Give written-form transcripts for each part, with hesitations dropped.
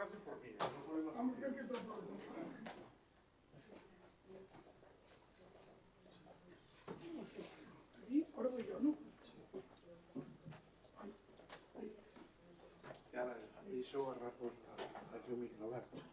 hace por mí, no problema. Vamos a ver qué todo. Ahí, ahora voy yo, ¿no? I ara deixo a repòs al seu amic Albert.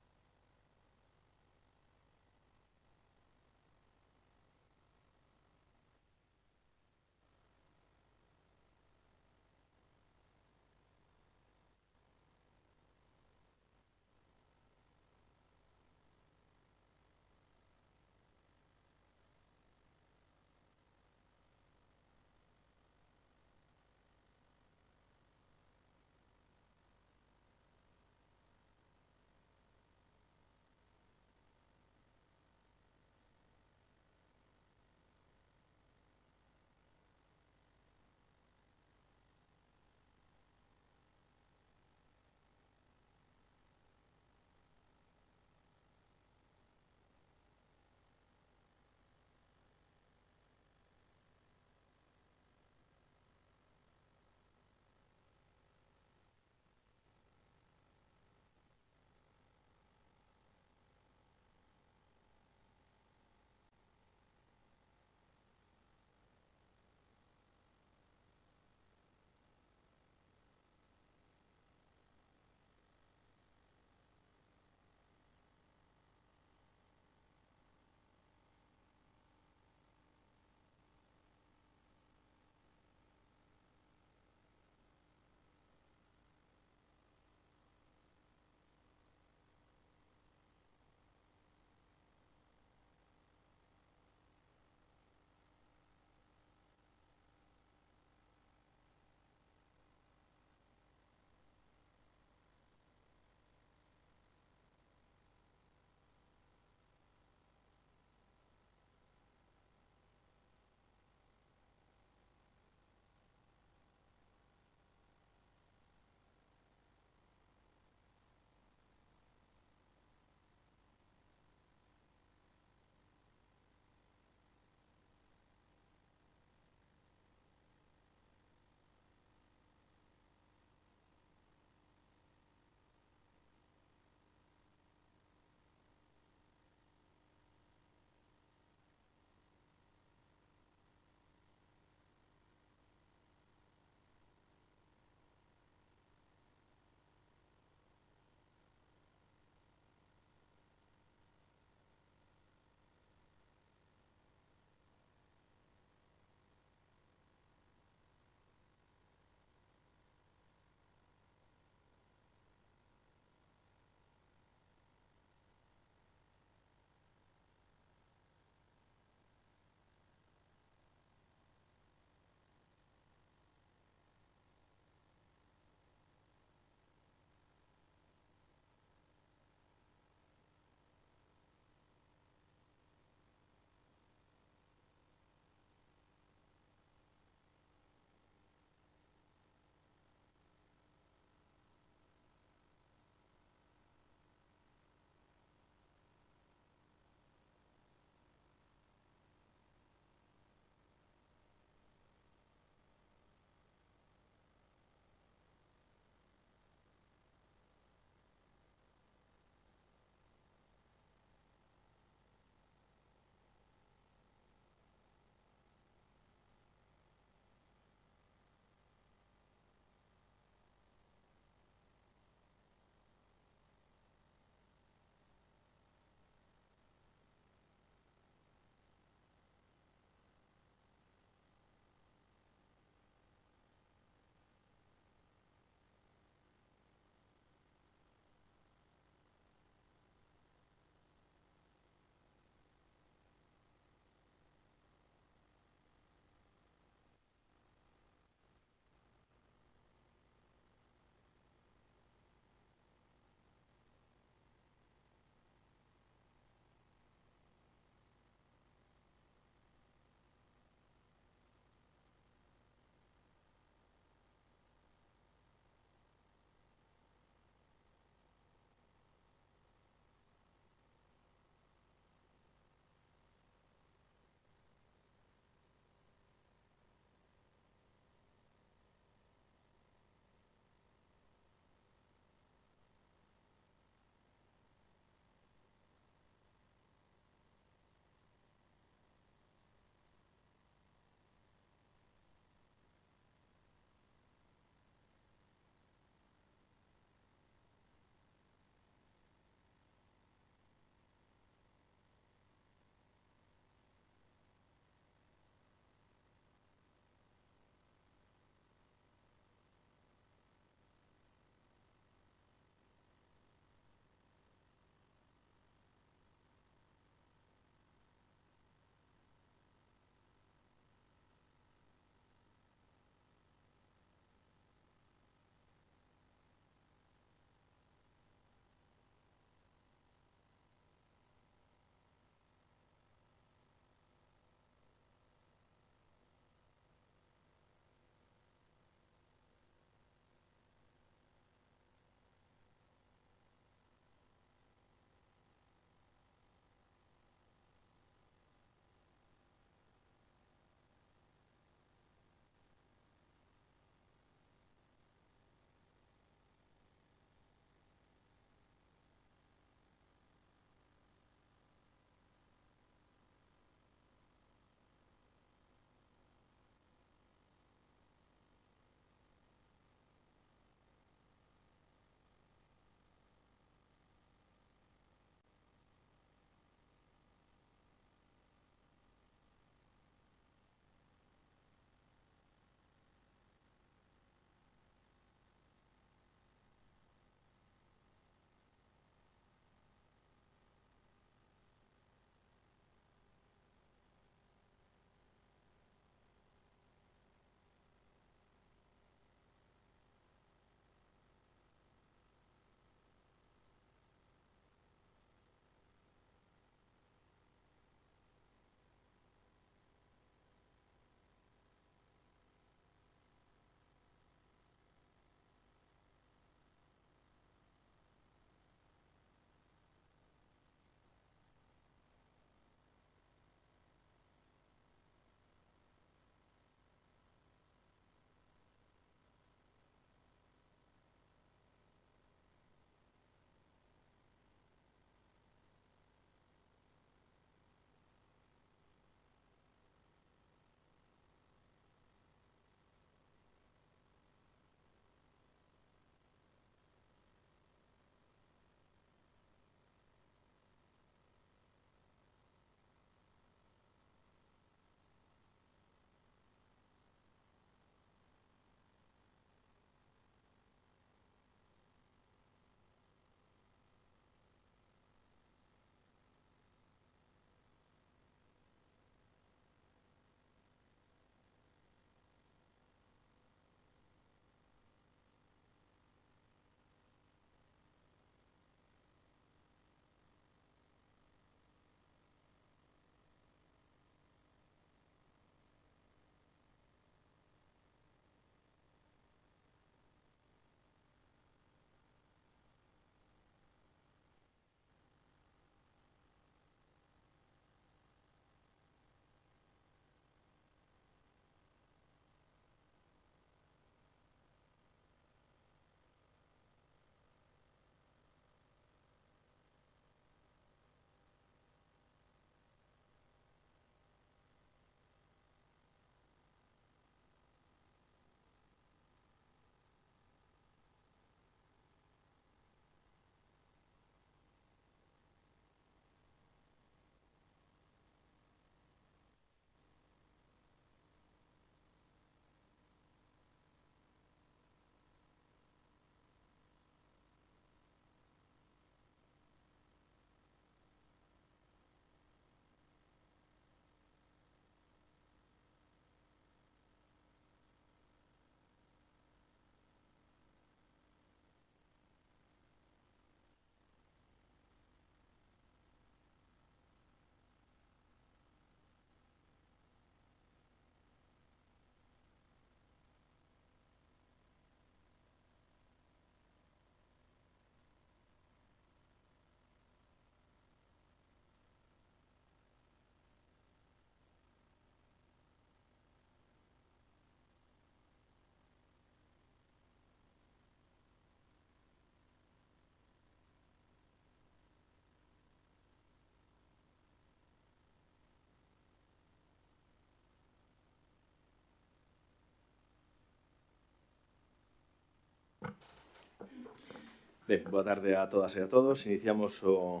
Ben, boa tarde a todas e a todos. Iniciamos o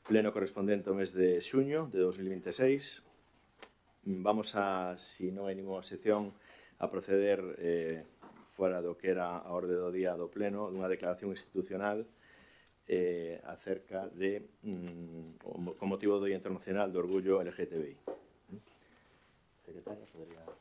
pleno correspondente ao mes de xuño de 2026. Vamos a, se non hai ninguna sección, a proceder fora do que era a orde do día do pleno, dunha declaración institucional acerca de, con motivo do Día Internacional do Orgullo LGTBI. Secretaria, podería ler?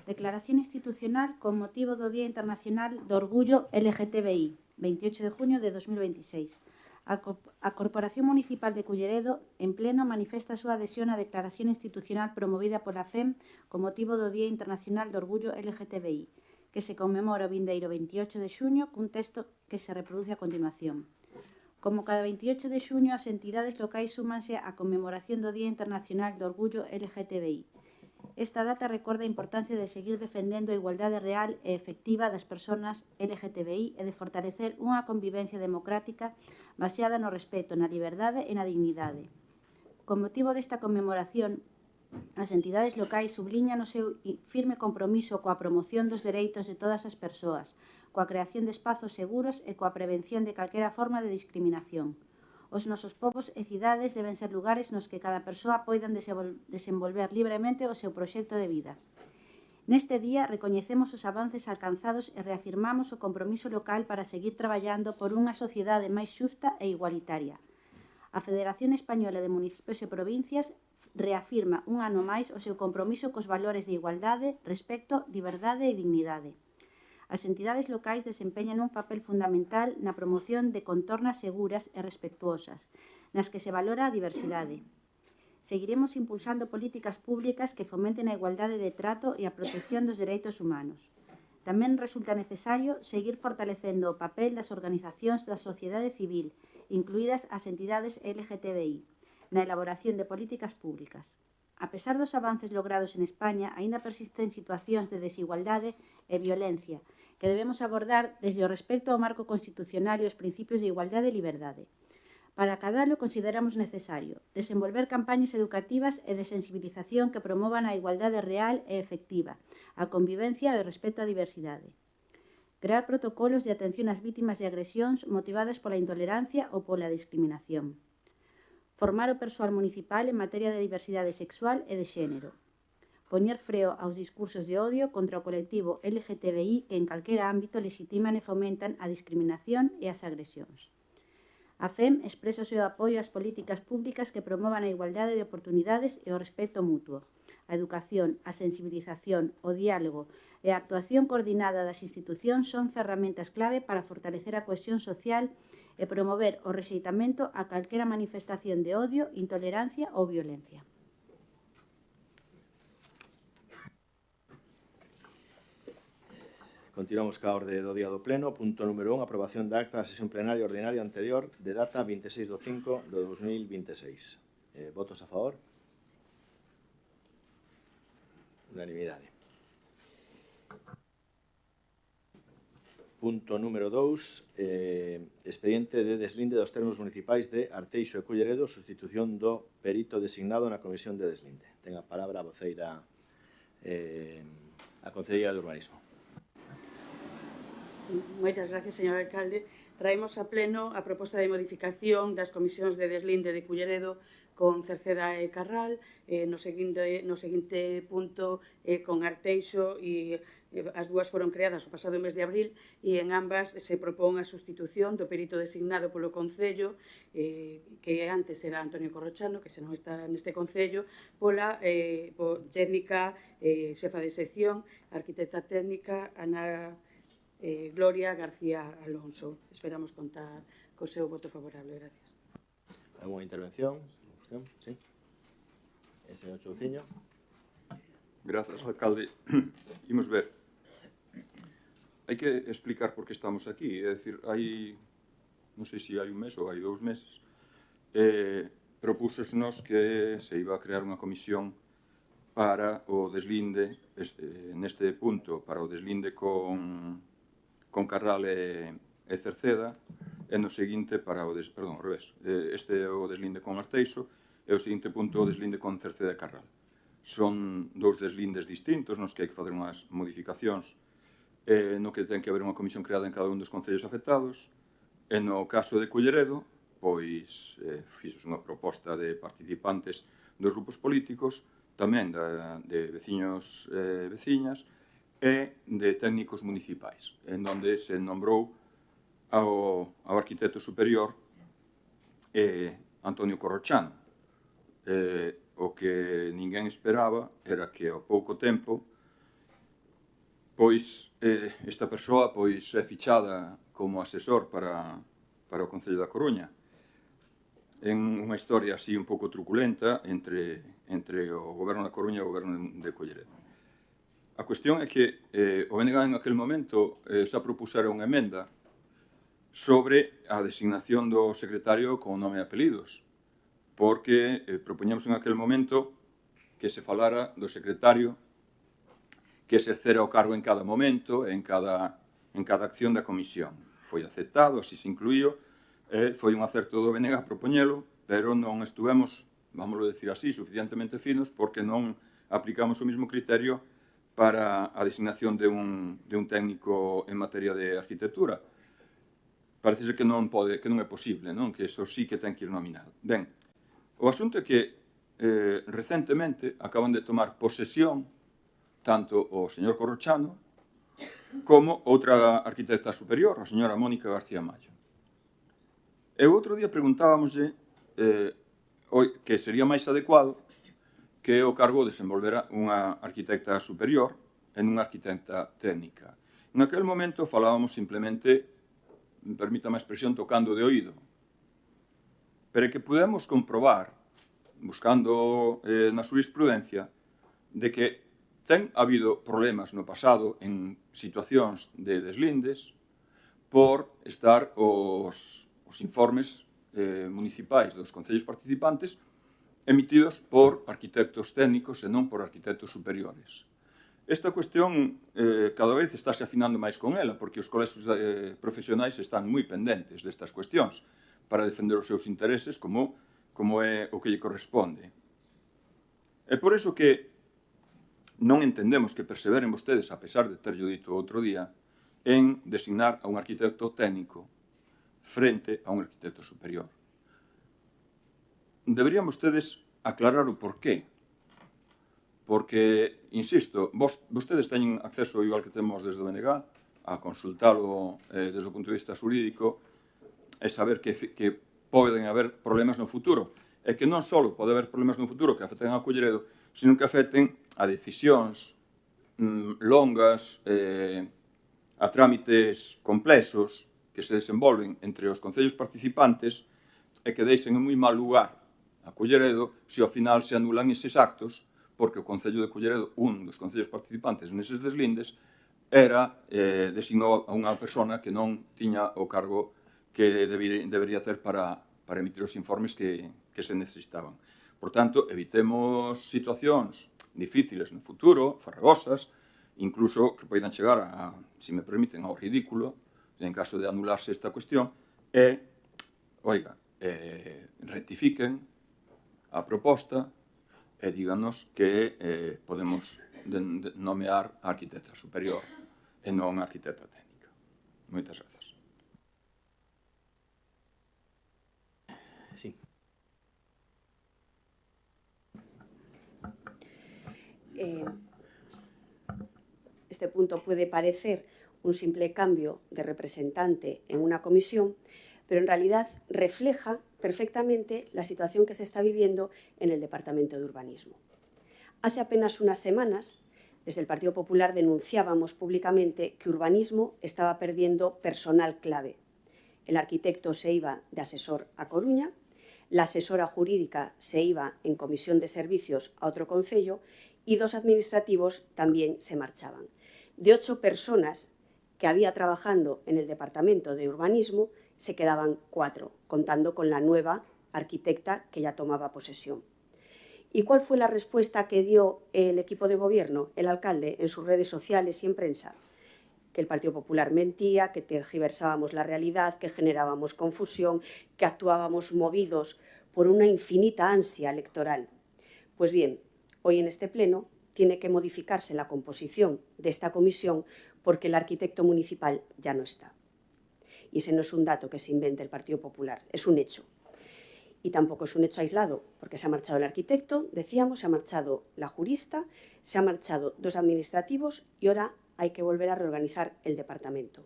Declaración institucional con motivo do Día Internacional do Orgullo LGTBI, 28 de junio de 2026. A Corporación Municipal de Culleredo, en pleno, manifesta a súa adhesión á declaración institucional promovida pola FEM con motivo do Día Internacional do Orgullo LGTBI, que se conmemora o vindeiro 28 de xuño cun texto que se reproduce a continuación. Como cada 28 de xuño, as entidades locais súmanse á conmemoración do Día Internacional do Orgullo LGTBI. Esta data recorda a importancia de seguir defendendo a igualdade real e efectiva das persoas LGTBI e de fortalecer unha convivencia democrática baseada no respeto, na liberdade e na dignidade. Con motivo desta conmemoración, as entidades locais subliñan o seu firme compromiso coa promoción dos dereitos de todas as persoas, coa creación de espazos seguros e coa prevención de calquera forma de discriminación. Os nosos povos e cidades deben ser lugares nos que cada persoa poidan desenvolver libremente o seu proxecto de vida. Neste día recoñecemos os avances alcanzados e reafirmamos o compromiso local para seguir traballando por unha sociedade máis xusta e igualitaria. A Federación Española de Municipios e Provincias reafirma un ano máis o seu compromiso cos valores de igualdade, respecto, liberdade e dignidade. As entidades locais desempeñan un papel fundamental na promoción de contornas seguras e respetuosas, nas que se valora a diversidade. Seguiremos impulsando políticas públicas que fomenten a igualdade de trato e a protección dos dereitos humanos. Tamén resulta necesario seguir fortalecendo o papel das organizacións da sociedade civil, incluídas as entidades LGTBI, na elaboración de políticas públicas. A pesar dos avances logrados en España, aínda persisten situacións de desigualdade e violencia, que debemos abordar desde o respecto ao marco constitucional e os principios de igualdade e liberdade. Para acadalo, consideramos necesario desenvolver campañas educativas e de sensibilización que promovan a igualdade real e efectiva, a convivencia e o respeto á diversidade. Crear protocolos de atención ás vítimas de agresións motivadas pola intolerancia ou pola discriminación. Formar o persoal municipal en materia de diversidade sexual e de xénero. Poñer freo aos discursos de odio contra o colectivo LGTBI que en calquera ámbito legitiman e fomentan a discriminación e as agresións. A FEM expresa o seu apoio ás políticas públicas que promovan a igualdade de oportunidades e o respeto mutuo. A educación, a sensibilización, o diálogo e a actuación coordinada das institucións son ferramentas clave para fortalecer a cohesión social e promover o rexeitamento a calquera manifestación de odio, intolerancia ou violencia. Continuamos ca orde do día do pleno. Punto número 1, aprobación da acta da sesión plenaria ordinaria anterior de data 26 do 5 de 2026. Votos a favor? Unanimidade. Punto número 2, expediente de deslinde dos termos municipais de Arteixo e Culleredo, sustitución do perito designado na Comisión de Deslinde. Ten a palabra a voceira a Concelleira de Urbanismo. Moitas gracias, señor alcalde. Traemos a pleno a proposta de modificación das comisións de deslinde de Culleredo con Cerceda e Carral, no seguinte punto con Arteixo e as dúas foron creadas o pasado mes de abril e en ambas se propón a sustitución do perito designado polo Concello, que antes era Antonio Corrochano, que se non está neste Concello, pola técnica xefa de sección, arquitecta técnica Ana Gloria García Alonso. Esperamos contar co seu voto favorable. Gracias. Alguna intervención? Sí. Señor Chouciño. Grazas, alcalde. Imos ver. Hai que explicar por que estamos aquí. É dicir, hai, non sei se hai un mes ou hai 2 meses, propúsesnos que se iba a crear unha comisión para o deslinde, neste punto, para o deslinde con Carral e Cerceda, e no seguinte para o perdón, ao revés. Este é o deslinde con Arteixo e o seguinte punto o deslinde con Cerceda e Carral. Son dous deslindes distintos nos que hai que facer unhas modificacións no que ten que haber unha comisión creada en cada un dos concellos afectados e no caso de Culleredo pois fixos unha proposta de participantes dos grupos políticos, tamén de veciños e veciñas e de técnicos municipais, en donde se nombrou ao arquitecto superior Antonio Corrochano. O que ninguén esperaba era que ao pouco tempo pois esta persoa pois é fichada como asesor para o Concello da Coruña en unha historia así un pouco truculenta entre o goberno da Coruña e o goberno de Culleredo. A cuestión é que o BNG en aquel momento xa propusera unha emenda sobre a designación do secretario con nome e apelidos, porque propoñemos en aquel momento que se falara do secretario que exercera o cargo en cada momento, en cada acción da comisión. Foi aceptado, así se incluíu, foi un acerto do BNG propoñelo, pero non estuvemos, vámoslo decir así, suficientemente finos porque non aplicamos o mismo criterio para a designación de un técnico en materia de arquitectura. Parece que non é posible, non? Que iso sí que ten que ir nominado. Ben, o asunto é que recentemente acaban de tomar posesión tanto o señor Corrochano como outra arquitecta superior, a señora Mónica García Mayo. E o outro día preguntábamoslle que sería máis adecuado que o cargo desenvolvera unha arquitecta superior e unha arquitecta técnica. En aquel momento falábamos simplemente, permítame a expresión, tocando de oído, pero que podemos comprobar, buscando na jurisprudencia, de que ten habido problemas no pasado en situacións de deslindes por estar os informes municipais dos concellos participantes emitidos por arquitectos técnicos e non por arquitectos superiores. Esta cuestión cada vez estáse afinando máis con ela, porque os colexios profesionais están moi pendentes destas cuestións para defender os seus intereses como é o que lle corresponde. É por iso que non entendemos que perseveren vostedes, a pesar de terllo dito outro día, en designar a un arquitecto técnico frente a un arquitecto superior. Deberían vostedes aclarar o porqué. Porque, insisto, vostedes teñen acceso, igual que temos desde o BNG, a consultalo desde o punto de vista xurídico e saber que poden haber problemas no futuro. E que non só pode haber problemas no futuro que afecten a Culleredo, sino que afecten a decisións longas, a trámites complexos que se desenvolven entre os concellos participantes e que deixen en moi mal lugar a Culleredo se ao final se anulan eses actos porque o Concello de Culleredo, un dos concellos participantes neses deslindes, designou a unha persona que non tiña o cargo que debería ter para emitir os informes que se necesitaban. Por tanto, evitemos situacións difíciles no futuro, farragosas, incluso que poidan chegar a, se me permiten, ao ridículo, en caso de anularse esta cuestión, e, rectifiquen a proposta e díganos que podemos nomear a arquitecta superior e non a arquitecta técnica. Moitas grazas. Sí. Este punto puede parecer un simple cambio de representante en una comisión, pero en realidad refleja perfectamente la situación que se está viviendo en el Departamento de Urbanismo. Hace apenas unas semanas, desde el Partido Popular denunciábamos públicamente que Urbanismo estaba perdiendo personal clave. El arquitecto se iba de asesor a Coruña, la asesora jurídica se iba en comisión de servicios a otro concello y 2 administrativos también se marchaban. De 8 personas que había trabajando en el Departamento de Urbanismo, se quedaban 4, contando con la nueva arquitecta que ya tomaba posesión. ¿Y cuál fue la respuesta que dio el equipo de gobierno, el alcalde, en sus redes sociales y en prensa? Que que el Partido Popular mentía, que tergiversábamos la realidad, que generábamos confusión, que actuábamos movidos por una infinita ansia electoral. Pues bien, hoy en este pleno tiene que modificarse la composición de esta comisión porque el arquitecto municipal ya no está. Y ese no es un dato que se invente el Partido Popular, es un hecho. Y tampoco es un hecho aislado, porque se ha marchado el arquitecto, decíamos, se ha marchado la jurista, se han marchado 2 administrativos y ahora hay que volver a reorganizar el departamento.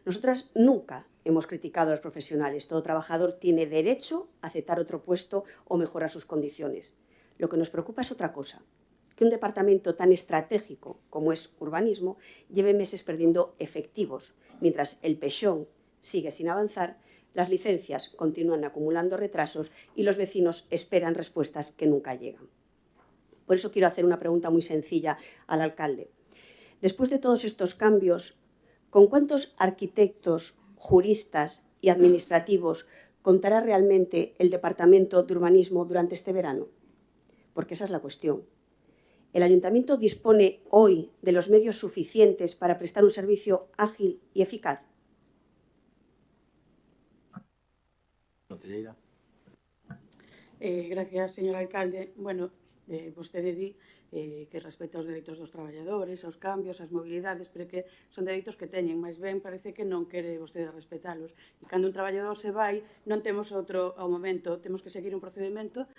Nosotras nunca hemos criticado a los profesionales. Todo trabajador tiene derecho a aceptar otro puesto o mejorar sus condiciones. Lo que nos preocupa es otra cosa, que un departamento tan estratégico como es urbanismo lleve meses perdiendo efectivos, mientras el pexón sigue sin avanzar, las licencias continúan acumulando retrasos y los vecinos esperan respuestas que nunca llegan. Por eso quiero hacer una pregunta muy sencilla al alcalde. Después de todos estos cambios, ¿con cuántos arquitectos, juristas y administrativos contará realmente el Departamento de Urbanismo durante este verano? Porque esa es la cuestión. ¿El Ayuntamiento dispone hoy de los medios suficientes para prestar un servicio ágil y eficaz? Concelleira. Gracias, señor alcalde. Bueno, vostede di que respecta aos dereitos dos traballadores, aos cambios, ás mobilidades, pero que son dereitos que teñen, máis ben parece que non quere vostede respetalos. E cando un traballador se vai, non temos outro ao momento, temos que seguir un procedimento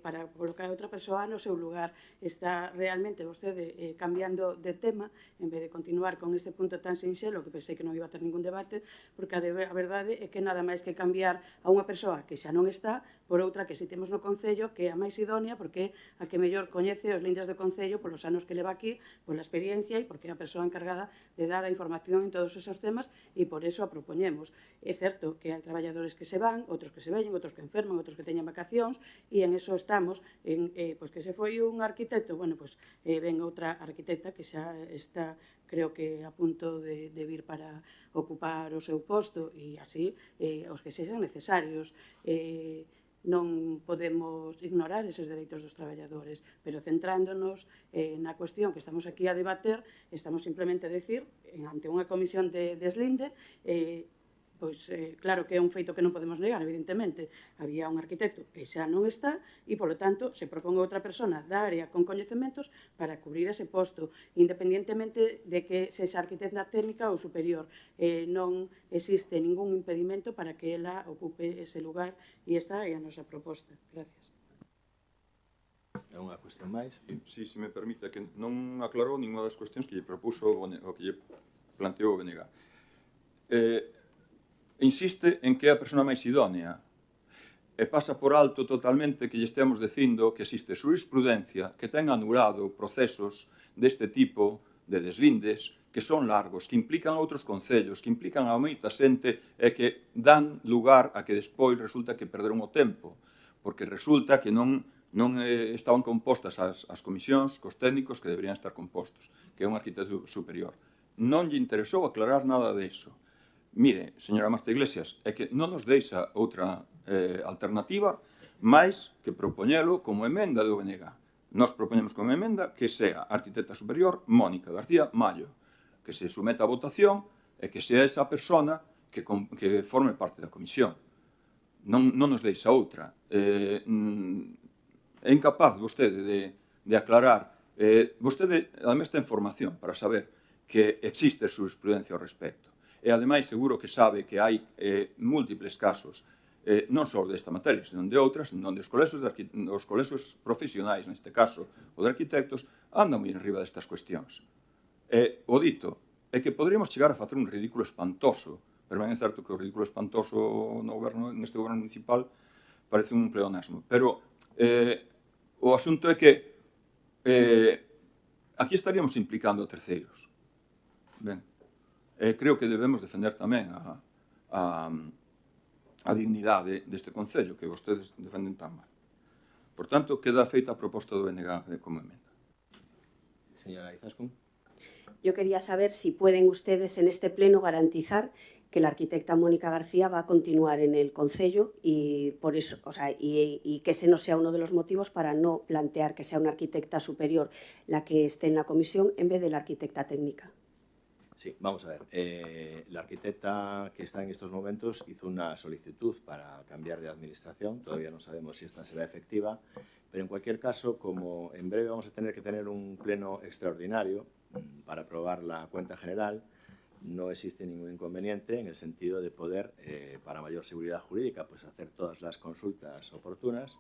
para colocar a outra persoa no seu lugar. Está realmente vostede cambiando de tema, en vez de continuar con este punto tan sinxelo, que pensei que non iba a ter ningún debate, porque a verdade é que nada máis que cambiar a unha persoa que xa non está por outra que si temos no Concello, que é a máis idónea, porque é a que mellor coñece os lindes do Concello polos anos que leva aquí, pola experiencia e porque é a persoa encargada de dar a información en todos esos temas e por eso a propoñemos. É certo que hai traballadores que se van, outros que se veñen, outros que enferman, outros que teñen vacacións e en eso estamos, pois que se foi un arquitecto, bueno, pois ven outra arquitecta que xa está, creo que a punto de vir para ocupar o seu posto e así os que sexan necesarios. Non podemos ignorar eses dereitos dos traballadores, pero centrándonos na cuestión que estamos aquí a debater, estamos simplemente a decir, ante unha comisión de deslinde, pois claro que é un feito que non podemos negar, evidentemente. Había un arquitecto que xa non está e, polo tanto, se propón outra persona da área con coñecementos para cubrir ese posto, independentemente de que sexa arquitecta técnica ou superior. Non existe ningún impedimento para que ela ocupe ese lugar e esta é a nosa proposta. Gracias. É unha cuestión máis? Si me permite, que non aclarou ninguna das cuestións que lle propuso o que lle planteou o BNG. Insiste en que é a persona máis idónea e pasa por alto totalmente que lle estemos dicindo que existe jurisprudencia que ten anulado procesos deste tipo de deslindes que son largos, que implican a outros concellos, que implican a moita xente e que dan lugar a que despois resulta que perderon o tempo, porque resulta que non estaban compostas as comisións cos técnicos que deberían estar compostos, que é un arquitecto superior. Non lle interesou aclarar nada disso. Mire, señora Marta Iglesias, é que non nos deixa outra alternativa máis que propoñelo como emenda do BNG. Nós propoñemos como emenda que sea arquitecta superior Mónica García Mallo, que se someta a votación e que sea esa persona que forme parte da comisión. Non nos deixa outra. É incapaz vostede de aclarar. Vostede, ademais, ten formación para saber que existe jurisprudencia ao respecto. E, ademais, seguro que sabe que hai múltiples casos, non só desta materia, senón de outras, onde os colexios profesionais, neste caso, o de arquitectos, andan moi enriba destas cuestións. O dito é que poderíamos chegar a facer un ridículo espantoso, pero ben é certo que o ridículo espantoso neste goberno municipal parece un pleonasmo. Pero o asunto é que aquí estaríamos implicando a terceiros. Ben, creo que debemos defender tamén a dignidade deste Concello, que vostedes defenden tan mal. Por tanto, queda feita a proposta do BNG como emenda. Señora Izaskun. Yo quería saber si pueden ustedes en este pleno garantizar que la arquitecta Mónica García va a continuar en el Concello y por eso, y que ese no sea uno de los motivos para no plantear que sea una arquitecta superior la que esté en la comisión en vez de la arquitecta técnica. Sí, vamos a ver. La arquitecta que está en estos momentos hizo una solicitud para cambiar de administración. Todavía no sabemos si esta será efectiva, pero en cualquier caso, como en breve vamos a tener que tener un pleno extraordinario para aprobar la cuenta general, no existe ningún inconveniente en el sentido de poder, para mayor seguridad jurídica, pues hacer todas las consultas oportunas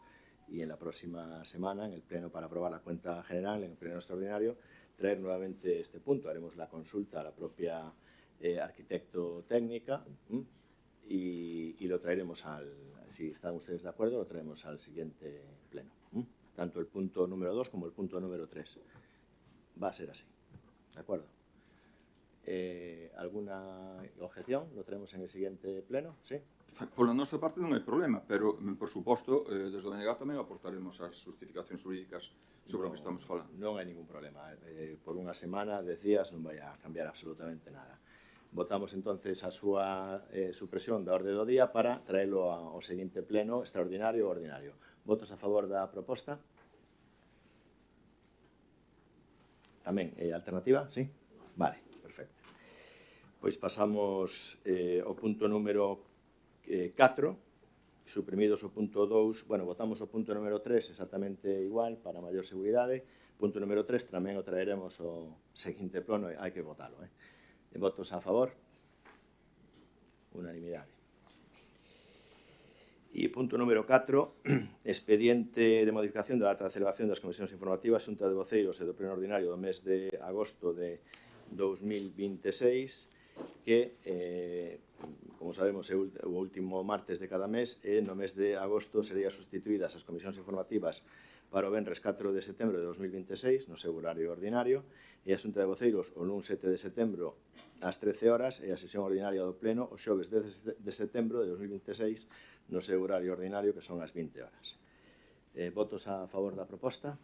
y en la próxima semana, en el pleno para aprobar la cuenta general, en el pleno extraordinario, traer nuevamente este punto. Haremos la consulta a la propia arquitecto técnica y lo traeremos si están ustedes de acuerdo, lo traeremos al siguiente pleno. Tanto el punto número 2 como el punto número 3. Va a ser así. ¿De acuerdo? ¿Alguna objeción? ¿Lo traemos en el siguiente pleno? ¿Sí? Pola nosa parte non hai problema, pero, por suposto, desde o DNG tamén aportaremos as justificacións jurídicas sobre o que estamos falando. Non hai ningún problema. Por unha semana, 10 días, non vai a cambiar absolutamente nada. Votamos entonces a súa supresión da orde do día para traelo ao seguinte pleno extraordinario ou ordinario. Votos a favor da proposta? Tamén, alternativa? Sí? Vale, perfecto. Pois pasamos ao punto número 4, suprimidos o punto 2, bueno, votamos o punto número 3 exactamente igual, para maior seguridade. Punto número 3 tamén o traeremos ao seguinte pleno, hai que votalo. Votos a favor? Unanimidade. E punto número 4, expediente de modificación da data de celebración das comisións informativas, xunta de voceiros e do pleno ordinario do mes de agosto de 2026, que, como sabemos, é o último martes de cada mes, e no mes de agosto serían sustituídas as comisións informativas para o venres 4 de setembro de 2026, no seu horario ordinario, e a xunta de voceiros o luns 7 de setembro ás 13 horas, e a sesión ordinaria do pleno o xoves 10 de setembro de 2026, no seu horario ordinario, que son as 20 horas. Votos a favor da proposta?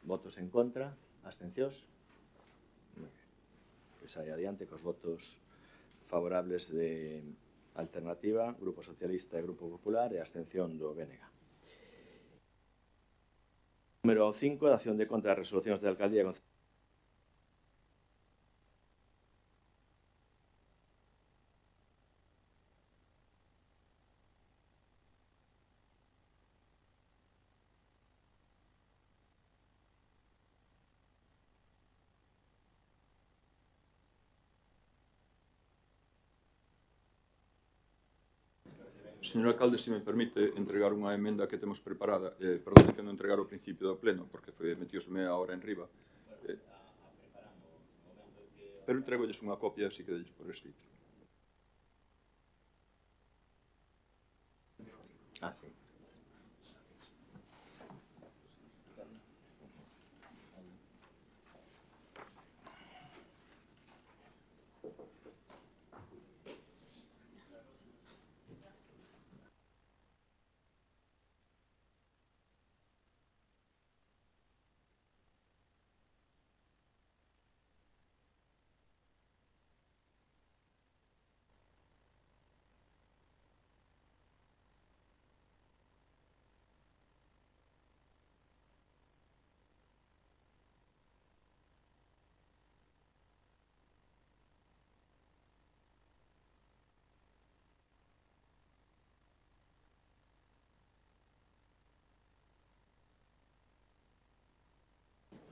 Votos en contra? Abstencións? Pois aí adiante cos votos favorables de Alternativa, Grupo Socialista e Grupo Popular e a abstención do BNG. Número 5, dación de conta das resolucións de Alcaldía e Señor alcalde, se me permite entregar unha emenda que temos preparada, perdón, que non entregar ao principio do pleno, porque metióse media hora en riba. Pero entregolles unha copia, así que delles por escrito. Sí.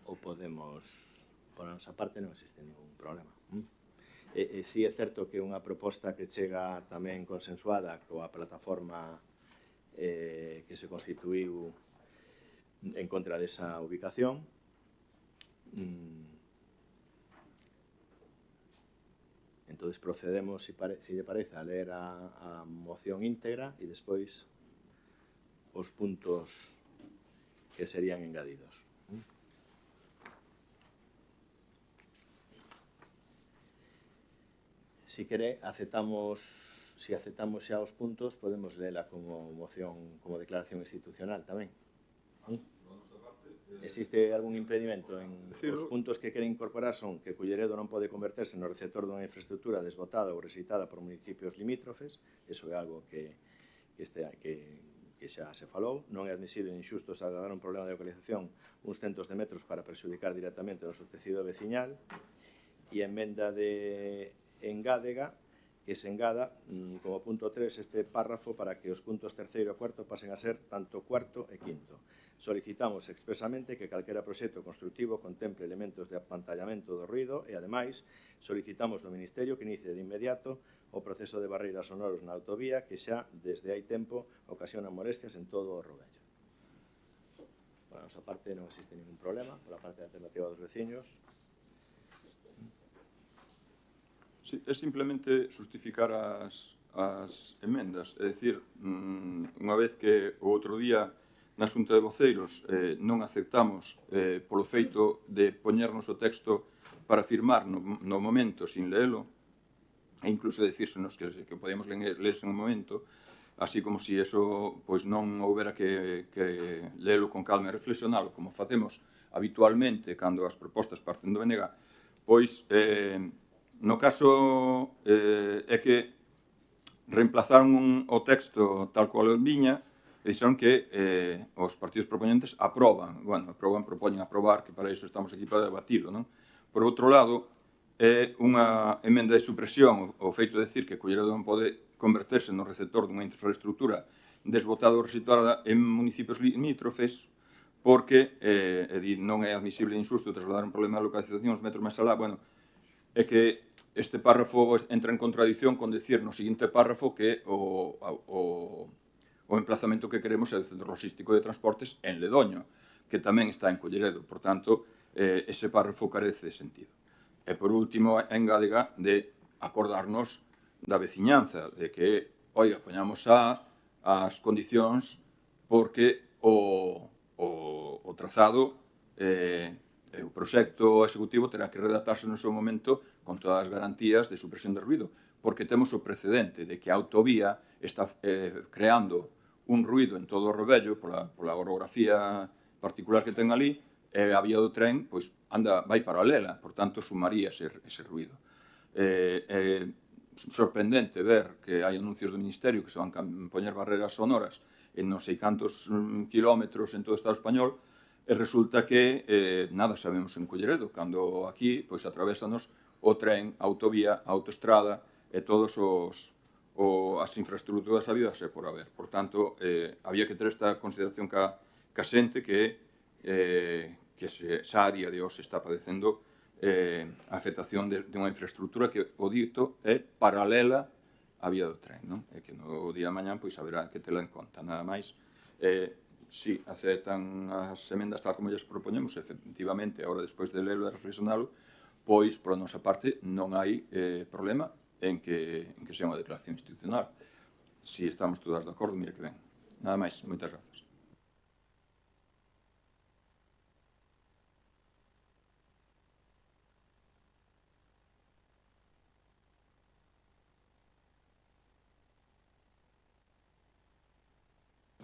Ou podemos, por a nosa parte, non existe ningún problema. Si é certo que unha proposta que chega tamén consensuada coa plataforma que se constituíu en contra desa ubicación. Entón, procedemos, se lle parece, a ler a moción íntegra e despois os puntos que serían engadidos. Si quere, se aceptamos xa os puntos, podemos lela como moción, como declaración institucional tamén. Existe algún impedimento en os puntos que queren incorporar son que Culleredo non pode converterse no receptor dunha infraestructura desbotada ou rexeitada por municipios limítrofes. Eso é algo que que xa se falou, non é admisible nin xusto trasladar un problema de localización uns centos de metros para perxudicar directamente o noso tecido veciñal, e a emenda de Engádega, que se engada como punto 3 este párrafo para que os puntos terceiro e cuarto pasen a ser tanto cuarto e quinto. Solicitamos expresamente que calquera proxecto constructivo contemple elementos de apantallamento do ruído e, ademais, solicitamos do Ministerio que inicie de inmediato o proceso de barreiras sonoros na autovía que xa, desde hai tempo, ocasiona molestias en todo o Rovello. Por a nosa parte non existe ningún problema, por a parte alternativa dos veciños. Sí, é simplemente justificar as emendas, é dicir, unha vez que o outro día na Xunta de Voceiros non aceptamos polo feito de poñernos o texto para firmar no momento sin leelo, e incluso decírsenos que podíamos lerse en un momento, así como se eso pois non houbera que leelo con calma e reflexionalo, como facemos habitualmente cando as propostas parten do BNG, pois no caso é que reemplazaron o texto tal cual viña e dixeron que os partidos proponentes aproban, propoñen aprobar, que para iso estamos aquí para debatilo, non? Por outro lado, é unha emenda de supresión o feito de decir que Culleredo non pode converterse no receptor dunha infraestructura desbotada ou resituada en municipios limítrofes porque non é admisible e injusto trasladar un problema de localización uns metros máis alá. Bueno, é que este párrafo entra en contradición con decir no seguinte párrafo que o emplazamento que queremos é o centro logístico de transportes en Ledoño, que tamén está en Culleredo. Por tanto, ese párrafo carece de sentido. E, por último, a engádega de acordarnos da veciñanza, de que, oiga, poñamos as condicións porque o trazado o proxecto executivo terá que redactarse no seu momento con todas as garantías de supresión de ruido, porque temos o precedente de que a autovía está creando un ruido en todo o Rovello pola orografía particular que ten ali, e a vía do tren pois vai paralela, por tanto sumaría ese ruido. É sorprendente ver que hai anuncios do Ministerio que se van poñer barreras sonoras en non sei cantos kilómetros en todo o Estado español, e resulta que nada sabemos en Culleredo, cando aquí pois atravésanos o tren, a autovía, a autoestrada e todos as infraestructuras habidas e por haber. Por tanto, había que ter esta consideración ca xente que xa a día de hoxe está padecendo a afectación de unha infraestructura que, o dito, é paralela á vía do tren, non? E que no día de mañán pois haberá que tela en conta. Nada máis, si aceptan as emendas tal como lles propoñemos, efectivamente, agora despois de lelo e reflexionalo, pois, por a nosa parte, non hai problema en que sea unha declaración institucional. Si estamos todas de acordo, mire que ben. Nada máis, moitas grazas.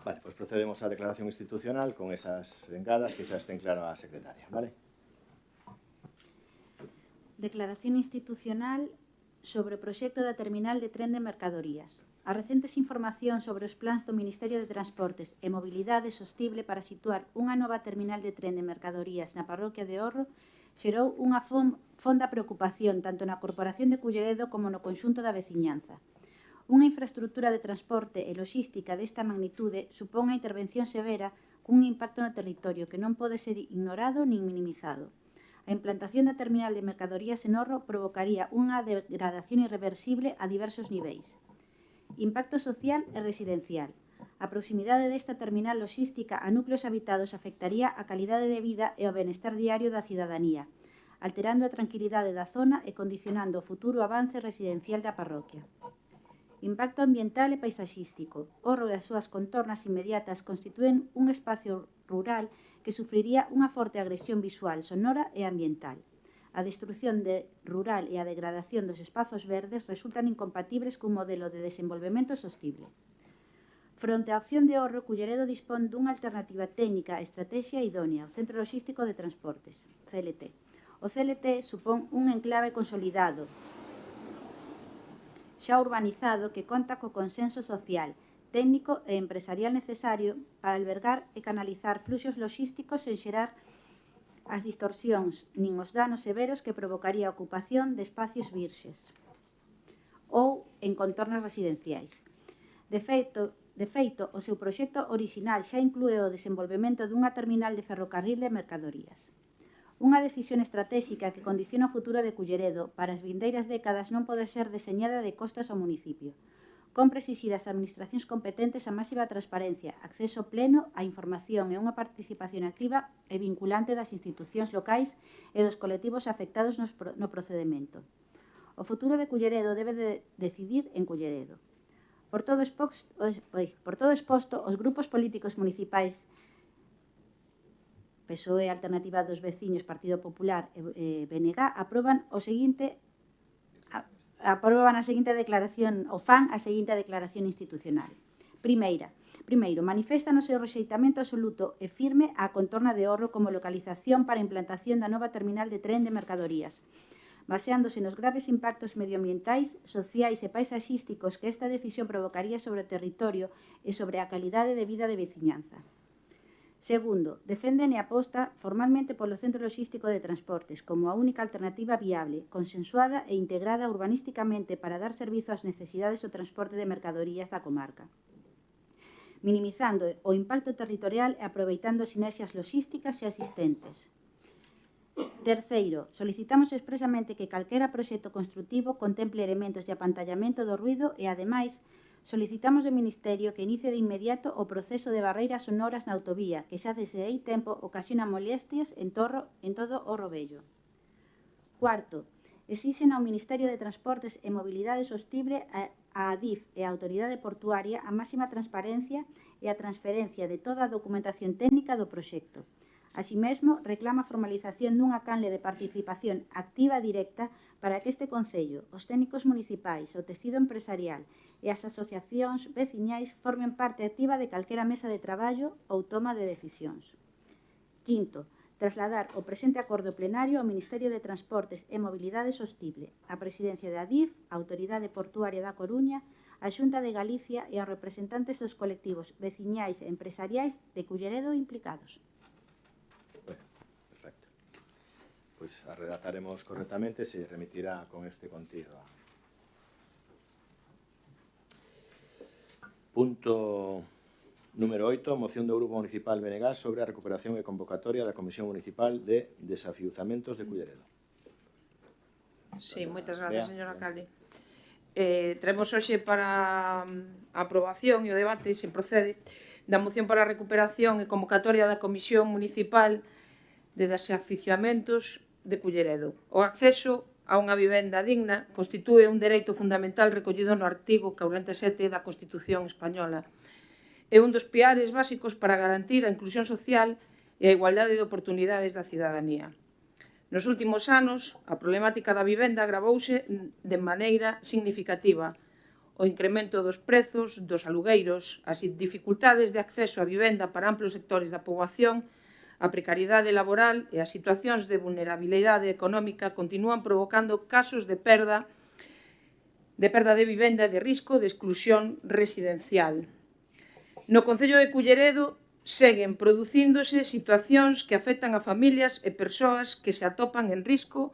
Vale, pues procedemos á declaración institucional con esas vengadas que xa estén claras a secretaria, vale? Declaración institucional sobre o proxecto da terminal de tren de mercadorías. As recentes informacións sobre os plans do Ministerio de Transportes e Mobilidade Sostible para situar unha nova terminal de tren de mercadorías na parroquia de Orro xerou unha fonda preocupación tanto na Corporación de Culleredo como no conxunto da veciñanza. Unha infraestructura de transporte e logística desta magnitude supón a intervención severa cun impacto no territorio que non pode ser ignorado nin minimizado. A implantación da terminal de mercadorías en Orro provocaría unha degradación irreversible a diversos niveis. Impacto social e residencial. A proximidade desta terminal logística a núcleos habitados afectaría a calidade de vida e o benestar diario da cidadanía, alterando a tranquilidade da zona e condicionando o futuro avance residencial da parroquia. Impacto ambiental e paisaxístico. Orro e as súas contornas inmediatas constitúen un espacio rural que sufriría unha forte agresión visual, sonora e ambiental. A destrucción rural e a degradación dos espazos verdes resultan incompatibles cun modelo de desenvolvemento sostible. Fronte á opción de Orro, Culleredo dispón dunha alternativa técnica e estrategia idónea, o Centro Logístico de Transportes, CLT. O CLT supón un enclave consolidado, xa urbanizado, que conta co consenso social, técnico e empresarial necesario para albergar e canalizar fluxos logísticos sen xerar as distorsións nin os danos severos que provocaría a ocupación de espacios virxes ou en contornos residenciais. De feito, o seu proxecto orixinal xa inclúe o desenvolvemento dunha terminal de ferrocarril de mercadorías. Unha decisión estratéxica que condiciona o futuro de Culleredo para as vindeiras décadas non pode ser deseñada de costas ao municipio. Compre exixir ás administracións competentes a máxima transparencia, acceso pleno á información e unha participación activa e vinculante das institucións locais e dos colectivos afectados no procedemento. O futuro de Culleredo debe de decidir en Culleredo. Por todo exposto, os grupos políticos municipais PSOE, Alternativa dos Veciños, Partido Popular e BNG aproban a seguinte declaración institucional. Primeiro, manifestan o seu rexeitamento absoluto e firme á contorna de Orro como localización para a implantación da nova terminal de tren de mercadorías, baseándose nos graves impactos medioambientais, sociais e paisaxísticos que esta decisión provocaría sobre o territorio e sobre a calidade de vida de veciñanza. Segundo, defenden e aposta formalmente polo centro logístico de transportes como a única alternativa viable, consensuada e integrada urbanísticamente para dar servizo ás necesidades do transporte de mercadorías da comarca, minimizando o impacto territorial e aproveitando as sinerxias logísticas e asistentes. Terceiro, solicitamos expresamente que calquera proxecto construtivo contemple elementos de apantallamento do ruído e, ademais, solicitamos do Ministerio que inicie de inmediato o proceso de barreiras sonoras na autovía, que xa desde aí tempo ocasiona molestias en todo o Robello. Cuarto, exixen ao Ministerio de Transportes e Mobilidade Sostible, a ADIF e a Autoridade Portuaria a máxima transparencia e a transferencia de toda a documentación técnica do proxecto. Así mesmo, reclama a formalización dunha canle de participación activa e directa para que este Concello, os técnicos municipais, o tecido empresarial e as asociacións veciñais formen parte activa de calquera mesa de traballo ou toma de decisións. Quinto, trasladar o presente acordo plenario ao Ministerio de Transportes e Mobilidade Sostible, a Presidencia da ADIF, a Autoridade Portuaria da Coruña, a Xunta de Galicia e aos representantes dos colectivos veciñais e empresariais de Culleredo implicados. Perfecto. Pois a redactaremos correctamente e se remitirá con este contido. Punto número 8, moción do Grupo Municipal BNG sobre a recuperación e convocatoria da Comisión Municipal de Desafiuzamentos de Culleredo. Sí, moitas gracias, señor alcalde. Traemos hoxe para a aprobación e o debate, se procede, da moción para a recuperación e convocatoria da Comisión Municipal de Desafiuzamentos de Culleredo. O acceso a unha vivenda digna constitúe un dereito fundamental recollido no artigo 47 da Constitución Española. É un dos piares básicos para garantir a inclusión social e a igualdade de oportunidades da cidadanía. Nos últimos anos, a problemática da vivenda agravouse de maneira significativa. O incremento dos prezos, dos alugueiros, as dificultades de acceso á vivenda para amplos sectores da poboación, a precariedade laboral e as situacións de vulnerabilidade económica continúan provocando casos de perda de vivenda e de risco de exclusión residencial. No Concello de Culleredo seguen producíndose situacións que afectan a familias e persoas que se atopan en risco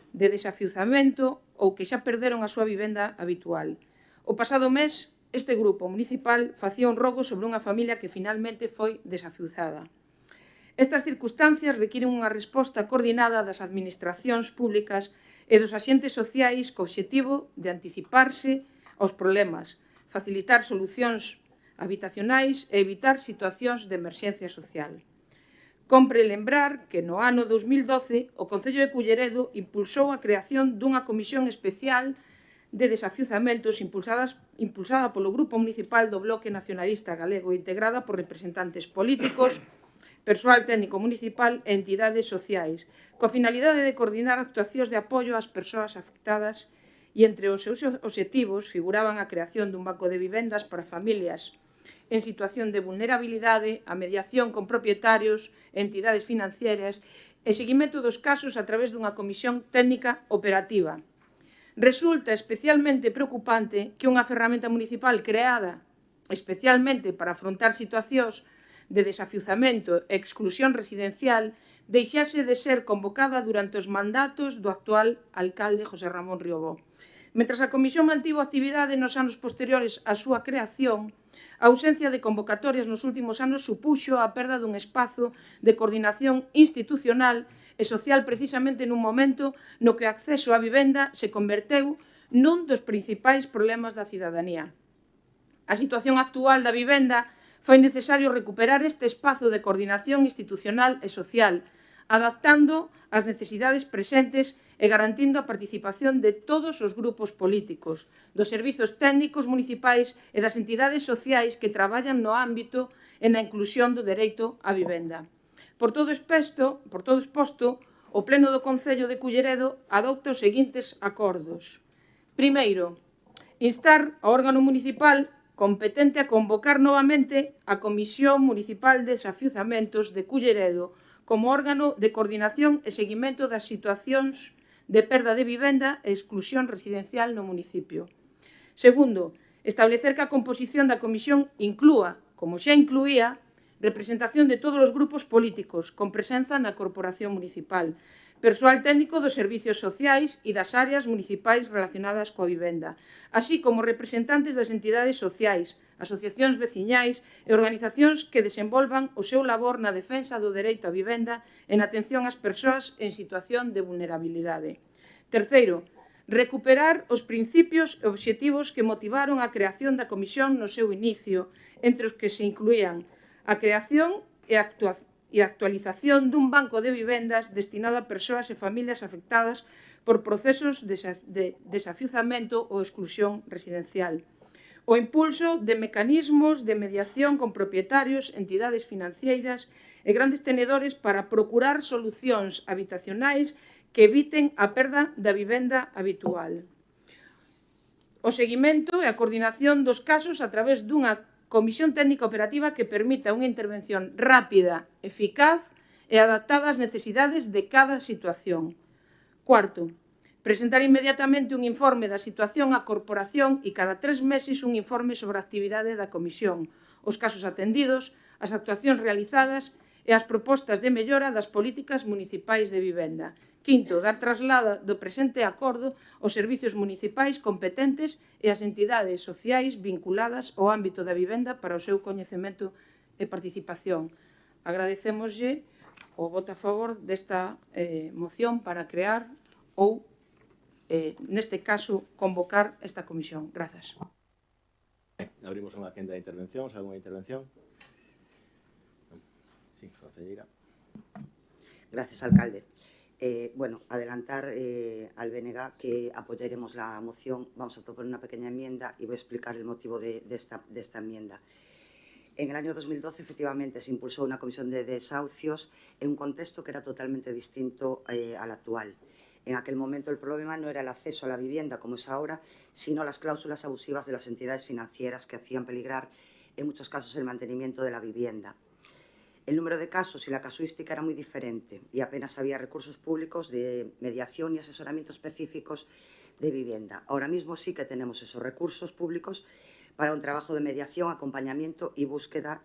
de desafiuzamento ou que xa perderon a súa vivenda habitual. O pasado mes, este grupo municipal facía un rogo sobre unha familia que finalmente foi desafiuzada. Estas circunstancias requiren unha resposta coordinada das administracións públicas e dos axentes sociais co obxectivo de anticiparse aos problemas, facilitar solucións habitacionais e evitar situacións de emerxencia social. Compre lembrar que no ano 2012 o Concello de Culleredo impulsou a creación dunha comisión especial de desafiuzamentos impulsada polo Grupo Municipal do Bloque Nacionalista Galego integrada por representantes políticos, persoal técnico municipal e entidades sociais, coa finalidade de coordinar actuacións de apoio ás persoas afectadas e entre os seus obxectivos figuraban a creación dun banco de vivendas para familias en situación de vulnerabilidade, a mediación con propietarios, entidades financieras e seguimento dos casos a través dunha comisión técnica operativa. Resulta especialmente preocupante que unha ferramenta municipal creada especialmente para afrontar situacións de desafiuzamento e exclusión residencial, deixase de ser convocada durante os mandatos do actual alcalde José Ramón Riobó. Mentras a Comisión mantivo actividade nos anos posteriores á súa creación, a ausencia de convocatorias nos últimos anos supuxo a perda dun espazo de coordinación institucional e social precisamente nun momento no que o acceso á vivenda se converteu nun dos principais problemas da cidadanía. A situación actual da vivenda foi necesario recuperar este espazo de coordinación institucional e social, adaptando as necesidades presentes e garantindo a participación de todos os grupos políticos, dos servizos técnicos municipais e das entidades sociais que traballan no ámbito e na inclusión do dereito á vivenda. Por todo exposto, o Pleno do Concello de Culleredo adopta os seguintes acordos. Primeiro, instar ao órgano municipal competente a convocar novamente a Comisión Municipal de Desafiuzamentos de Culleredo como órgano de coordinación e seguimento das situacións de perda de vivenda e exclusión residencial no municipio. Segundo, establecer que a composición da comisión inclúa, como xa incluía, representación de todos os grupos políticos con presenza na corporación municipal, persoal técnico dos servicios sociais e das áreas municipais relacionadas coa vivenda, así como representantes das entidades sociais, asociacións veciñais e organizacións que desenvolvan o seu labor na defensa do dereito á vivenda e na atención ás persoas en situación de vulnerabilidade. Terceiro, recuperar os principios e obxectivos que motivaron a creación da comisión no seu inicio, entre os que se incluían a creación e actualización dun banco de vivendas destinado a persoas e familias afectadas por procesos de desafiuzamento ou exclusión residencial. O impulso de mecanismos de mediación con propietarios, entidades financeiras e grandes tenedores para procurar solucións habitacionais que eviten a perda da vivenda habitual. O seguimento e a coordinación dos casos a través dunha comisión técnica operativa que permita unha intervención rápida, eficaz e adaptada ás necesidades de cada situación. Cuarto, presentar inmediatamente un informe da situación á corporación e cada 3 meses un informe sobre a actividade da comisión, os casos atendidos, as actuacións realizadas e as propostas de mellora das políticas municipais de vivenda. Quinto, dar traslada do presente acordo aos servicios municipais competentes e ás entidades sociais vinculadas ao ámbito da vivenda para o seu coñecemento e participación. Agradecémoslle o voto a favor desta moción para crear ou, neste caso, convocar esta comisión. Grazas. Abrimos unha quenda de intervencións. Alguna intervención? Sí, concelleira. Gracias, alcalde. Adelantar al BNG que apoyaremos la moción. Vamos a proponer una pequeña enmienda y voy a explicar el motivo de esta enmienda. En el año 2012, efectivamente, se impulsó una comisión de desahucios en un contexto que era totalmente distinto al actual. En aquel momento el problema no era el acceso a la vivienda, como es ahora, sino las cláusulas abusivas de las entidades financieras que hacían peligrar, en muchos casos, el mantenimiento de la vivienda. El número de casos y la casuística era muy diferente y apenas había recursos públicos de mediación y asesoramiento específicos de vivienda. Ahora mismo sí que tenemos esos recursos públicos para un trabajo de mediación, acompañamiento y búsqueda,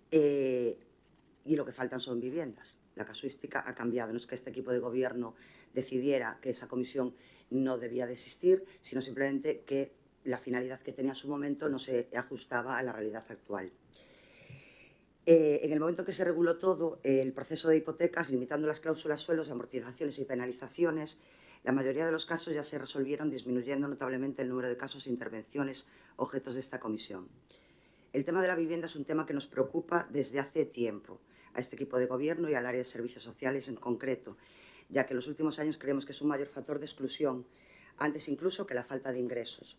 y lo que faltan son viviendas. La casuística ha cambiado. No es que este equipo de gobierno decidiera que esa comisión no debía de existir, sino simplemente que la finalidad que tenía en su momento no se ajustaba a la realidad actual. En el momento que se reguló todo el proceso de hipotecas, limitando las cláusulas suelos, amortizaciones y penalizaciones, la mayoría de los casos ya se resolvieron, disminuyendo notablemente el número de casos e intervenciones objetos de esta comisión. El tema de la vivienda es un tema que nos preocupa desde hace tiempo a este equipo de gobierno y al área de servicios sociales en concreto, ya que en los últimos años creemos que es un mayor factor de exclusión, antes incluso que la falta de ingresos.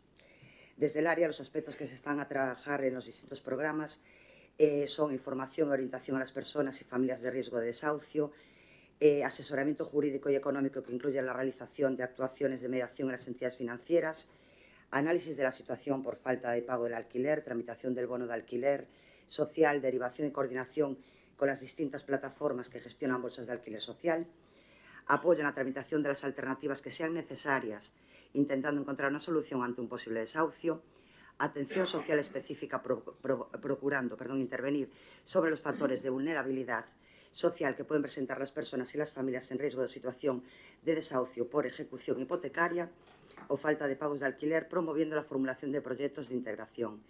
Desde el área, los aspectos que se están a trabajar en los distintos programas son información y orientación a las personas y familias de riesgo de desahucio, asesoramiento jurídico y económico que incluye la realización de actuaciones de mediación en las entidades financieras, análisis de la situación por falta de pago del alquiler, tramitación del bono de alquiler social, derivación y coordinación con las distintas plataformas que gestionan bolsas de alquiler social, apoyo en la tramitación de las alternativas que sean necesarias, intentando encontrar una solución ante un posible desahucio, atención social específica procurando intervenir sobre los factores de vulnerabilidad social que pueden presentar las personas y las familias en riesgo de situación de desahucio por ejecución hipotecaria o falta de pagos de alquiler, promoviendo la formulación de proyectos de integración.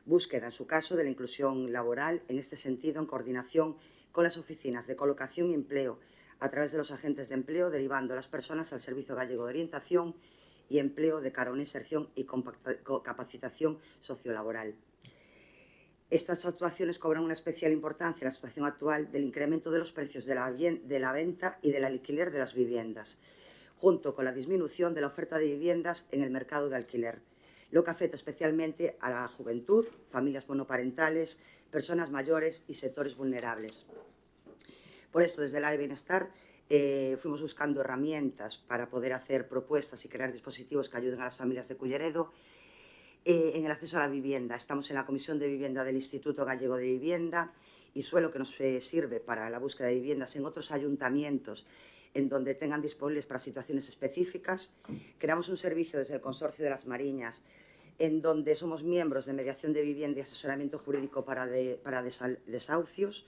Búsqueda, en su caso, de la inclusión laboral, en este sentido, en coordinación con las oficinas de colocación y empleo, a través de los agentes de empleo, derivando a las personas al Servicio Gallego de Orientación y Empleo de cara a una inserción y capacitación sociolaboral. Estas actuaciones cobran una especial importancia en la situación actual del incremento de los precios de la venta y del alquiler de las viviendas, junto con la disminución de la oferta de viviendas en el mercado de alquiler, lo que afecta especialmente a la juventud, familias monoparentales, personas mayores y sectores vulnerables. Por esto, desde el área de bienestar, fuimos buscando herramientas para poder hacer propuestas y crear dispositivos que ayuden a las familias de Culleredo en el acceso a la vivienda. Estamos en la Comisión de Vivienda del Instituto Gallego de Vivienda y suelo que nos sirve para la búsqueda de viviendas en otros ayuntamientos en donde tengan disponibles para situaciones específicas. Creamos un servicio desde el Consorcio de las Mariñas en donde somos miembros de mediación de vivienda y asesoramiento jurídico para desahucios.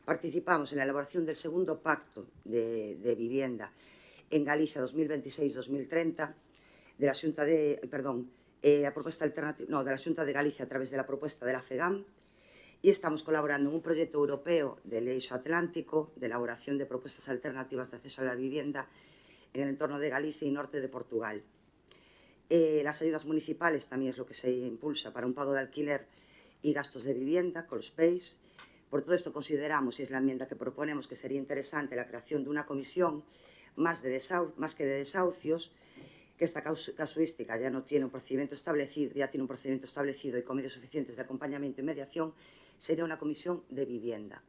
Participamos en la elaboración del segundo pacto de vivienda en Galicia 2026-2030 de la Xunta de, la propuesta alternativa, de la Xunta de Galicia a través de la propuesta de la FEGAM, y estamos colaborando en un proyecto europeo del eixo atlántico de elaboración de propuestas alternativas de acceso a la vivienda en el entorno de Galicia y norte de Portugal. Las ayudas municipales también es lo que se impulsa para un pago de alquiler y gastos de vivienda con los PEIs. Por todo esto consideramos, y es la enmienda que proponemos, que sería interesante la creación de una comisión más que de desahucios, que esta casuística ya no tiene un procedimiento establecido, y con medios suficientes de acompañamiento y mediación, sería una comisión de vivienda,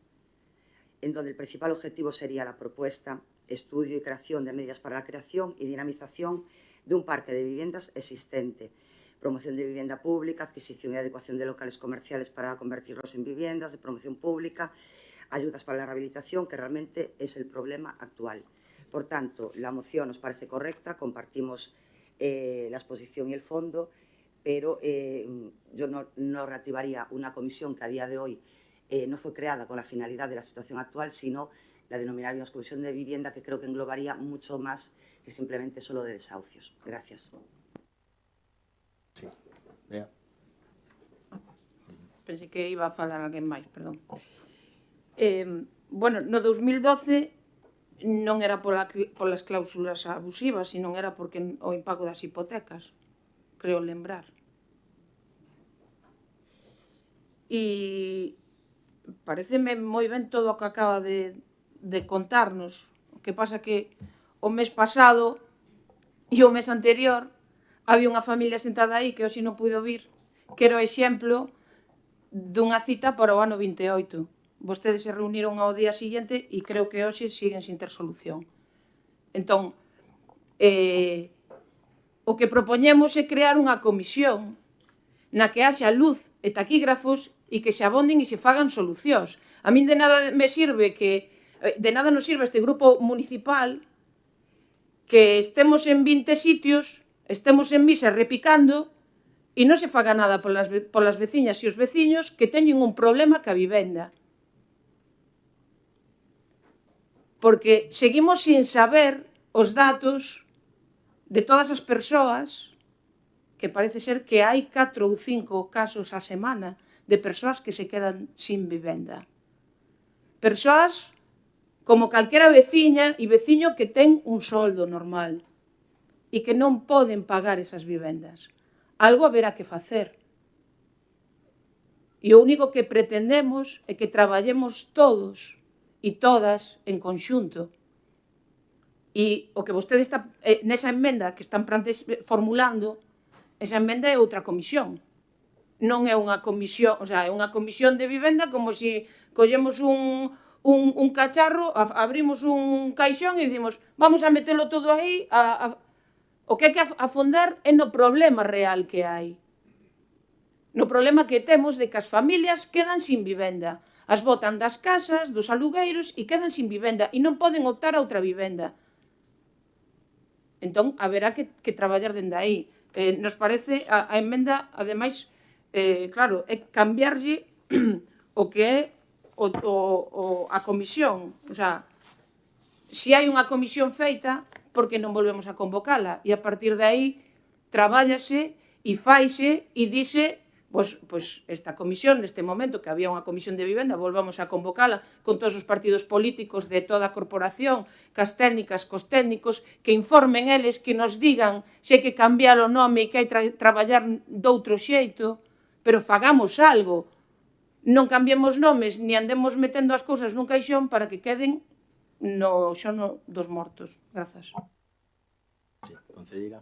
en donde el principal objetivo sería la propuesta, estudio y creación de medidas para la creación y dinamización de un parque de viviendas existente, promoción de vivienda pública, adquisición y adecuación de locales comerciales para convertirlos en viviendas de promoción pública, ayudas para la rehabilitación, que realmente es el problema actual. Por tanto, la moción nos parece correcta, compartimos la exposición y el fondo, pero yo no reactivaría una comisión que a día de hoy no fue creada con la finalidad de la situación actual, sino la denominaríamos Comisión de Vivienda, que creo que englobaría mucho más que simplemente solo de desahucios. Gracias. Sí. Vea. Pensei que iba a falar alguén máis, perdón. Bueno, no 2012 non era polas cláusulas abusivas, sino era porque o impago das hipotecas, creo lembrar. E pareceme moi ben todo o que acaba de contarnos. O que pasa que o mes pasado e o mes anterior había unha familia sentada aí que hoxe non puido vir, que era o exemplo dunha cita para o ano 28. Vostedes se reuniron ao día siguiente e creo que hoxe siguen sin ter solución. Entón, o que propoñemos é crear unha comisión na que haxa luz e taquígrafos e que se abonden e se fagan solucións. A min de nada nos sirve este grupo municipal que estemos en 20 sitios, estemos en misa repicando e non se faga nada polas veciñas e os veciños que teñen un problema ca vivenda. Porque seguimos sin saber os datos de todas as persoas, que parece ser que hai 4 ou 5 casos a semana de persoas que se quedan sin vivenda. Persoas como calquera veciña e veciño que ten un soldo normal e que non poden pagar esas vivendas. Algo haberá que facer. E o único que pretendemos é que traballemos todos e todas en conxunto. E o que vostede está, nesa enmenda que están formulando, esa enmenda é outra comisión. Non é unha comisión, o sea, é unha comisión de vivenda como se collemos un cacharro, abrimos un caixón e dicimos vamos a metelo todo aí. O que hai que afondar é no problema real que hai. No problema que temos de que as familias quedan sin vivenda. As botan das casas, dos alugueiros e quedan sin vivenda e non poden optar a outra vivenda. Entón, haberá que traballar dende aí. Nos parece a emenda, ademais, claro, é cambiarlle o que é a comisión. O sea, se hai unha comisión feita, por que non volvemos a convocala? E a partir de aí trabállase e faise e dice, pois esta comisión, neste momento que había unha comisión de vivenda, volvamos a convocala con todos os partidos políticos de toda a corporación, cas técnicas, cos técnicos, que informen eles, que nos digan se hai que cambiar o nome e que hai que traballar doutro xeito, pero fagamos algo. Non cambiemos nomes, ni andemos metendo as cousas nun caixón para que queden no xono dos mortos. Grazas. Sí, concelleira.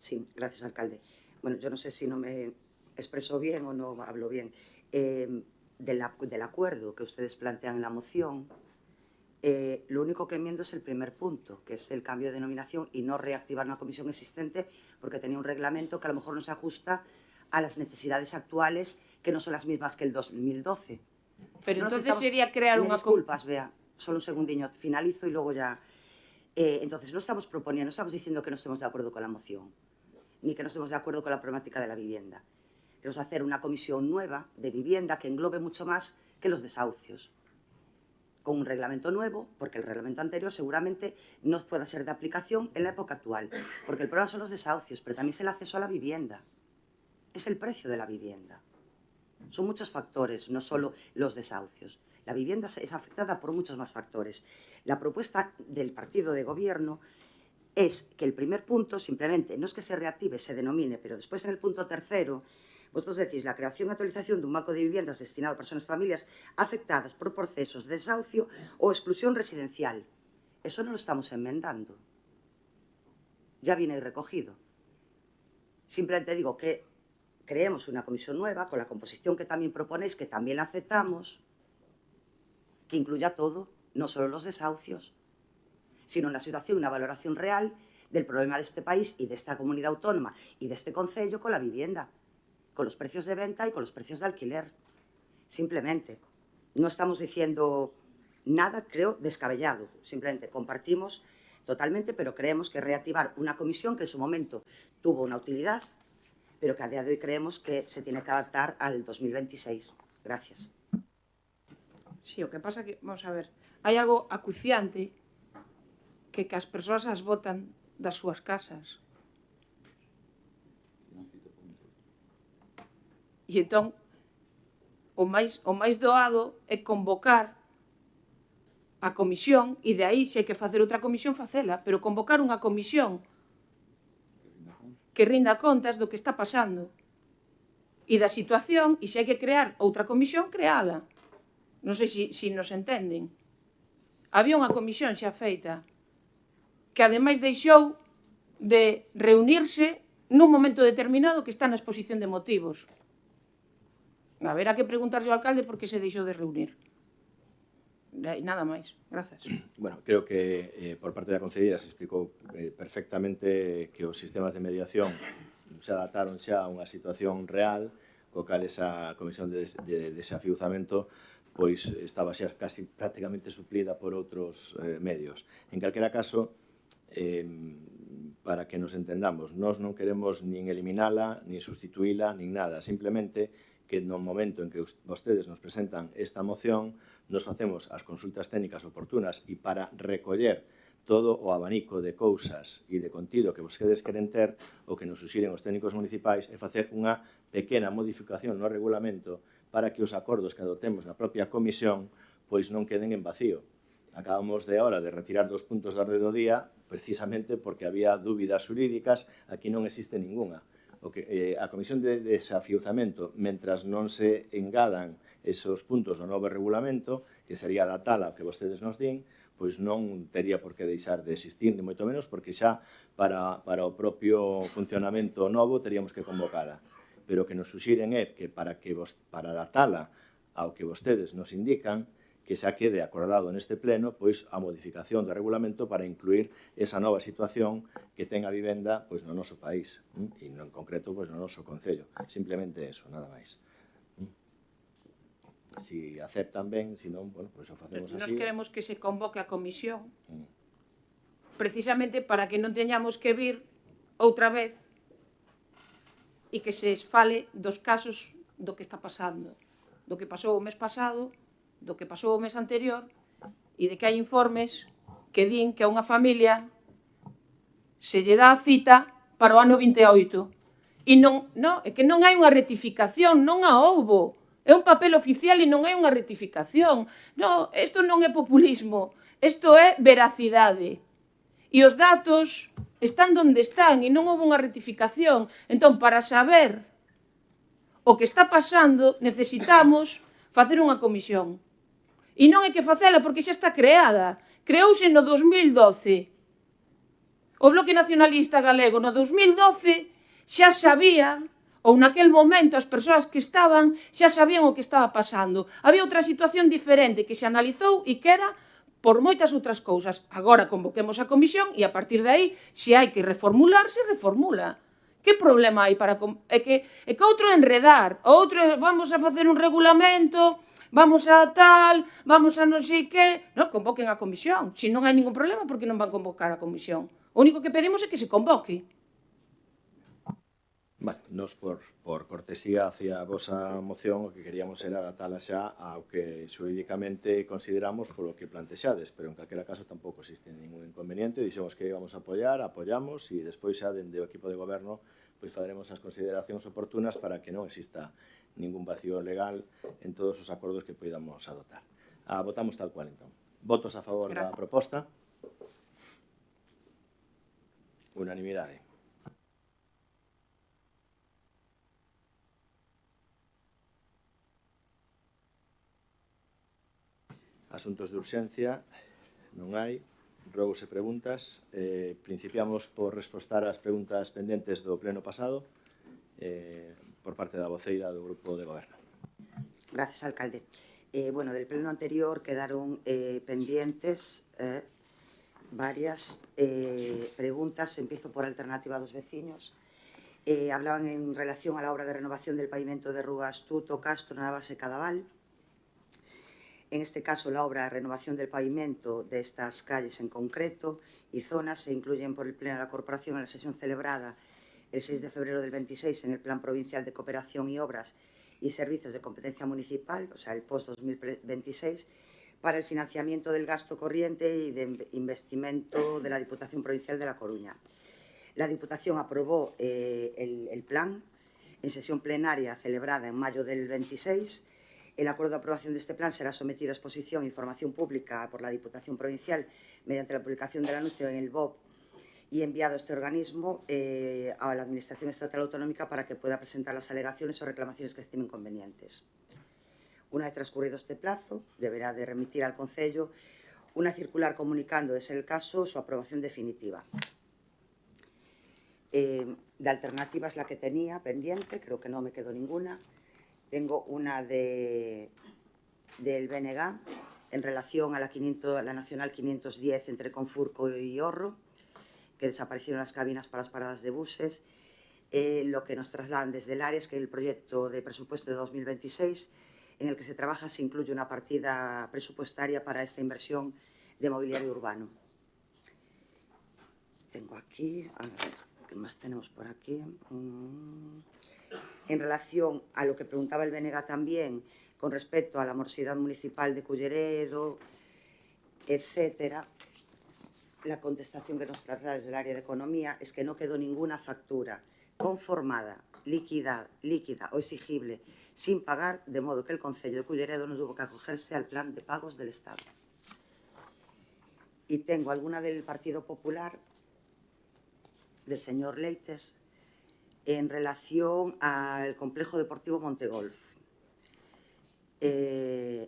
Sí, gracias, alcalde. Bueno, yo no sé si no me expreso bien o no hablo bien. Del acuerdo que ustedes plantean en la moción, lo único que enmiendo es el primer punto, que es el cambio de denominación y no reactivar una comisión existente porque tenía un reglamento que a lo mejor no se ajusta a las necesidades actuales, que no son las mismas que el 2012. Pero No nos entonces estamos... sería crear Me unha... disculpas, Bea, solo un segundinho, finalizo y luego ya... entonces, no estamos proponiendo, no estamos diciendo que no estemos de acuerdo con la moción, ni que no estemos de acuerdo con la problemática de la vivienda. Queremos hacer una comisión nueva de vivienda que englobe mucho más que los desahucios, con un reglamento nuevo, porque el reglamento anterior seguramente no pueda ser de aplicación en la época actual, porque el problema son los desahucios, pero también es el acceso a la vivienda, es el precio de la vivienda. Son muchos factores, no solo los desahucios. La vivienda es afectada por muchos más factores. La propuesta del partido de gobierno es que el primer punto, simplemente, no es que se reactive, se denomine, pero después en el punto tercero, vosotros decís la creación y actualización de un banco de viviendas destinado a personas y familias afectadas por procesos de desahucio o exclusión residencial. Eso no lo estamos enmendando. Ya viene ahí recogido. Simplemente digo que creemos una comisión nueva con la composición que también proponéis, que también la aceptamos, que incluya todo, no solo los desahucios, sino una situación, una valoración real del problema de este país y de esta comunidad autónoma y de este concello con la vivienda, con los precios de venta y con los precios de alquiler. Simplemente, no estamos diciendo nada, creo, descabellado. Simplemente compartimos totalmente, pero creemos que reactivar una comisión que en su momento tuvo una utilidad, pero que a día de hoy creemos que se tiene que adaptar al 2026. Gracias. Sí, o que pasa que, vamos a ver, hai algo acuciante que as persoas as botan das súas casas. E entón, o máis doado é convocar a comisión e de aí, se hai que facer outra comisión, facela, pero convocar unha comisión que rinda contas do que está pasando e da situación, e se hai que crear outra comisión, creala. Non sei se nos entenden. Había unha comisión xa feita que ademais deixou de reunirse nun momento determinado que está na exposición de motivos. Haberá que preguntarlle ao alcalde por que se deixou de reunir. E nada máis. Grazas. Bueno, creo que por parte da concelleira se explicou perfectamente que os sistemas de mediación se adaptaron xa a unha situación real, co cal esa comisión de desafiuzamento pois estaba xa casi prácticamente suplida por outros medios. En calquera caso, para que nos entendamos, nós non queremos nin eliminala, nin sustituíla, nin nada, simplemente que no momento en que vostedes nos presentan esta moción, nos facemos as consultas técnicas oportunas e para recoller todo o abanico de cousas e de contido que vostedes queren ter, o que nos suxiren os técnicos municipais é facer unha pequena modificación no regulamento para que os acordos que adoptemos na propia comisión pois non queden en vacío. Acabamos de ahora de retirar 2 puntos da orde do día precisamente porque había dúbidas xurídicas, aquí non existe ninguna. A comisión de desafiuzamento, mentras non se engadan esos puntos do novo regulamento, que sería da tala que vostedes nos din, pois non tería por que deixar de existir, ni moito menos, porque xa para o propio funcionamento novo teríamos que convocala. Pero o que nos suxiren é que para da tala ao que vostedes nos indican, que xa quede acordado neste pleno pois a modificación do regulamento para incluir esa nova situación que ten a vivenda pois no noso país, e en concreto pois no noso concello. Simplemente eso, nada máis. Si aceptan ben, si non, bueno, pois o facemos así. Nos queremos que se convoque a comisión precisamente para que non teñamos que vir outra vez e que se fale dos casos do que está pasando, do que pasou o mes pasado, do que pasou o mes anterior, e de que hai informes que din que a unha familia se lle dá a cita para o ano 28. E non, é que non hai unha rectificación, non a houbo. É un papel oficial e non é unha rectificación. Non, isto non é populismo, isto é veracidade. E os datos están donde están e non houve unha rectificación. Entón, para saber o que está pasando, necesitamos facer unha comisión. E non hai que facela porque xa está creada. Creouse no 2012. O Bloque Nacionalista Galego no 2012 xa sabía, ou naquel momento as persoas que estaban xa sabían o que estaba pasando. Había outra situación diferente que se analizou e que era por moitas outras cousas. Agora convoquemos a comisión e a partir de aí, se hai que reformular, se reformula. Que problema hai para... É que outro enredar, outro vamos a facer un regulamento, vamos a tal, vamos a non sei que... Non, convoquen a comisión. Se non hai ningún problema, por que non van convocar a comisión? O único que pedimos é que se convoque. Bueno, nos por cortesía hacia a vosa moción o que queríamos era adaptala xa ao que xurídicamente consideramos polo que plantexades, pero en calquera caso tampouco existe ningún inconveniente. Dixemos que íbamos a apoiar, apoiamos e despois xa dende o equipo de goberno pois faremos as consideracións oportunas para que non exista ningún vacío legal en todos os acordos que poidamos adoptar. Votamos tal cual, entón. Votos a favor da proposta. Unanimidade. Asuntos de urxencia non hai. Rogos e preguntas. Principiamos por respostar ás preguntas pendentes do pleno pasado por parte da voceira do Grupo de Goberno. Gracias, alcalde. Bueno, del pleno anterior quedaron pendientes varias preguntas. Empiezo por alternativa dos veciños. Hablaban en relación a la obra de renovación del pavimento de Rúas Tuto, Castro, Navas e Cadaval. En este caso, la obra de renovación del pavimento de estas calles en concreto y zonas se incluyen por el Pleno de la Corporación en la sesión celebrada el 6 de febrero del 26 en el Plan Provincial de Cooperación y Obras y Servicios de Competencia Municipal, o sea, el post-2026, para el financiamiento del gasto corriente y de investimento de la Diputación Provincial de La Coruña. La Diputación aprobó el plan en sesión plenaria celebrada en mayo del 26. El acuerdo de aprobación de este plan será sometido a exposición e información pública por la Diputación Provincial mediante la publicación del anuncio en el BOP y enviado a este organismo a la Administración Estatal Autonómica para que pueda presentar las alegaciones o reclamaciones que estimen convenientes. Una vez transcurrido este plazo, deberá de remitir al Concello una circular comunicando, de ser el caso, su aprobación definitiva. De alternativas la que tenía pendiente, creo que no me quedó ninguna. Tengo una del BNG en relación a la Nacional 510 entre Confurco y Horro, que desaparecieron las cabinas para las paradas de buses. Lo que nos trasladan desde el área es que el proyecto de presupuesto de 2026 en el que se trabaja se incluye una partida presupuestaria para esta inversión de mobiliario urbano. Tengo aquí, a ver, ¿qué más tenemos por aquí? En relación a lo que preguntaba el BNG también, con respecto a la morosidad municipal de Culleredo, etcétera, la contestación que nos traslada desde el área de Economía es que no quedó ninguna factura conformada, líquida o exigible sin pagar, de modo que el Concello de Culleredo no tuvo que acogerse al plan de pagos del Estado. Y tengo alguna del Partido Popular, del señor Leites, en relación al complejo deportivo Montegolf.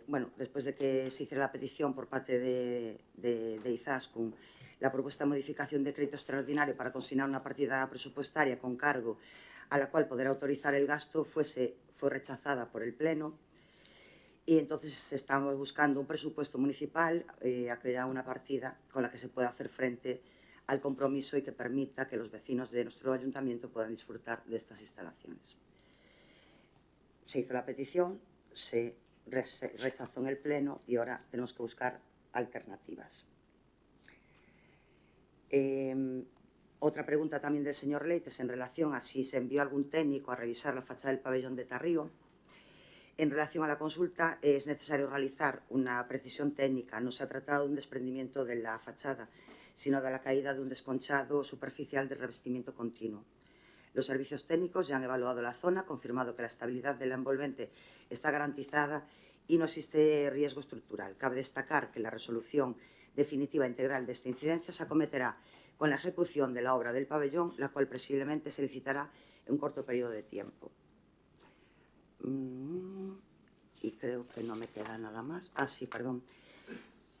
Bueno, después de que se hiciera la petición por parte de Izaskun, la propuesta de modificación de crédito extraordinario para consignar una partida presupuestaria con cargo a la cual poder autorizar el gasto fue rechazada por el Pleno y entonces estamos buscando un presupuesto municipal a que haya una partida con la que se pueda hacer frente al compromiso y que permita que los vecinos de nuestro ayuntamiento puedan disfrutar de estas instalaciones. Se hizo la petición, se rechazó en el Pleno y ahora tenemos que buscar alternativas. Otra pregunta también del señor Leites en relación a si se envió algún técnico a revisar la fachada del pabellón de Tarrío. En relación a la consulta, es necesario realizar una precisión técnica. No se ha tratado de un desprendimiento de la fachada, sino de la caída de un desconchado superficial de revestimiento continuo. Los servicios técnicos ya han evaluado la zona, confirmado que la estabilidad de la envolvente está garantizada y no existe riesgo estructural. Cabe destacar que la resolución definitiva integral de esta incidencia se acometerá con la ejecución de la obra del pabellón, la cual presumiblemente se licitará en un corto periodo de tiempo. Y creo que no me queda nada más. Sí, perdón.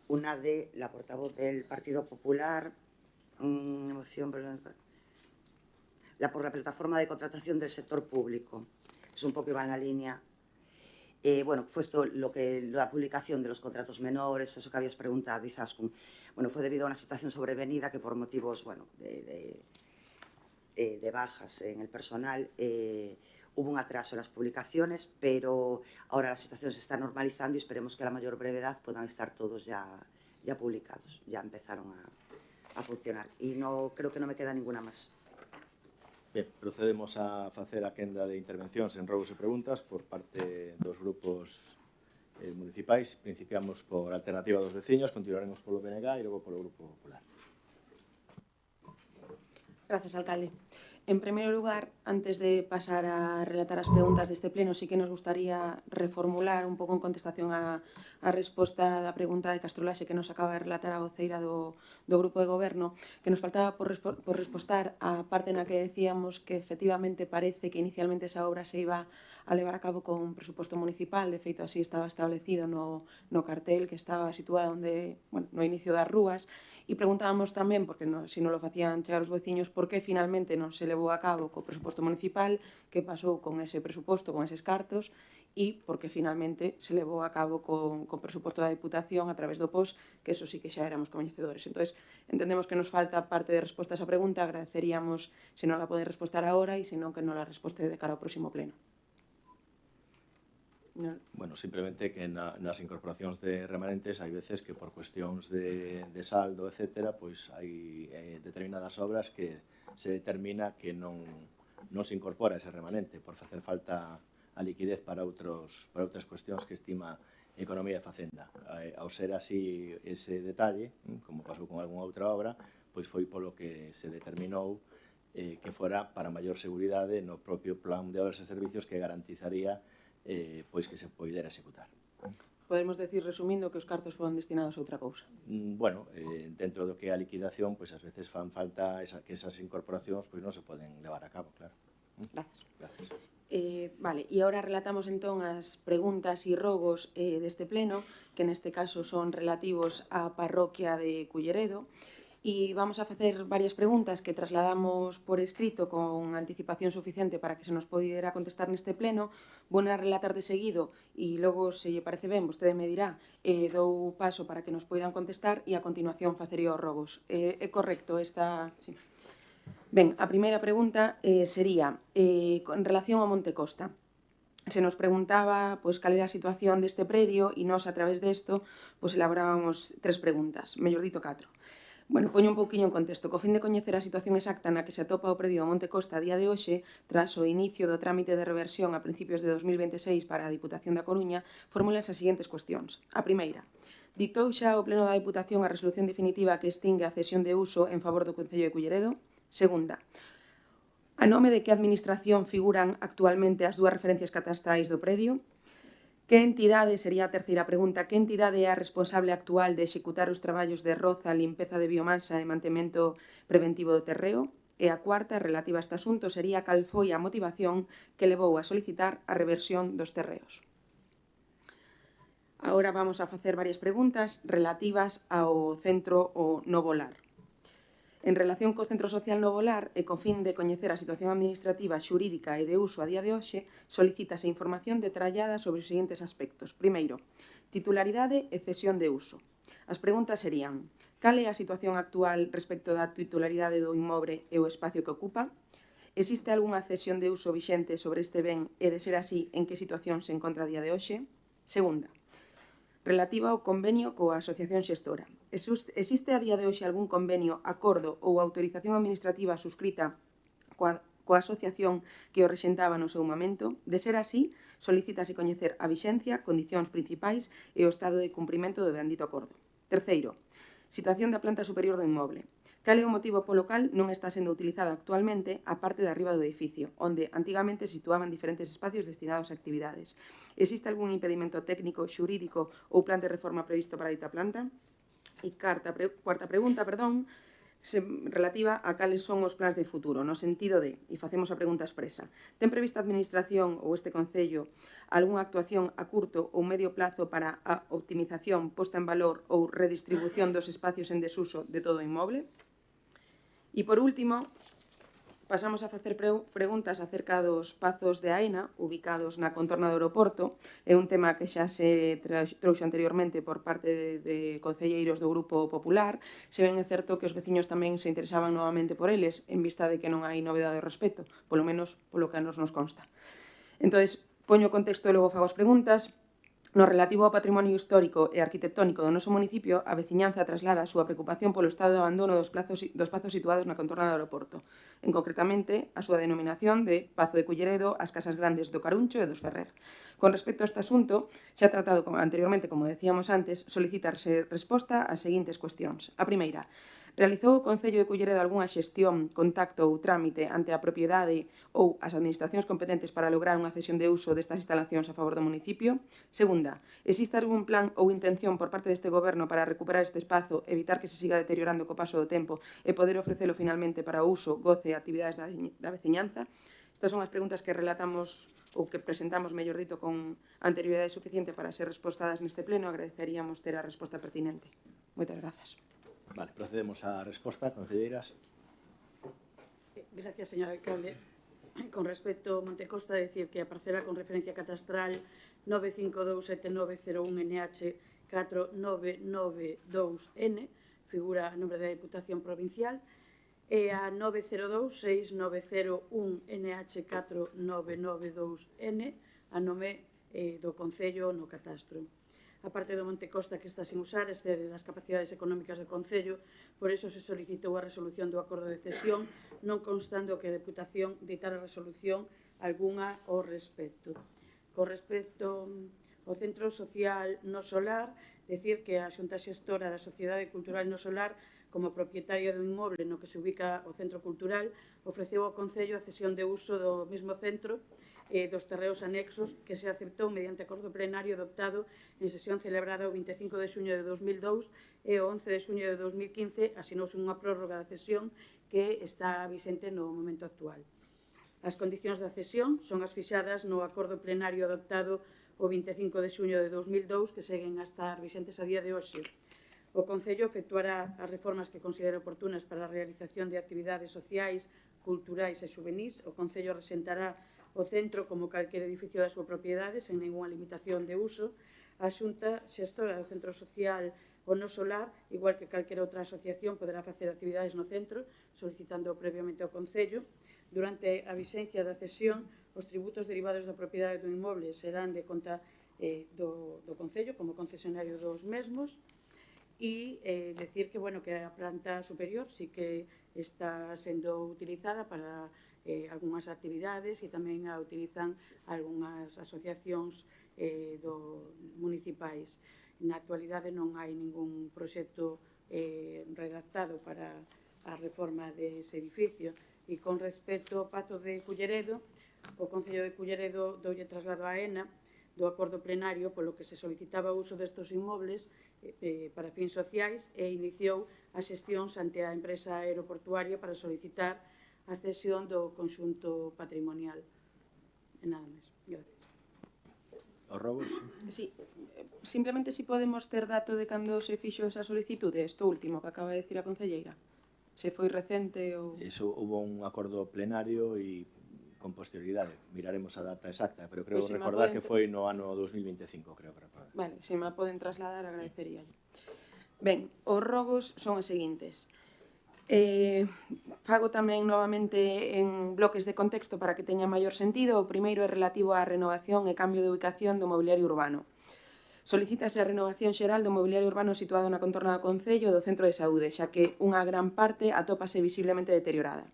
Una de la portavoz del Partido Popular, moción por la plataforma de contratación del sector público. Es un poco iba en la línea. Bueno, fue esto la publicación de los contratos menores, eso que habías preguntado, Izaskun. Bueno, fue debido a una situación sobrevenida que por motivos, bueno, de bajas en el personal, hubo un atraso en las publicaciones, pero ahora la situación se está normalizando y esperemos que a la mayor brevedad puedan estar todos ya publicados. Ya empezaron a funcionar. Y creo que no me queda ninguna más. Ben, procedemos a facer a quenda de intervencións en rogos e preguntas por parte dos grupos municipais. Principiamos por Alternativa dos Veciños, continuaremos polo BNG e logo polo Grupo Popular. Gracias, alcalde. En primeiro lugar, antes de pasar a relatar as preguntas deste pleno, sí que nos gustaría reformular un pouco en contestación a resposta da pregunta de Castrolaxe que nos acaba de relatar a voceira do Grupo de Goberno, que nos faltaba por respostar a parte na que decíamos que efectivamente parece que inicialmente esa obra se iba a levar a cabo con un presuposto municipal. De feito, así estaba establecido no cartel que estaba situado no inicio das rúas. E preguntábamos tamén, porque se non lo facían chegar os veciños, por que finalmente non se levou a cabo co presuposto municipal, que pasou con ese presuposto, con eses cartos, e porque finalmente se levou a cabo con presuposto da Diputación a través do POS, que eso sí que xa éramos coñecedores. Entón, entendemos que nos falta parte de resposta a esa pregunta. Agradeceríamos se non la pode respostar agora e se non que non la resposte de cara ao próximo pleno. Bueno, simplemente que nas incorporacións de remanentes hai veces que por cuestións de saldo, etcétera, pois hai determinadas obras que se determina que non se incorpora ese remanente por facer falta a liquidez para outras cuestións que estima Economía e Facenda. Ao ser así ese detalle, como pasou con algunha outra obra, pois foi polo que se determinou que fora para maior seguridade no propio plan de obras e servicios que garantizaría pois que se poidera executar. Podemos decir, resumindo, que os cartos foron destinados a outra cousa. Bueno, dentro do que é a liquidación, pois ás veces fan falta que esas incorporacións pois non se poden levar a cabo, claro. Gracias. Vale, e agora relatamos entón as preguntas e rogos deste pleno, que neste caso son relativos á parroquia de Culleredo. E vamos a facer varias preguntas que trasladamos por escrito con anticipación suficiente para que se nos poidera contestar neste pleno. Vou a relatar de seguido e logo, se lle parece ben, vostede me dirá, dou paso para que nos poidan contestar e a continuación facería os rogos. É correcto esta... Sí. Ben, a primeira pregunta sería en relación ao Monte Costa. Se nos preguntaba cal era a situación deste predio e nós, a través desto, elaborábamos 3 preguntas, mellor dito 4. Bueno, poño un pouquiño en contexto. Co fin de coñecer a situación exacta na que se atopa o predio do Monte Costa a día de hoxe, tras o inicio do trámite de reversión a principios de 2026 para a Diputación da Coruña, formulan as seguintes cuestións. A primeira, ditou xa o Pleno da Diputación a resolución definitiva que extingue a cesión de uso en favor do Concello de Culleredo? Segunda, a nome de que administración figuran actualmente as 2 referencias catastrais do predio? Que entidade, sería a terceira pregunta, que entidade é a responsable actual de executar os traballos de roza, limpeza de biomasa e mantemento preventivo do terreo? E a cuarta, relativa a este asunto, sería cal foi a motivación que levou a solicitar a reversión dos terreos. Agora vamos a facer varias preguntas relativas ao centro o Novo Lar. En relación co Centro Social Novo Lar e co fin de coñecer a situación administrativa, xurídica e de uso a día de hoxe, solicítase información detallada sobre os seguintes aspectos. Primeiro, titularidade e cesión de uso. As preguntas serían: cal é a situación actual respecto da titularidade do inmoble e o espacio que ocupa? Existe algunha cesión de uso vixente sobre este ben e, de ser así, en que situación se encontra a día de hoxe? Segunda, relativa ao convenio coa Asociación Xestora. Existe a día de hoxe algún convenio, acordo ou autorización administrativa suscrita coa asociación que o rexentaba no seu momento? De ser así, solicítase coñecer a vixencia, condicións principais e o estado de cumprimento do bendito acordo. Terceiro, situación da planta superior do inmoble. Cal é o motivo polo cal non está sendo utilizada actualmente a parte de arriba do edificio, onde antigamente situaban diferentes espacios destinados a actividades? Existe algún impedimento técnico, xurídico ou plan de reforma previsto para dita planta? E cuarta pregunta, relativa a cales son os plans de futuro, no sentido de, e facemos a pregunta expresa, ten prevista a Administración ou este Concello algunha actuación a curto ou medio plazo para a optimización, posta en valor ou redistribución dos espacios en desuso de todo o inmoble? E, por último, pasamos a facer preguntas acerca dos pazos de Aena, ubicados na contorna do aeroporto. É un tema que xa se trouxo anteriormente por parte de concelleiros do Grupo Popular. Se ben é certo que os veciños tamén se interesaban novamente por eles, en vista de que non hai novedade ao respecto, polo menos polo que a nos consta. Entón, poño o contexto e logo fago as preguntas. No relativo ao patrimonio histórico e arquitectónico do noso municipio, a veciñanza traslada a súa preocupación polo estado de abandono dos pazos situados na contorna do aeroporto, en concretamente a súa denominación de Pazo de Culleredo, as Casas Grandes do Caruncho e dos Ferrer. Con respecto a este asunto, xa tratado anteriormente, como decíamos antes, solicitarse resposta ás seguintes cuestións. A primeira, realizou o Concello de Culleredo algunha xestión, contacto ou trámite ante a propiedade ou as administracións competentes para lograr unha cesión de uso destas instalacións a favor do municipio? Segunda, existe algún plan ou intención por parte deste Goberno para recuperar este espazo, evitar que se siga deteriorando co paso do tempo e poder ofrecelo finalmente para o uso, goce e actividades da veciñanza? Estas son as preguntas que relatamos ou que presentamos, mellor dito, con anterioridade suficiente para ser respostadas neste pleno. Agradeceríamos ter a resposta pertinente. Moitas grazas. Vale, procedemos á resposta, concelleiras. Gracias, señor alcalde. Con respecto a Montecosta, decir que a parcela con referencia catastral 9527901NH 4992N figura a nombre da Diputación Provincial e a 9026901NH 4992N a nome do Concello no catastro. A parte do Montecosta que está sin usar excede das capacidades económicas do Concello, por iso se solicitou a resolución do acordo de cesión, non constando que a Deputación ditara resolución algunha ao respecto. Con respecto ao Centro Social No Solar, decir que a Xunta Xestora da Sociedade Cultural No Solar, como propietaria do inmoble no que se ubica o Centro Cultural, ofreceu ao Concello a cesión de uso do mesmo centro dos terreos anexos que se aceptou mediante acordo plenario adoptado en sesión celebrada o 25 de xuño de 2002 e o 11 de xuño de 2015 asinouse unha prórroga da cesión que está vixente no momento actual. As condicións da cesión son as fixadas no acordo plenario adoptado o 25 de xuño de 2002 que seguen a estar vixentes a día de hoxe. O Concello efectuará as reformas que considere oportunas para a realización de actividades sociais, culturais e xuvenís. O Concello resentará o centro como calquer edificio da súa propiedade, sen ninguna limitación de uso. A Xunta Xestora do Centro Social o No Solar, igual que calquer outra asociación, poderá facer actividades no centro, solicitando previamente ao Concello. Durante a vixencia da cesión, os tributos derivados da propiedade do inmoble serán de conta do Concello como concesionario dos mesmos. E decir que a planta superior sí que está sendo utilizada para algunhas actividades e tamén a utilizan algunhas asociacións municipais. Na actualidade non hai ningún proxecto redactado para a reforma dese edificio. E con respecto ao Pazo de Culleredo, o Concello de Culleredo doulle traslado a Aena do acordo plenario polo que se solicitaba o uso destes inmobles para fins sociais e iniciou as xestións ante a empresa aeroportuaria para solicitar a cesión do conxunto patrimonial. E nada máis. Gracias. Os robos? Sí, simplemente si podemos ter dato de cando se fixo esa solicitude, isto último que acaba de decir a concelleira. Se foi recente ou... Eso, hubo un acordo plenario e con posterioridade. Miraremos a data exacta, pero creo recordar que foi no ano 2025, creo que recordar. Vale, se me poden trasladar, agradecería. Ben, os rogos son os seguintes. Fago tamén novamente en bloques de contexto para que teña maior sentido. O primeiro é relativo á renovación e cambio de ubicación do mobiliario urbano. Solicítase a renovación xeral do mobiliario urbano situado na contorna do Concello e do Centro de Saúde, xa que unha gran parte atópase visiblemente deteriorada.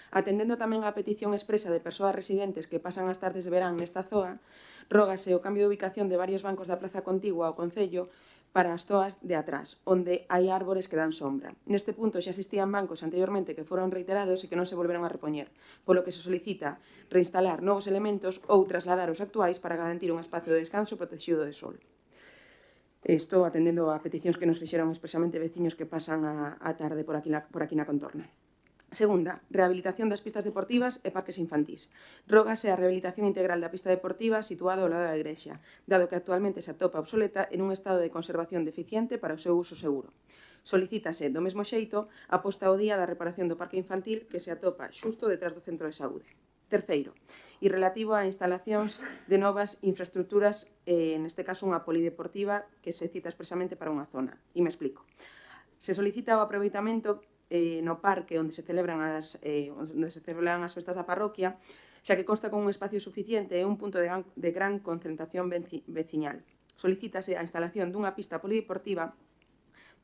Atendendo tamén á petición expresa de persoas residentes que pasan as tardes de verán nesta zoa, rógase o cambio de ubicación de varios bancos da plaza contigua ao Concello para as zoas de atrás, onde hai árbores que dan sombra. Neste punto xa existían bancos anteriormente que foron reiterados e que non se volveron a repoñer, polo que se solicita reinstalar novos elementos ou trasladar os actuais para garantir un espacio de descanso protegido de sol. Isto atendendo a peticións que nos fixeron expresamente veciños que pasan a tarde por aquí na contorna. Segunda, rehabilitación das pistas deportivas e parques infantís. Rógase a rehabilitación integral da pista deportiva situada ao lado da igrexa, dado que actualmente se atopa obsoleta en un estado de conservación deficiente para o seu uso seguro. Solicítase, do mesmo xeito, a posta ao día da reparación do parque infantil que se atopa xusto detrás do centro de saúde. Terceiro, e relativo a instalacións de novas infraestructuras, neste caso unha polideportiva que se cita expresamente para unha zona. E me explico. Se solicita o aproveitamento no parque onde se celebran as festas da parroquia, xa que consta con un espacio suficiente e un punto de gran concentración veciñal. Solicítase a instalación dunha pista polideportiva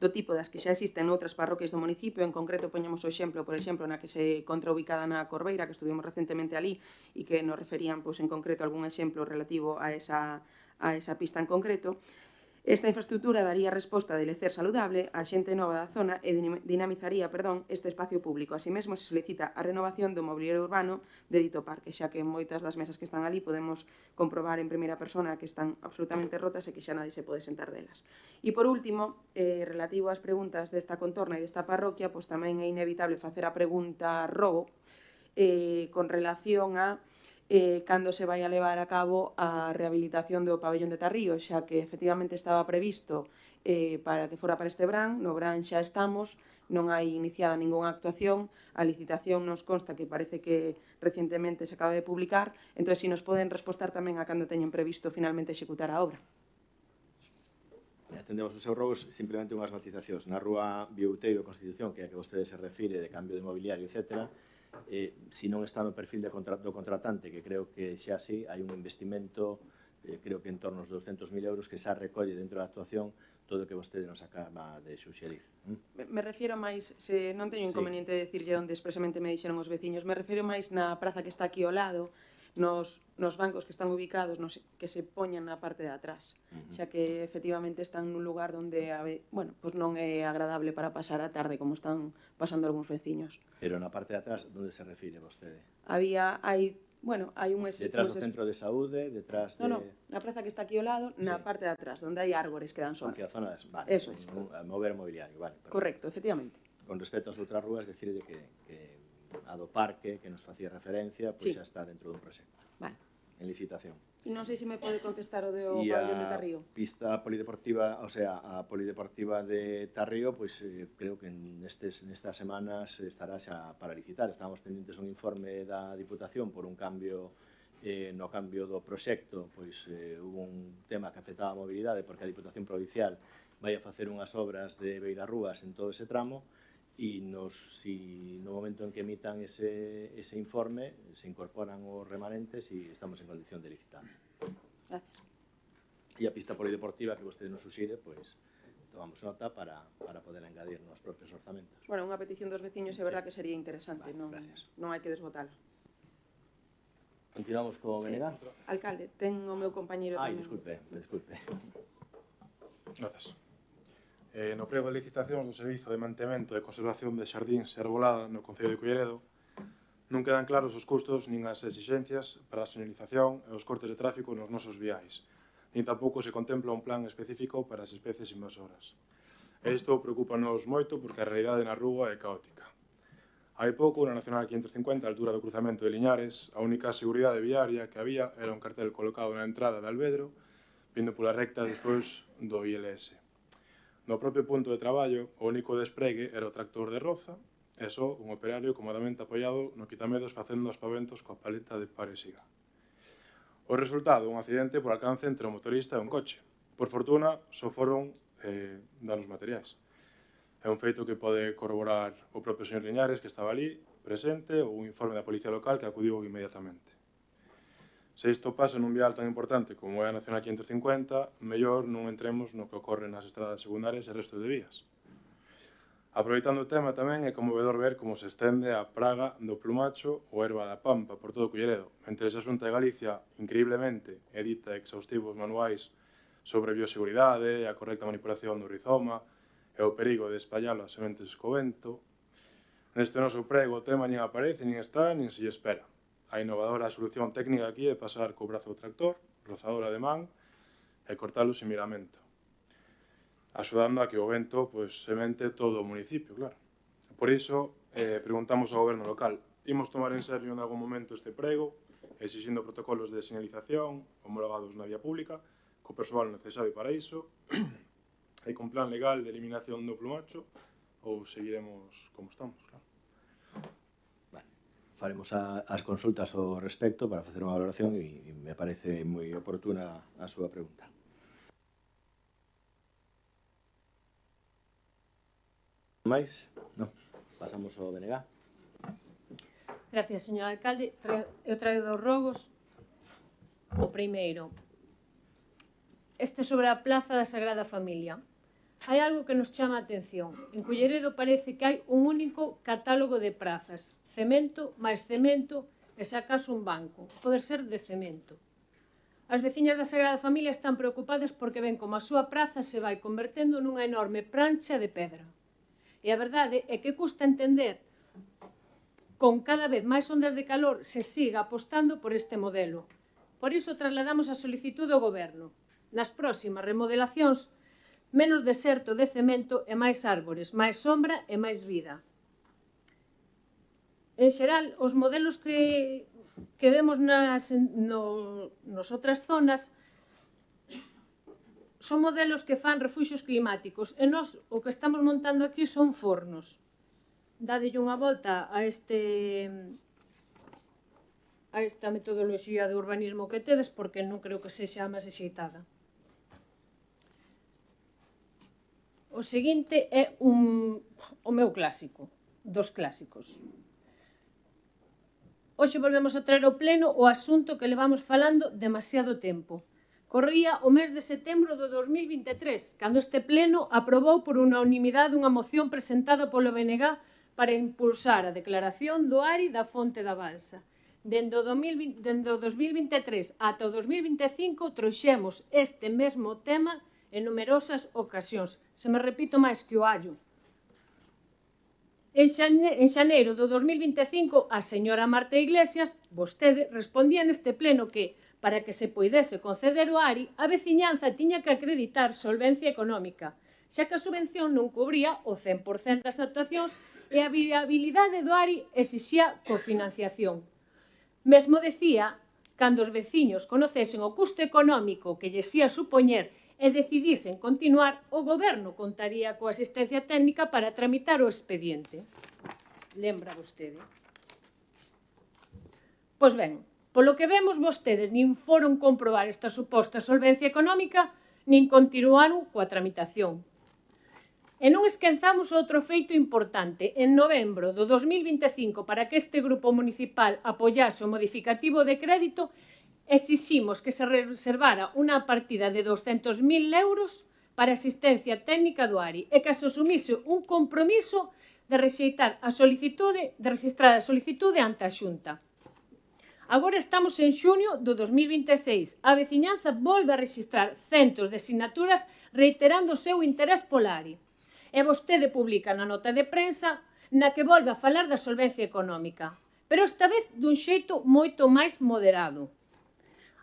do tipo das que xa existen noutras parroquias do municipio, en concreto poñemos o exemplo, por exemplo, na que se encontra ubicada na Corbeira, que estuvimos recentemente ali e que nos referían en concreto algún exemplo relativo a esa pista en concreto. Esta infraestructura daría resposta de lecer saludable á xente nova da zona e dinamizaría este espacio público. Así mesmo se solicita a renovación do mobiliario urbano de dito parque, xa que moitas das mesas que están ali podemos comprobar en primeira persona que están absolutamente rotas e que xa nadie se pode sentar delas. E por último, relativo ás preguntas desta contorna e desta parroquia, pois tamén é inevitable facer a pregunta rogo con relación a cando se vai a levar a cabo a rehabilitación do pabellón de Tarrío, xa que efectivamente estaba previsto para que fora para este verán, no verán xa estamos, non hai iniciada ningunha actuación, a licitación nos consta que parece que recientemente se acaba de publicar, entón se nos poden respostar tamén a cando teñen previsto finalmente executar a obra. Atendemos os seus rogos, simplemente unhas matizacións. Na rúa Biouteiro Constitución, que é a que vostede se refire, de cambio de mobiliario, etc., se non está no perfil do contratante, que creo que xa sí, hai un investimento, creo que en torno aos 200.000 euros, que xa recolle dentro da actuación todo o que vostede nos acaba de suxerir. Me refiero máis, se non teño inconveniente de dicirlle onde expresamente me dixeron os veciños, me refiero máis na praza que está aquí ao lado, nos bancos que están ubicados, que se poñan na parte de atrás, xa que efectivamente están nun lugar onde pois non é agradable para pasar a tarde, como están pasando algúns veciños. Pero na parte de atrás, onde se refire vostede? Hai un... Detrás do centro de saúde, detrás de... No, na praza que está aquí ao lado, na parte de atrás, onde hai árbores que dan sombra. Hacia a zona de... Vale, eso es. Mover mobiliario, vale. Correcto, efectivamente. Con respecto ás outras rúas, decirle que a do parque, que nos facía referencia, pois xa está dentro dun proxecto. Vale. En licitación. E non sei se me pode contestar o do pabellón de Tarrío. E a pista polideportiva, o sea, a polideportiva de Tarrío, pois creo que nestas semanas estará xa para licitar. Estábamos pendentes un informe da Diputación por un cambio no cambio do proxecto, pois hubo un tema que afectaba a mobilidade porque a Diputación Provincial vai a facer unhas obras de beirarrúas en todo ese tramo e no momento en que emitan ese informe se incorporan os remanentes e estamos en condición de licitar. Gracias. E a pista polideportiva que vostede nos suxire, pois tomamos nota para poder engadir nos propios orzamentos. Bueno, unha petición dos veciños é verdad que sería interesante, non hai que desbotala. Continuamos co Benega. Alcalde, ten o meu compañeiro tamén. Disculpe. Grazas. No prego de licitacións do Servizo de Mantemento e Conservación de Xardíns e Arbolada no Concello de Culleredo non quedan claros os custos nin as exixencias para a señalización e os cortes de tráfico nos nosos viais, nin tampouco se contempla un plan específico para as especies invasoras. E isto preocupa-nos moito porque a realidade na rúa é caótica. Hai pouco, na Nacional 550, a altura do cruzamento de Liñares, a única seguridade viaria que había era un cartel colocado na entrada de Alvedro, vindo pola recta despois do ILS. No propio punto de traballo, o único despregue era o tractor de roza e só un operario comodamente apoiado no quitamedos facendo os paventos coa paleta de parésiga. O resultado, un accidente por alcance entre o motorista e un coche. Por fortuna, só foron danos materiais. É un feito que pode corroborar o propio señor Liñares, que estaba ali, presente, ou un informe da Policía Local que acudiu inmediatamente. Se isto pasa nun vial tan importante como é a Nacional 550, mellor non entremos no que ocorre nas estradas secundarias e resto de vías. Aproveitando o tema tamén é conmovedor ver como se estende a praga do plumacho ou erva da pampa por todo o Culleredo, mentre a Xunta de Galicia, increíblemente, edita exhaustivos manuais sobre bioseguridade, a correcta manipulación do rizoma e o perigo de espallalo as sementes co vento. Neste noso prego o tema nin aparece, nin está, nin se lle espera. A innovadora solución técnica aquí é pasar co brazo do tractor, rozadora de man e cortalo sen miramento, axudando a que o vento semente todo o municipio, claro. Por iso, preguntamos ao goberno local, imos tomar en serio en algún momento este prego, exigindo protocolos de señalización homologados na vía pública, co persoal necesario para iso, e con plan legal de eliminación do plumacho, ou seguiremos como estamos, claro. Faremos as consultas ao respecto para facer unha valoración e me parece moi oportuna a súa pregunta. Mais? Non. Pasamos ao BNG. Gracias, señor alcalde. Eu traigo dos rogos. O primeiro. Este sobre a Plaza da Sagrada Familia. Hai algo que nos chama a atención. En Culleredo parece que hai un único catálogo de prazas. Cemento, máis cemento, e se acaso un banco. Pode ser de cemento. As veciñas da Sagrada Familia están preocupadas porque ven como a súa praza se vai convertendo nunha enorme prancha de pedra. E a verdade é que custa entender con cada vez máis ondas de calor se siga apostando por este modelo. Por iso trasladamos a solicitud ao Goberno. Nas próximas remodelacións, menos deserto de cemento e máis árbores, máis sombra e máis vida. En xeral, os modelos que vemos nas outras zonas son modelos que fan refuxios climáticos e nós o que estamos montando aquí son fornos. Dádelle unha volta a esta metodoloxía de urbanismo que tedes porque non creo que sexa máis axeitada. O seguinte é o meu clásico, dos clásicos. Hoxe volvemos a traer ao pleno o asunto que levamos falando demasiado tempo. Corría o mes de setembro do 2023, cando este pleno aprobou por unanimidade unha moción presentada polo BNG para impulsar a declaración do ARI da Fonte da Balsa. Dende o 2023 ata o 2025 trouxemos este mesmo tema en numerosas ocasións. Se me repito máis que o allo. En xaneiro do 2025, a señora Marta Iglesias, vostede, respondía neste pleno que, para que se poidese conceder o ARI, a veciñanza tiña que acreditar solvencia económica, xa que a subvención non cubría o 100% das actuacións e a viabilidade do ARI exixía cofinanciación. Mesmo decía, cando os veciños conocesen o custo económico que lles ia supoñer e decidisen continuar, o Goberno contaría coa asistencia técnica para tramitar o expediente. Lembra vostede? Pois ben, polo que vemos vostedes nin foron comprobar esta suposta solvencia económica, nin continuaron coa tramitación. E non esquezamos outro feito importante. En novembro do 2025, para que este grupo municipal apoiase o modificativo de crédito, exiximos que se reservara unha partida de 200.000 euros para asistencia técnica do ARI e que se asumise un compromiso de registrar a solicitude ante a Xunta. Agora estamos en xuño do 2026. A veciñanza volve a registrar centos de sinaturas reiterando o seu interés polo ARI. E vostede publica na nota de prensa na que volve a falar da solvencia económica, pero esta vez dun xeito moito máis moderado.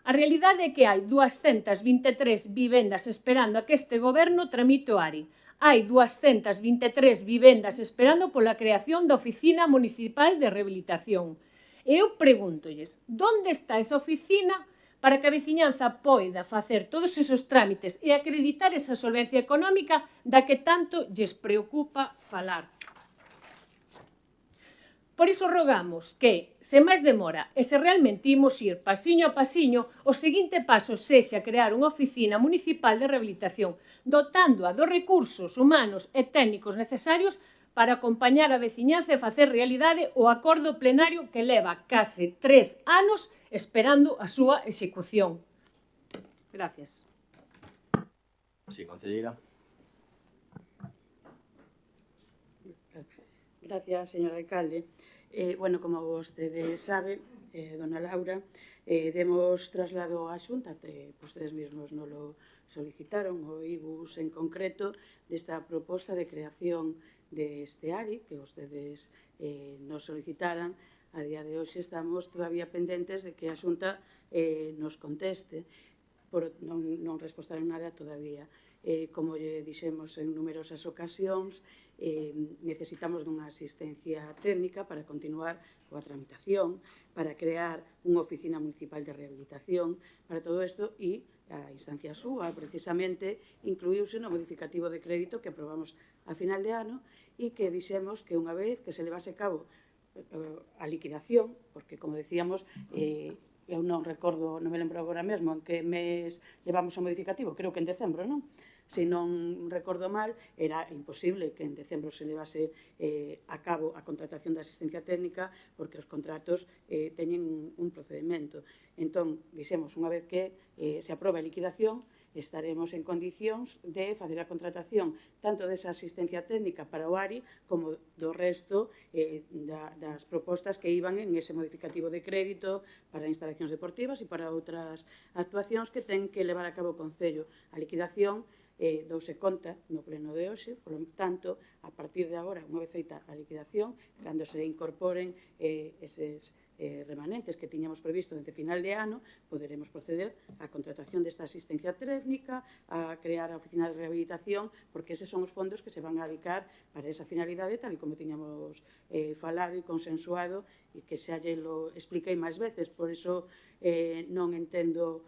A realidade é que hai 223 vivendas esperando a que este goberno tramite o ARI. Hai 223 vivendas esperando pola creación da Oficina Municipal de Rehabilitación. E eu pregúntolles, onde está esa oficina para que a veciñanza poida facer todos esos trámites e acreditar esa solvencia económica da que tanto lles preocupa falar? Por iso rogamos que, se máis demora e se realmente imos ir pasiño a pasiño, o seguinte paso sexa crear unha oficina municipal de rehabilitación, dotándoa dos recursos humanos e técnicos necesarios para acompañar a veciñanza e facer realidade o acordo plenario que leva case 3 anos esperando a súa execución. Gracias. Sí, concelleira. Gracias, señor alcalde. Bueno, como vostede sabe, dona Laura, demos traslado á Xunta, vostedes mesmos non lo solicitaron, o IGUS en concreto, desta proposta de creación deste ARI, que vostedes nos solicitaran. A día de hoxe estamos todavía pendentes de que a Xunta nos conteste, non respostaron nada todavía. Como lle dixemos en numerosas ocasións, necesitamos dunha asistencia técnica para continuar coa tramitación, para crear unha oficina municipal de rehabilitación, para todo isto, e a instancia súa, precisamente, incluíuse no modificativo de crédito que aprobamos a final de ano e que dixemos que unha vez que se levase a cabo a liquidación, porque, como decíamos, eu non recordo, non me lembro agora mesmo en que mes levamos o modificativo, creo que en decembro, non? Se non recordo mal, era imposible que en decembro se levase a cabo a contratación de asistencia técnica porque os contratos teñen un procedimento. Entón, dixemos, unha vez que se aproba a liquidación, estaremos en condicións de facer a contratación tanto desa asistencia técnica para o ARI como do resto das propostas que iban en ese modificativo de crédito para instalacións deportivas e para outras actuacións que ten que levar a cabo o Concello. A liquidación douse conta no pleno de hoxe, polo tanto, a partir de agora, unha vez feita a liquidación, cando se incorporen eses remanentes que tiñamos previsto desde final de ano, poderemos proceder á contratación desta asistencia técnica, a crear a oficina de rehabilitación, porque eses son os fondos que se van a dedicar para esa finalidade, tal e como tiñamos falado e consensuado, e que xa lle lo expliquei máis veces, por iso non entendo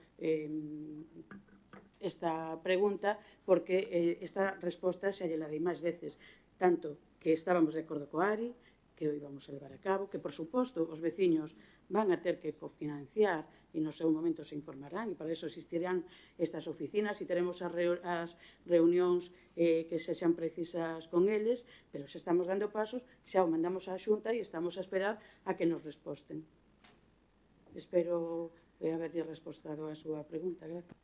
esta pregunta, porque esta resposta xa lle la dei máis veces, tanto que estábamos de acordo co ARI, que o íbamos a levar a cabo, que, por suposto, os veciños van a ter que cofinanciar e no seu momento se informarán, e para eso existirán estas oficinas e teremos as reunións que sexan precisas con eles, pero se estamos dando pasos, xa o mandamos á Xunta e estamos a esperar a que nos resposten. Espero haberlle respostado a súa pregunta. Gracias.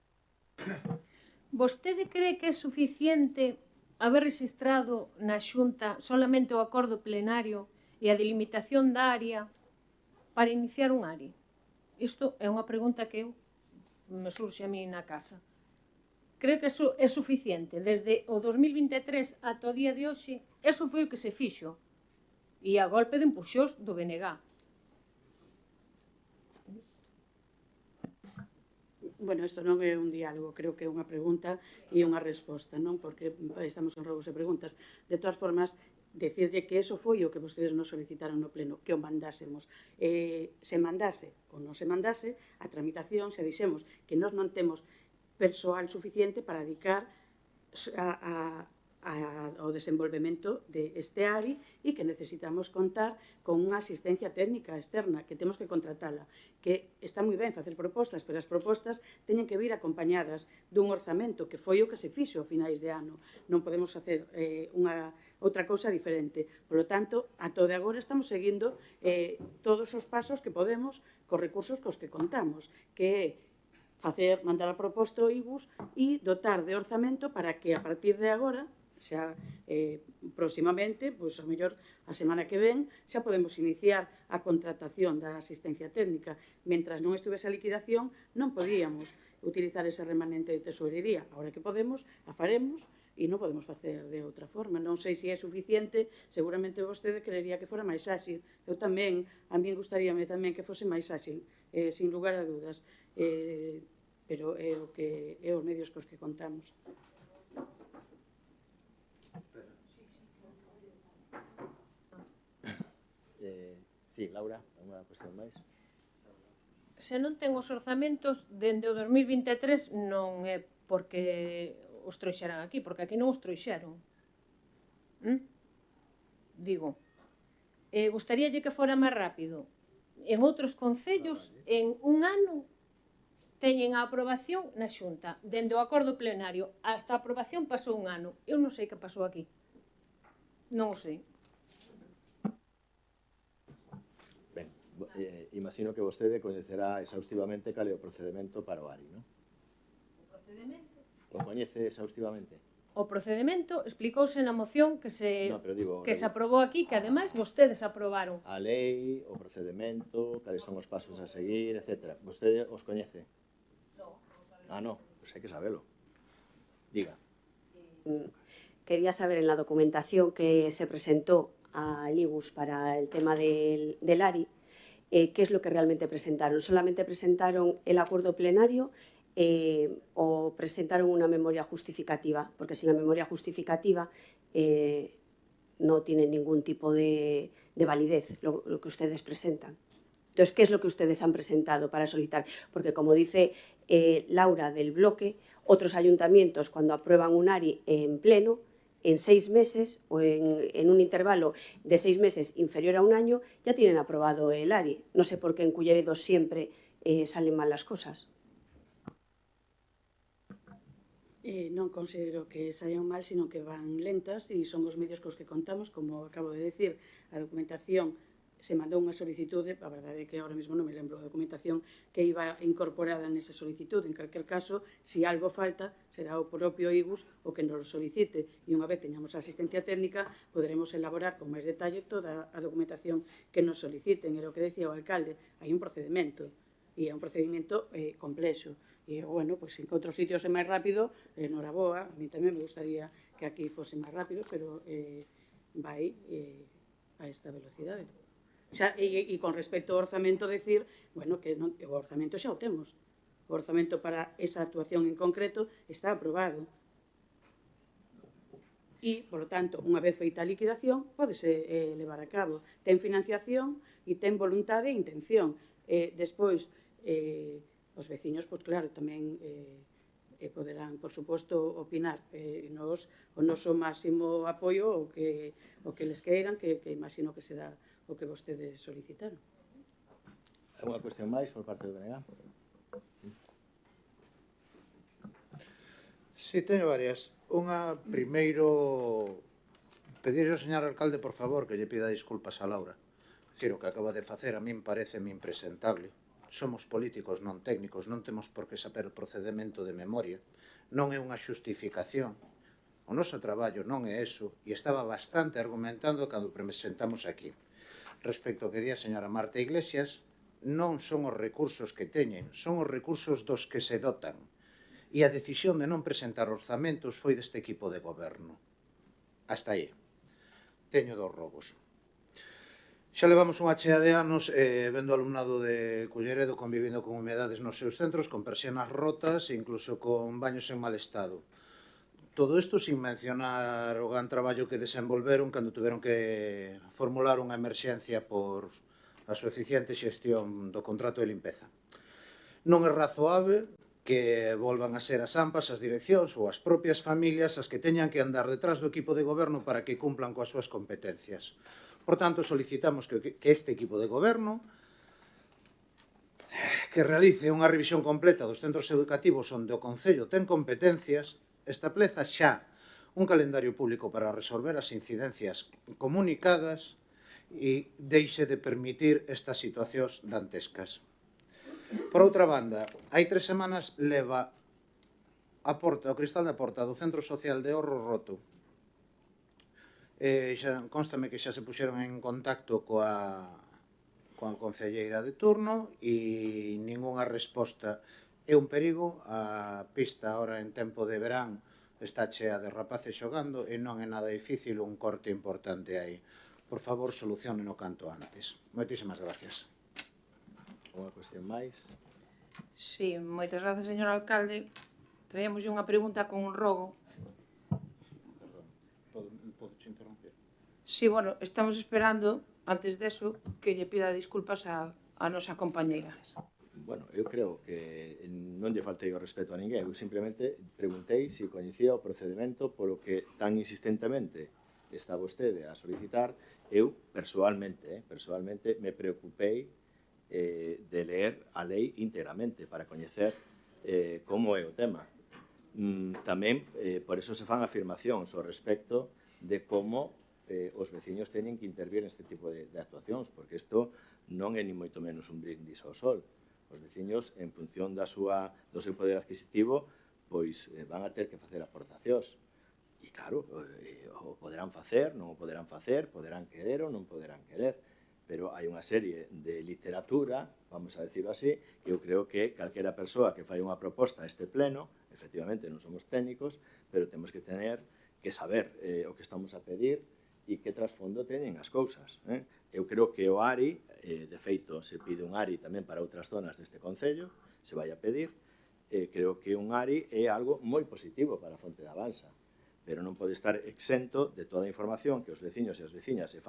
Vostede cree que é suficiente haber registrado na Xunta solamente o acordo plenario e a delimitación da área para iniciar un ARI? Isto é unha pregunta que me surxe a mí na casa. Creo que eso é suficiente. Desde o 2023 ata o día de hoxe, eso foi o que se fixo. E a golpe de empuxós do BNG. Bueno, isto non é un diálogo, creo que é unha pregunta e unha resposta, non? Porque estamos en robos de preguntas. De todas formas, decirlle que eso foi o que vostedes nos solicitaron no pleno, que o mandásemos. Se mandase ou non se mandase, a tramitación, se dixemos que nós non temos persoal suficiente para dedicar ao desenvolvemento deste ARI e que necesitamos contar con unha asistencia técnica externa, que temos que contratala, que está moi ben facer propostas, pero as propostas teñen que vir acompañadas dun orzamento, que foi o que se fixo a finais de ano. Non podemos facer outra cousa diferente. Por lo tanto, a todo agora estamos seguindo todos os pasos que podemos cos recursos cos que contamos, que é mandar a proposta ao IGUS e dotar de orzamento para que a partir de agora, xa próximamente, pois a mellor a semana que ven, xa podemos iniciar a contratación da asistencia técnica. Mentras non estuvese a liquidación, non podíamos utilizar ese remanente de tesorería. Agora que podemos, a faremos e non podemos facer de outra forma. Non sei se é suficiente, seguramente vostede creería que fora máis áxil. Eu tamén, a mí gustaríame tamén que fose máis áxil, sin lugar a dudas, pero é o que é os medios cos que contamos. Sí, Laura, unha cuestión máis? Se non ten os orzamentos, dende o 2023 non é porque os trouxeran aquí, porque aquí non os trouxeron. Digo, gustaríalle que fora máis rápido. En outros concellos, en un ano, teñen a aprobación na Xunta. Dende o acordo plenario hasta a aprobación pasou un ano. Eu non sei que pasou aquí. Non o sei. imagino que vostede coñecerá exhaustivamente cal é o procedimento para o ARI, non? O procedimento? O coñece exhaustivamente? O procedimento explicouse na moción que se No, pero digo, aprobou aquí, que ademais vostedes aprobaron. a lei, o procedimento, cales son os pasos a seguir, etc. Vostede os coñece? Non, Ah, no, pois hai que sabelo. Diga. Quería saber en la documentación que se presentó al IGUS para el tema del ARI, qué es lo que realmente presentaron. ¿Solamente presentaron el acuerdo plenario o presentaron una memoria justificativa? Porque sin la memoria justificativa no tiene ningún tipo de validez lo que ustedes presentan. Entonces, ¿qué es lo que ustedes han presentado para solicitar? Porque, como dice Laura del bloque, otros ayuntamientos, cuando aprueban un ARI en pleno, en 6 meses o en un intervalo de 6 meses inferior a un año, ya tienen aprobado el ARI. No sé por qué en Culleredo siempre salen mal las cosas. Non considero que saian mal, sino que van lentas e son os medios cos que contamos, como acabo de decir, a documentación se mandou unha solicitude, a verdade é que ahora mesmo non me lembro da documentación que iba incorporada nesa solicitude. En calquer caso, se algo falta, será o propio IGUS o que nos solicite, e unha vez teñamos asistencia técnica, poderemos elaborar con máis detalle toda a documentación que nos soliciten. Era o que decía o alcalde, hai un procedimento, e é un procedimento complexo. E, bueno, pois en outros sitios é máis rápido, noraboa, a mí tamén me gustaría que aquí fose máis rápido, pero vai a esta velocidade. E con respecto ao orzamento, decir, bueno, que non, o orzamento xa o temos. O orzamento para esa actuación en concreto está aprobado. E, por lo tanto, unha vez feita a liquidación, pódese levar a cabo. Ten financiación e ten voluntade e intención. Despois, os veciños, pois claro, tamén poderán, por suposto, opinar. O noso máximo apoio o que les queiran, que imagino que será o que vostedes solicitaron. Alguna cuestión máis por parte do BNG? Si, teño varias. Unha, primeiro, pedir ao señor alcalde, por favor, que lle pida disculpas a Laura. Dicir, o que acaba de facer a min pareceme impresentable. Somos políticos, non técnicos, non temos por que saber o procedimento de memoria. Non é unha xustificación. O noso traballo non é eso, e estaba bastante argumentando cando presentamos aquí. Respecto ao que di a señora Marta Iglesias, non son os recursos que teñen, son os recursos dos que se dotan. E a decisión de non presentar orzamentos foi deste equipo de goberno. Hasta aí. Teño 2 robos. Xa levamos unha chea de anos vendo alumnado de Culleredo convivindo con humedades nos seus centros, con persianas rotas e incluso con baños en mal estado. Todo isto sin mencionar o gran traballo que desenvolveron cando tuveron que formular unha emerxencia por a súa eficiente xestión do contrato de limpeza. Non é razoável que volvan a ser as AMPAs, as direccións ou as propias familias as que teñan que andar detrás do equipo de goberno para que cumplan coas súas competencias. Por tanto, solicitamos que este equipo de goberno que realice unha revisión completa dos centros educativos onde o Concello ten competencias, estableza xa un calendario público para resolver as incidencias comunicadas e deixe de permitir estas situacións dantescas. Por outra banda, hai 3 semanas leva a porta, o cristal da porta do Centro Social de Orro roto. Constame que xa se puxeron en contacto coa concelleira de turno e ningunha resposta. É un perigo, a pista ahora en tempo de verán está chea de rapaces xogando e non é nada difícil un corte importante aí. Por favor, solucionen o canto antes. Moitísimas gracias. Unha cuestión máis? Sí, moitas grazas, señor alcalde. Traíamos unha pregunta con un rogo. Podo te interrumpir? Sí, bueno, estamos esperando, antes deso, que lle pida disculpas a nosa compañeira. Bueno, eu creo que non lle faltei o respeto a ninguén. Eu simplemente preguntei se coñecía o procedimento polo que tan insistentemente está vostede a solicitar. Eu, persoalmente, me preocupei de ler a lei íntegramente para coñecer como é o tema. Tamén, por eso se fan afirmacións ao respecto de como os veciños teñen que intervir neste tipo de actuacións, porque isto non é ni moito menos un brindis ao sol. Os veciños, en función do seu poder adquisitivo, pois van a ter que facer aportacións. E claro, o poderán facer, non o poderán facer, poderán querer ou non poderán querer. Pero hai unha serie de literatura, vamos a decirlo así, que eu creo que calquera persoa que fai unha proposta a este pleno, efectivamente non somos técnicos, pero temos que saber o que estamos a pedir e que trasfondo teñen as cousas. Eu creo que o ARI, de feito, se pide un ARI tamén para outras zonas deste Concello, se vai a pedir, creo que un ARI é algo moi positivo para a Fonte da Balsa, pero non pode estar exento de toda a información que os veciños e as veciñas lle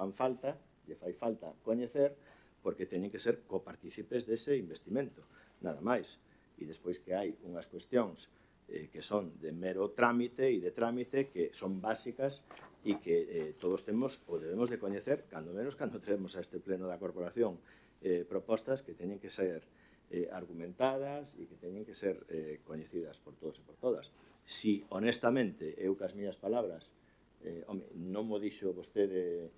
fai falta coñecer, porque teñen que ser copartícipes dese investimento, nada máis. E despois que hai unhas cuestións que son de mero trámite e de trámite que son básicas e que todos temos ou debemos de coñecer, cando menos cando traemos a este pleno da corporación propostas que teñen que ser argumentadas e que teñen que ser coñecidas por todos e por todas. Si, honestamente, eu cas miñas palabras, non mo dixo vostede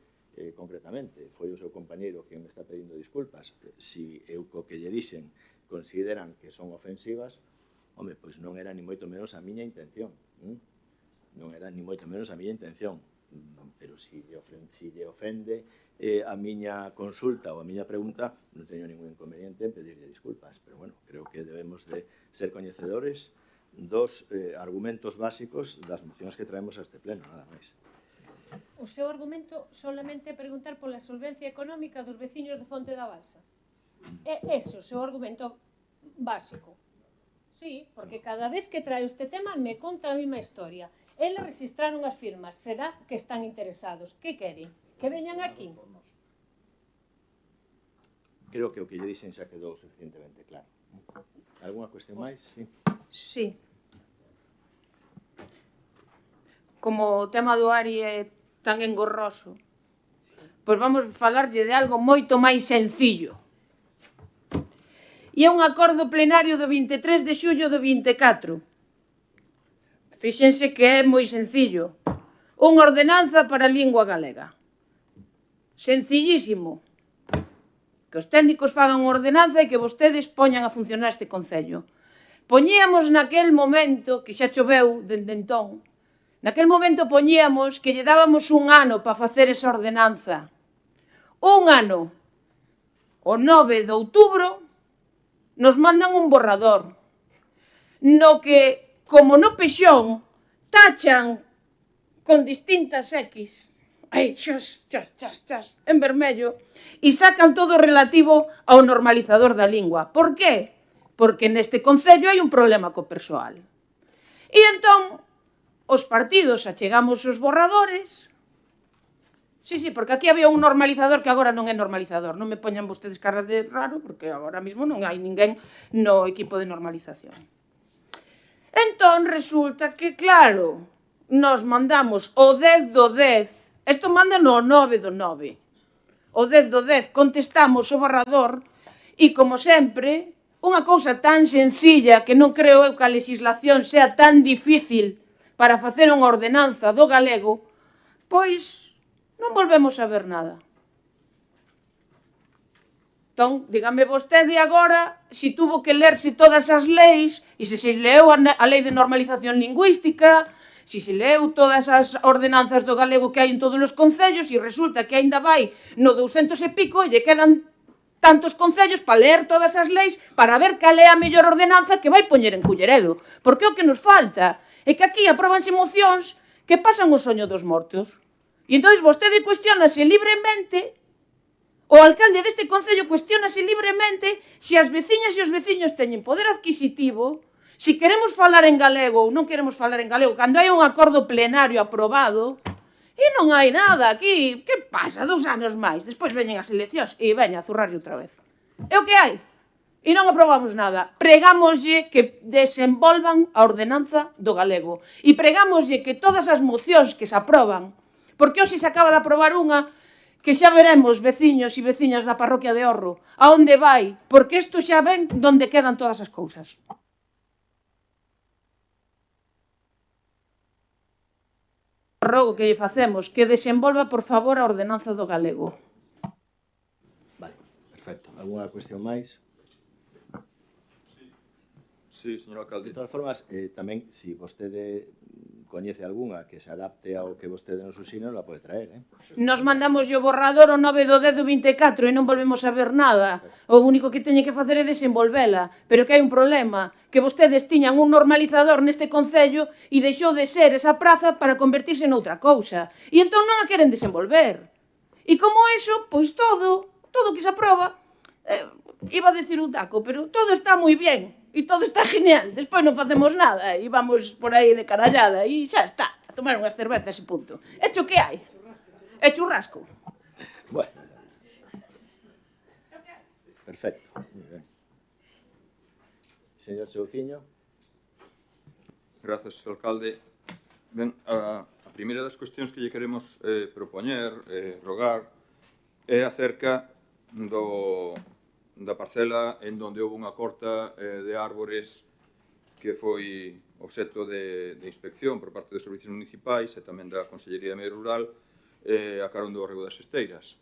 concretamente, foi o seu compañeiro que me está pedindo disculpas, si eu co que lle dixen consideran que son ofensivas, pois non era ni moito menos a miña intención. Non era ni moito menos a miña intención. Pero si lle ofende a miña consulta ou a miña pregunta, non teño ningún inconveniente en pedirle disculpas. Pero, bueno, creo que debemos de ser coñecedores dos argumentos básicos das mocións que traemos a este pleno, nada máis. O seu argumento solamente é preguntar pola solvencia económica dos veciños de Fonte da Balsa. É ese o seu argumento básico. Sí, porque cada vez que trae este tema me conta a mesma historia. Eles registraron as firmas, será que están interesados. Que queren? Que veñan aquí? Creo que o que lle dixen xa quedou suficientemente claro. Alguna cuestión máis? Sí. Sí. Como o tema do ARI é tan engorroso, pois vamos falarlle de algo moito máis sencillo. E é un acordo plenario do 23 de xullo do 24. Fíxense que é moi sencillo. Unha ordenanza para a lingua galega. Sencillísimo. Que os técnicos fagan unha ordenanza e que vostedes poñan a funcionar este Concello. Poñíamos naquel momento, que xa choveu dende entón, naquel momento poñíamos que lle dábamos un ano para facer esa ordenanza. Un ano. O 9 de outubro nos mandan un borrador no que, como no pexón, tachan con distintas X, en vermello, e sacan todo relativo ao normalizador da lingua. Por qué? Porque neste Concello hai un problema co persoal. E entón, os partidos achegamos os borradores. Sí, porque aquí había un normalizador que agora non é normalizador. Non me poñan vostedes caras de raro, porque agora mesmo non hai ninguén no equipo de normalización. Entón, resulta que, claro, nos mandamos o 10 do 10, isto manda no 9 do 9, o 10 do 10 contestamos o borrador e, como sempre, unha cousa tan sencilla que non creo eu que a legislación sea tan difícil para facer unha ordenanza do galego, pois non volvemos a ver nada. Entón, dígame vostede agora se tuvo que lerse todas as leis e se leu a lei de normalización lingüística, se leu todas as ordenanzas do galego que hai en todos os concellos e resulta que aínda vai no 200 e pico e lle quedan tantos concellos para ler todas as leis para ver cal é a mellor ordenanza que vai poñer en Culleredo. Porque o que nos falta é que aquí apróbanse mocións que pasan o soño dos mortos. E entón vostede cuestionase libremente, o alcalde deste concello cuestionase libremente se as veciñas e os veciños teñen poder adquisitivo, se queremos falar en galego ou non queremos falar en galego, cando hai un acordo plenario aprobado, e non hai nada aquí. Que pasa? 2 anos máis, despois veñen as eleccións e veña a zurrarlle outra vez. É o que hai. E non aprobamos nada. Pregámoslle que desenvolvan a ordenanza do galego. E pregámoslle que todas as mocións que se aproban, porque hoxe se acaba de aprobar unha que xa veremos, veciños e veciñas da parroquia de Orro, a onde vai, porque isto xa ven donde quedan todas as cousas. rogo que lle facemos que desenvolva, por favor, a ordenanza do galego. Vale, perfecto. Alguna cuestión máis? Sí, señor alcalde. De todas formas, tamén, se vostede coñece algunha que se adapte ao que vostede nos usina, la pode traer, Nos mandamos o borrador o 9 do 10 do 24 e non volvemos a ver nada. O único que teñen que facer é desenvolvela. Pero que hai un problema, que vostedes tiñan un normalizador neste concello e deixou de ser esa praza para convertirse noutra cousa. E entón non a queren desenvolver. E como eso, pois todo que se aproba, iba a decir un taco, pero todo está moi bien. E todo está genial, despois non facemos nada e vamos por aí de carallada e xa está, a tomar unhas cervezas e punto. Hecho que hai? É churrasco. Bueno. Perfecto. Muy bien. Señor Chouciño. Grazas, alcalde. Ben, a primeira das cuestións que lle queremos propoñer, rogar, é acerca da parcela en donde houve unha corta de árbores que foi obxecto de inspección por parte dos servicios municipais e tamén da Consellería de Medio Rural a carón do Rego das Esteiras.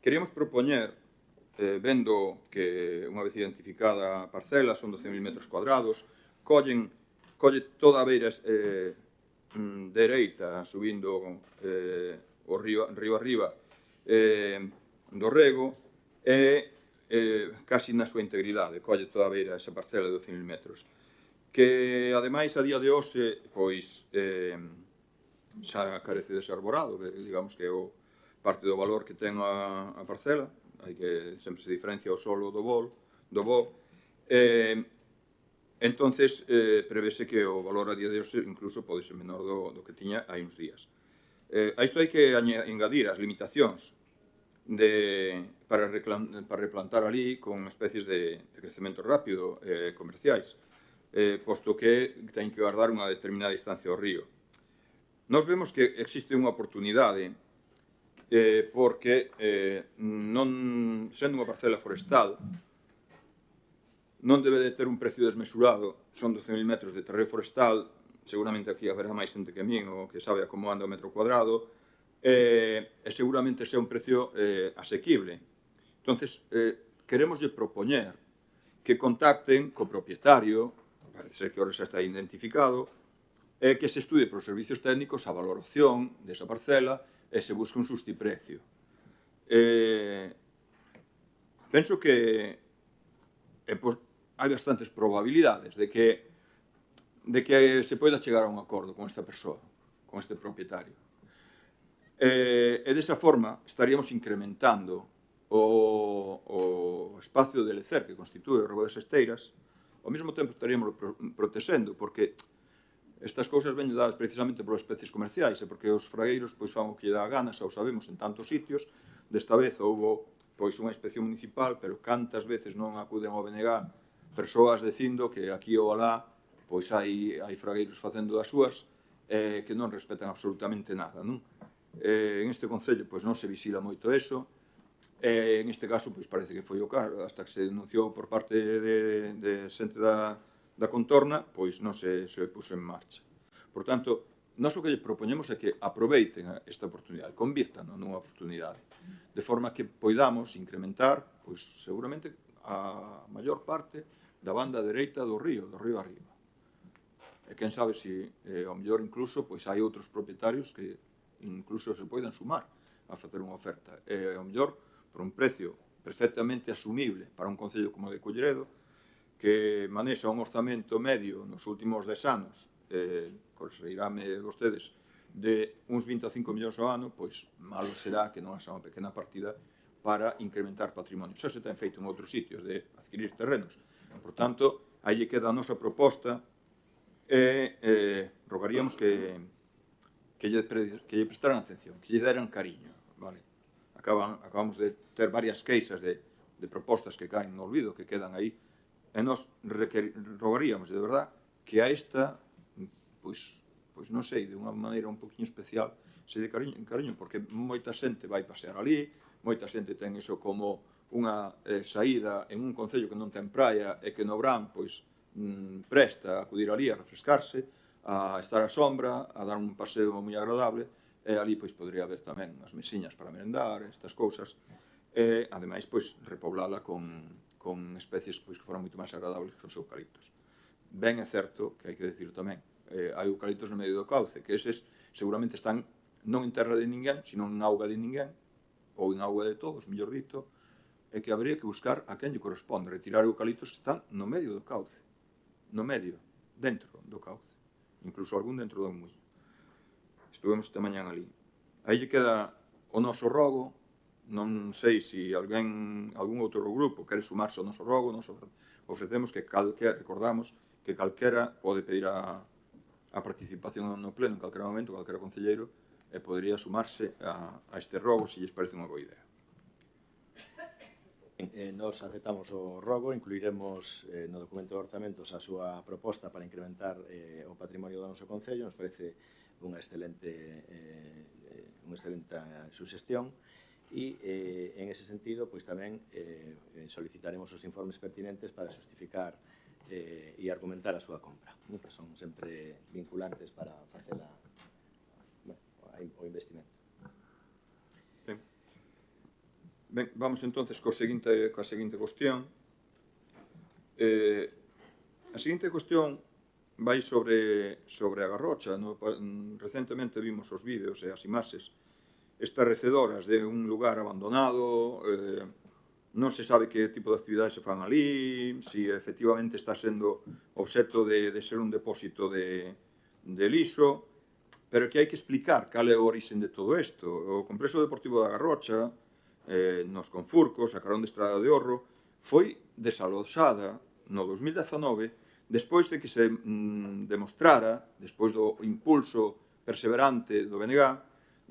Queríamos propoñer, vendo que unha vez identificada a parcela, son 12.000 metros cuadrados, colle toda a beira dereita, subindo o río arriba do Rego, e casi na súa integridade, colle toda a beira esa parcela de 12.000 metros. Que, ademais, a día de hoxe, pois, xa carece de ser arborado, digamos que é parte do valor que ten a parcela, hai que sempre se diferencia o solo do bo, entonces prevese que o valor a día de hoxe incluso pode ser menor do que tiña hai uns días. A isto hai que engadir as limitacións para replantar ali con especies de crecemento rápido comerciais, posto que ten que guardar unha determinada distancia ao río. Nós vemos que existe unha oportunidade porque non sendo unha parcela forestal non debe de ter un precio desmesurado, son 12.000 metros de terreo forestal, seguramente aquí haberá máis xente que a min o que sabe a como anda o metro cuadrado, e seguramente sea un precio asequible. Entonces, queremoslle propoñer que contacten co propietario, parece ser que ahora xa está identificado, e que se estude por servicios técnicos a valoración desa parcela e se busque un sustiprecio. Penso que hai bastantes probabilidades de que se poida chegar a un acordo con esta persoa, con este propietario. E desa forma estaríamos incrementando o espacio de lecer que constitúe o Rego das Esteiras, ao mesmo tempo estaríamos protexendo, porque estas cousas veñen dadas precisamente polas especies comerciais e porque os fragueiros pois fan o que lle dá a gana, xa o sabemos, en tantos sitios. Desta vez houve pois unha inspección municipal, pero cantas veces non acuden ao BNG persoas dicindo que aquí ou alá pois hai fragueiros facendo das súas que non respetan absolutamente nada, non? En este concello pois non se visila moito eso, en este caso pois parece que foi o caso, hasta que se denunciou por parte de xente da contorna, pois non se puso en marcha. Por tanto, nós o que lle propoñemos é que aproveiten esta oportunidade, convírtano nunha oportunidade, de forma que poidamos incrementar, pois seguramente a maior parte da banda dereita do río arriba. E quen sabe se ao mellor incluso pois hai outros propietarios que incluso se poidan sumar a facer unha oferta. E ao mellor por un precio perfectamente asumible para un concello como o de Culleredo, que manexa un orzamento medio nos últimos 10 anos, corrixirame vostedes, de uns 25 millóns ao ano, pois malo será que non haxa unha pequena partida para incrementar patrimonio. Xa se ten feito en outros sitios de adquirir terrenos. Por tanto, aí queda a nosa proposta e rogaríamos que lle prestaran atención, que lle deran cariño. Acabamos de ter varias queixas de propostas que caen no olvido, que quedan aí, e nós rogaríamos, de verdad, que a esta, pois non sei, de unha maneira un poquinho especial, se de cariño, porque moita xente vai pasear ali, moita xente ten iso como unha saída en un concello que non ten praia e que no verán, pois, presta a acudir ali a refrescarse, a estar á sombra, a dar un paseo moi agradable, e ali pois podría haber tamén unhas mesiñas para merendar, estas cousas, e ademais pois repoblala con especies pois que foran moito máis agradables que os eucaliptos. Ben é certo que hai que decir tamén, hai eucaliptos no medio do cauce, que eses seguramente están non en terra de ninguén, sino en auga de ninguén, ou en auga de todos, mellor dito, e que habría que buscar a quen lle corresponde, retirar eucaliptos que están no medio do cauce, no medio, dentro do cauce, incluso algún dentro do muiño. Estuvemos esta mañán ali. Aí lle queda o noso rogo, non sei se algún outro grupo quere sumarse ao noso rogo, nos ofrecemos que recordamos que calquera pode pedir a participación no pleno en calquera momento, calquera concelleiro, e podría sumarse a este rogo se lles parece unha boa idea. Nos aceptamos o rogo, incluiremos no documento de orzamentos a súa proposta para incrementar o patrimonio do noso concello, nos parece unha excelente suxestión, e en ese sentido pois tamén solicitaremos os informes pertinentes para justificar e argumentar a súa compra, que son sempre vinculantes para facer o investimento. Ben, vamos entonces coa seguinte cuestión. A seguinte cuestión vai sobre a Garrocha. Recentemente vimos os vídeos e as imaxes estarrecedoras de un lugar abandonado, non se sabe que tipo de actividades se fan ali, se efectivamente está sendo obxecto de ser un depósito de liso, pero que hai que explicar cal é o origen de todo isto. O complexo deportivo da Garrocha, nos Confurcos, a carón de Estrada de Orro, foi desalojada no 2019 despois de que se demostrara, despois do impulso perseverante do BNG,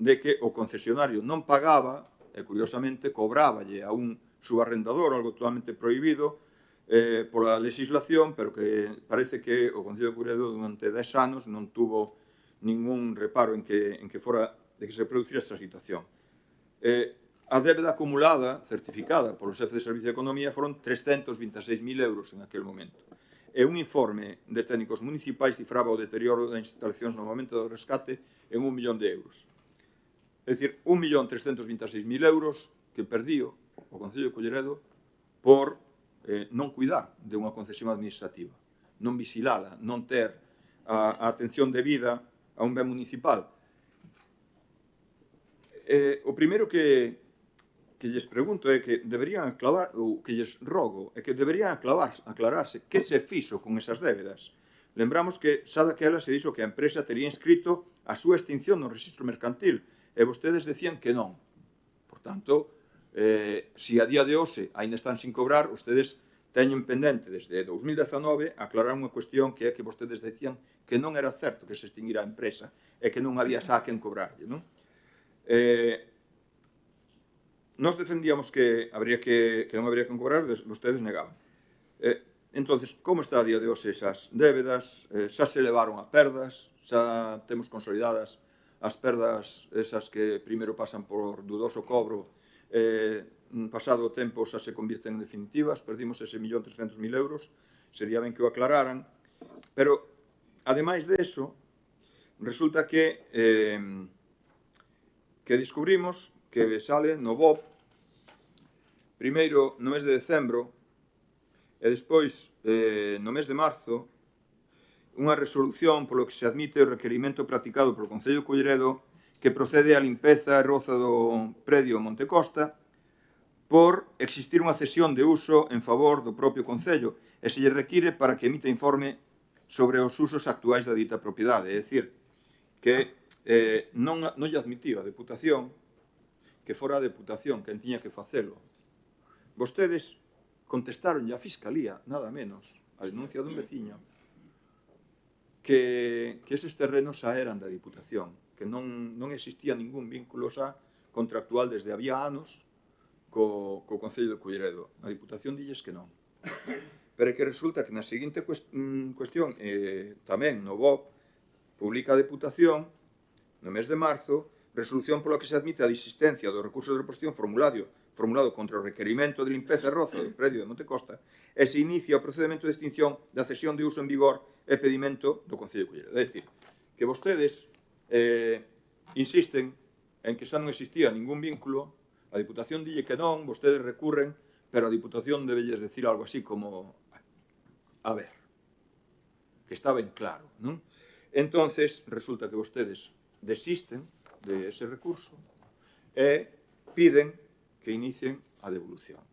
de que o concesionario non pagaba e, curiosamente, cobráballe a un subarrendador, algo totalmente prohibido pola legislación, pero que parece que o Concello de Culleredo durante 10 anos non tuvo ningún reparo en que se producira esta situación. A débeda acumulada, certificada polo xefe de Servicio de Economía, foron 326.000 euros en aquel momento. E un informe de técnicos municipais cifraba o deterioro das instalacións no momento do rescate en 1 millón de euros. É dicir, 1.326.000 euros que perdío o Concello de Culleredo por non cuidar de unha concesión administrativa, non vigilala, non ter a atención debida a un ben municipal. O primeiro que lles pregunto é que deberían aclarar, ou que lles rogo, é que deberían aclararse que se fixo con esas débedas. Lembramos que xa daquela se dixo que a empresa tería inscrito a súa extinción no registro mercantil e vostedes decían que non. Por tanto, se a día de hoxe ainda están sin cobrar, vostedes teñen pendente desde 2019 aclarar unha cuestión que é que vostedes decían que non era certo que se extinguira a empresa e que non había xa quen cobrarlle, non? Nos defendíamos que non habría que cobrar, vostedes negaban. Entonces, como está a día de hoxe esas débedas? Xa se levaron a perdas, xa temos consolidadas as perdas esas que primeiro pasan por dudoso cobro, pasado o tempo xa se convirten en definitivas, perdimos ese 1.300.000 euros, sería ben que o aclararan, pero, ademais de eso, resulta que descubrimos que sale no BOP, primeiro no mes de decembro e despois no mes de marzo, unha resolución polo que se admite o requerimento practicado polo Concello de Culleredo que procede á limpeza e roza do predio Montecosta por existir unha cesión de uso en favor do propio Concello e se lle require para que emita informe sobre os usos actuais da dita propiedade. É dicir, que non lle admitiu a Deputación que fora a Deputación quen tiña que facelo. Vostedes contestaronlle a Fiscalía, nada menos, a denuncia dun veciño, que eses terrenos xa eran da Diputación, que non existía ningún vínculo xa contractual desde había anos co Concello de Culleredo. A Diputación dilles que non. Pero é que resulta que na seguinte cuestión, tamén no BOP, publica a Deputación, no mes de marzo, resolución pola que se admite a desistencia do recurso de reposición formulario formulado contra o requerimento de limpeza e roza do predio de Montecosta e se inicia o procedimento de extinción da cesión de uso en vigor e pedimento do Concello de Culleredo. É dicir, que vostedes insisten en que xa non existía ningún vínculo, a Diputación dille que non, vostedes recurren, pero a Diputación debelles decir algo así como a ver, que está ben claro, non? Entonces, resulta que vostedes desisten de ese recurso e piden que inicien a devolución.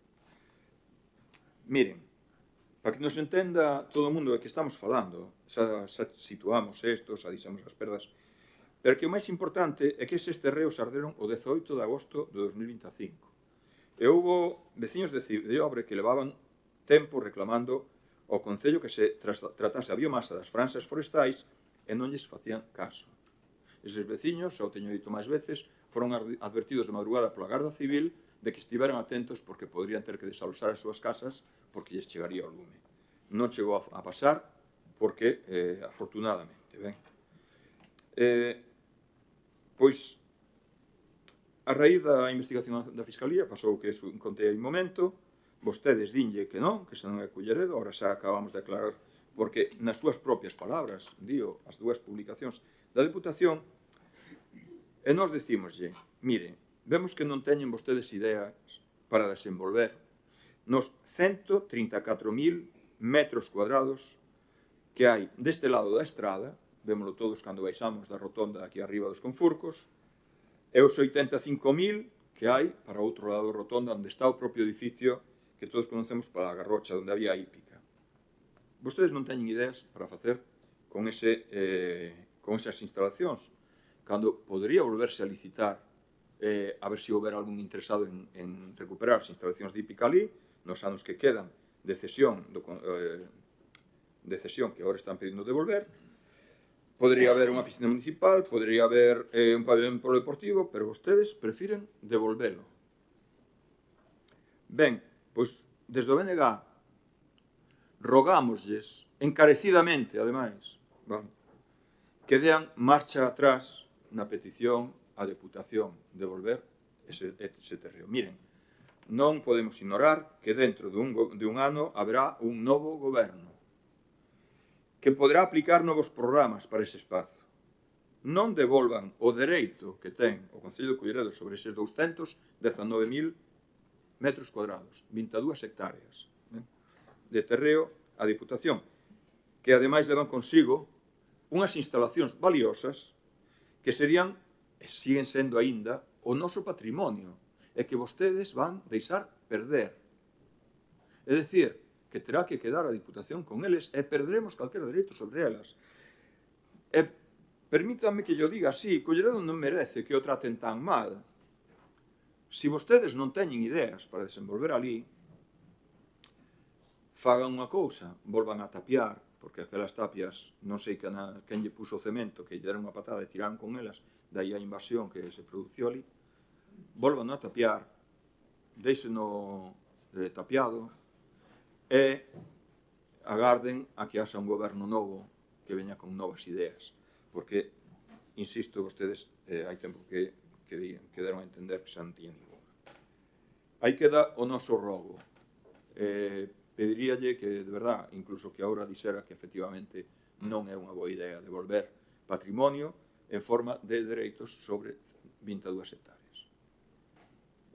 Miren, para que nos entenda todo o mundo de que estamos falando, xa situamos isto, xa dixemos as perdas, pero que o máis importante é que eses terreos arderon o 18 de agosto de 2025. E houve veciños de Obre que levaban tempo reclamando ao Concello que se tratase a biomasa das franxas forestais e non lles facían caso. Eses veciños, xa o teño dito máis veces, foron advertidos de madrugada pola Garda Civil de que estiveran atentos porque poderían ter que desalosar as súas casas porque lles chegaría o lume. Non chegou a pasar porque, afortunadamente, ben. Pois, a raíz da investigación da Fiscalía, pasou que contei hai un momento, vostedes dinlle que non, que xa non é Culleredo, agora xa acabamos de aclarar, porque nas súas propias palabras, dio as dúas publicacións da Deputación, e nós dicímoslle, mire, vemos que non teñen vostedes ideas para desenvolver nos 134.000 metros cuadrados que hai deste lado da estrada, vémolo todos cando baixamos da rotonda aquí arriba dos Confurcos, e os 85.000 que hai para o outro lado da rotonda onde está o propio edificio que todos conocemos para a Garrocha, onde había hípica. Vostedes non teñen ideas para facer con esas instalacións, cando podría volverse a licitar a ver se houber algún interesado en recuperar as instalacións de hípica ali, nos anos que quedan de cesión que agora están pedindo devolver. Podría haber unha piscina municipal, podría haber un pabellón polideportivo, pero vostedes prefiren devolvelo. Ben, pois, desde o BNG rogámoslles, encarecidamente, ademais, que dean marcha atrás na petición á Deputación de devolver ese terreo. Miren, non podemos ignorar que dentro de un ano haberá un novo goberno que poderá aplicar novos programas para ese espazo. Non devolvan o dereito que ten o Concello de Culleredo sobre eses 219.000 metros cuadrados, 22 hectáreas de terreo á Diputación, que ademais levan consigo unhas instalacións valiosas que serían, e siguen sendo aínda, o noso patrimonio, e que vostedes van deixar perder. É dicir, que terá que quedar a Diputación con eles e perderemos calquera dereito sobre elas. E permítanme que yo diga así, Culleredo non merece que o traten tan mal. Se vostedes non teñen ideas para desenvolver ali, fagan unha cousa, volvan a tapiar, porque aquelas tapias, non sei quen lle puso o cemento, que lle deron unha patada e tiraron con elas, daí a invasión que se produciu ali, volvan a tapiar, deixeno tapiado, e agarden a que haxa un goberno novo que veña con novas ideas, porque, insisto, vostedes hai tempo que deron a entender que xa non tiñan ninguna. Aí queda o noso rogo. Pediríalle que, de verdad, incluso que agora dixera que efectivamente non é unha boa idea devolver patrimonio en forma de dereitos sobre 22 hectáreas.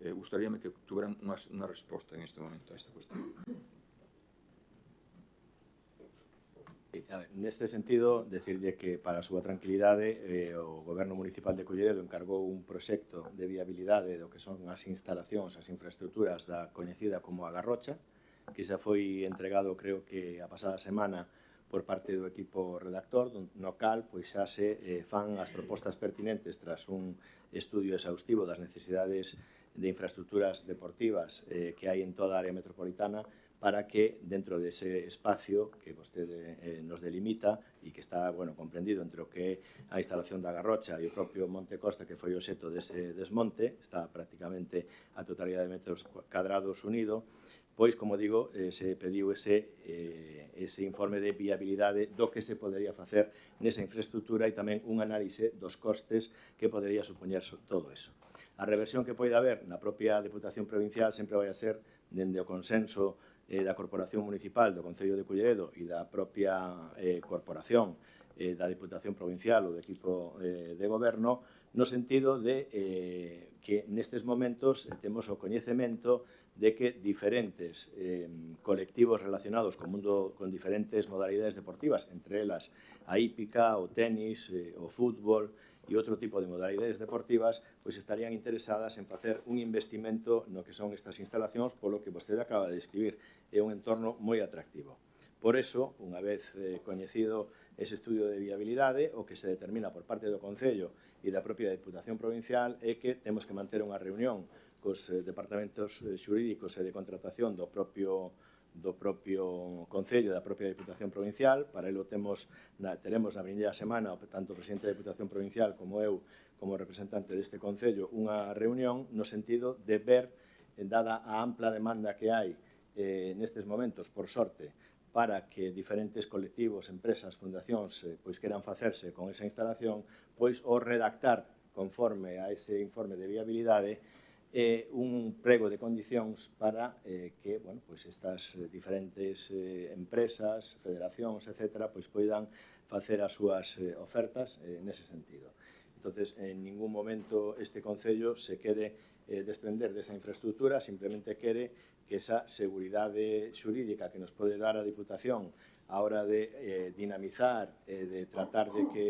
Gustaríame que tuveran unha resposta en este momento a esta cuestión. Neste sentido, decirlle que para a súa tranquilidade o Goberno Municipal de Culleredo encargou un proxecto de viabilidade do que son as instalacións, as infraestructuras da coñecida como a Garrocha, que xa foi entregado, creo que a pasada semana, por parte do equipo redactor, no cal pois xa se fan as propostas pertinentes tras un estudio exhaustivo das necesidades de infraestructuras deportivas que hai en toda a área metropolitana, para que dentro dese espacio que vostede nos delimita e que está comprendido entre o que é a instalación da Garrocha e o propio Monte Costa, que foi o xeto dese desmonte, está prácticamente a totalidade de metros cadrados unido, pois, como digo, se pediu ese informe de viabilidade do que se podería facer nesa infraestructura e tamén un análise dos costes que podería supoñer todo eso. A reversión que poida haber na propia Deputación Provincial sempre vai a ser dende o consenso da Corporación Municipal do Concello de Culleredo e da propia Corporación da Diputación Provincial ou do equipo de goberno, no sentido de que nestes momentos temos o coñecemento de que diferentes colectivos relacionados co mundo con diferentes modalidades deportivas, entre elas a hípica, o tenis, o fútbol e outro tipo de modalidades deportivas, pois estarían interesadas en facer un investimento no que son estas instalacións, polo que vostede acaba de describir. É un entorno moi atractivo. Por eso, unha vez coñecido ese estudio de viabilidade, o que se determina por parte do Concello e da propia Diputación Provincial é que temos que manter unha reunión cos departamentos xurídicos e de contratación do propio Concello e da propia Diputación Provincial. Para ello teremos na vindeira semana, tanto o presidente da Diputación Provincial como eu, como representante deste Concello, unha reunión no sentido de ver, dada a ampla demanda que hai nestes momentos, por sorte, para que diferentes colectivos, empresas, fundacións pois queran facerse con esa instalación, pois o redactar conforme a ese informe de viabilidade un prego de condicións para que pois estas diferentes empresas, federacións, etc., pois poidan facer as súas ofertas nese sentido. Entonces, en ningún momento este Concello se quere desprender desa infraestructura, simplemente quere que esa seguridade xurídica que nos pode dar a Diputación a hora de dinamizar, de tratar de que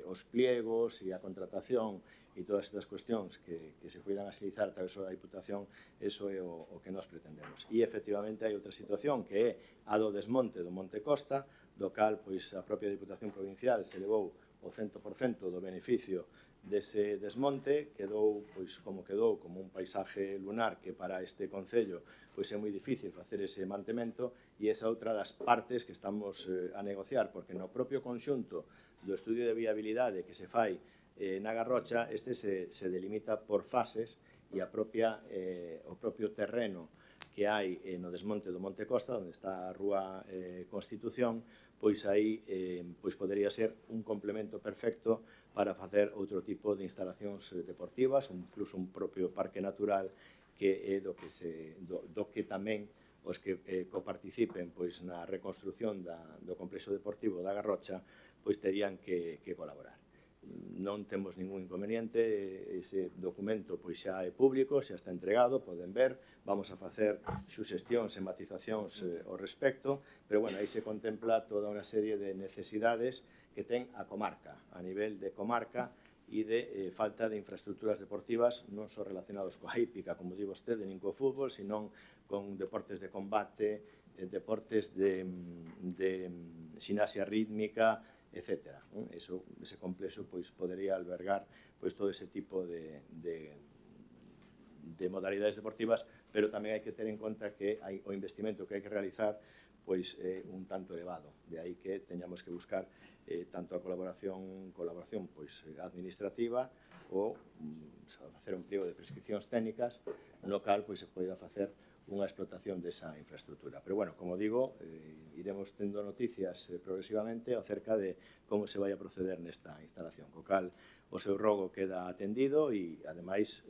os pliegos e a contratación e todas estas cuestións que se poidan agilizar a través da Diputación, eso é o que nós pretendemos. E, efectivamente, hai outra situación que é a do desmonte do Monte Costa, do cal pois, a propia Diputación Provincial se levou o 100% do beneficio dese desmonte, quedou como un paisaje lunar que para este Concello pois é moi difícil facer ese mantemento, e esa outra das partes que estamos a negociar, porque no propio conxunto do estudio de viabilidade que se fai na Garrocha, este se delimita por fases, e o propio terreno que hai no desmonte do Monte Costa, onde está a Rúa Constitución, pois aí pois podería ser un complemento perfecto para facer outro tipo de instalacións deportivas, incluso un propio parque natural, que é do que tamén os que coparticipen pois na reconstrucción do complexo deportivo da Garrocha pois terían que colaborar. Non temos ningún inconveniente, ese documento pois xa é público, xa está entregado, poden ver, vamos a facer suxestións e matizacións ao respecto, pero bueno, aí se contempla toda unha serie de necesidades que ten a comarca, a nivel de comarca, e de falta de infraestructuras deportivas non só relacionados coa hípica, como di vostede, nin co fútbol, senón con deportes de combate, deportes de ximnasia rítmica, etc. Ese complexo pois podería albergar pois todo ese tipo de modalidades deportivas, pero tamén hai que ter en conta que o investimento que hai que realizar pois é un tanto elevado, de aí que teñamos que buscar tanto a colaboración pois administrativa ou facer un pliego de prescripcións técnicas no cal pois se poida facer unha explotación desa infraestructura. Pero, bueno, como digo, iremos tendo noticias progresivamente acerca de como se vai a proceder nesta instalación, co cal o seu rogo queda atendido e, ademais,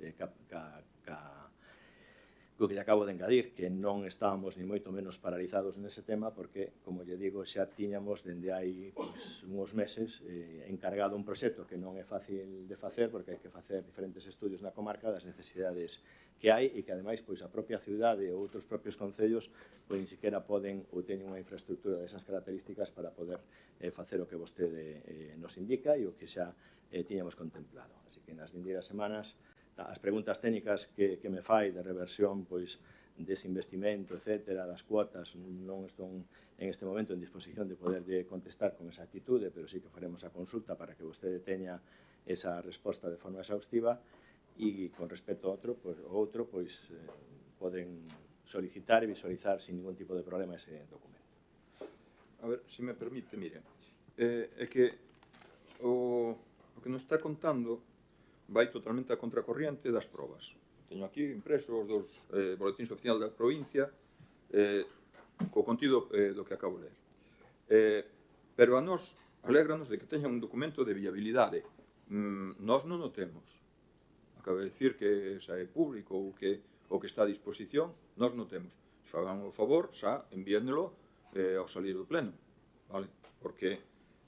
co que lle acabo de engadir, que non estábamos ni moito menos paralizados nese tema porque, como lle digo, xa tiñamos dende hai uns meses encargado un proxecto que non é fácil de facer porque hai que facer diferentes estudios na comarca das necesidades que hai e que, ademais, a propia cidade ou outros propios concellos ni siquiera poden ou teñen unha infraestructura desas características para poder facer o que vostede nos indica e o que xa tiñamos contemplado. Así que nas vindeiras semanas as preguntas técnicas que me fai de reversión pois dese investimento, etc., das cuotas, non estou en este momento en disposición de poderlle contestar con exactitude, pero sí que faremos a consulta para que vostede teña esa resposta de forma exhaustiva e con respecto a outro, pois poden solicitar e visualizar sin ningún tipo de problema ese documento. A ver, se me permite, mire, é que o que nos está contando vai totalmente a contracorriente das probas. Teño aquí impresos os dos boletíns oficial da provincia co contido do que acabo de ler. Pero a nós alégranos de que teña un documento de viabilidade. Nós non o temos. A acaba de dicir que xa é público ou que está a disposición, nós non temos. Se fagan o favor, xa envíanlo ao salir do pleno, vale? Porque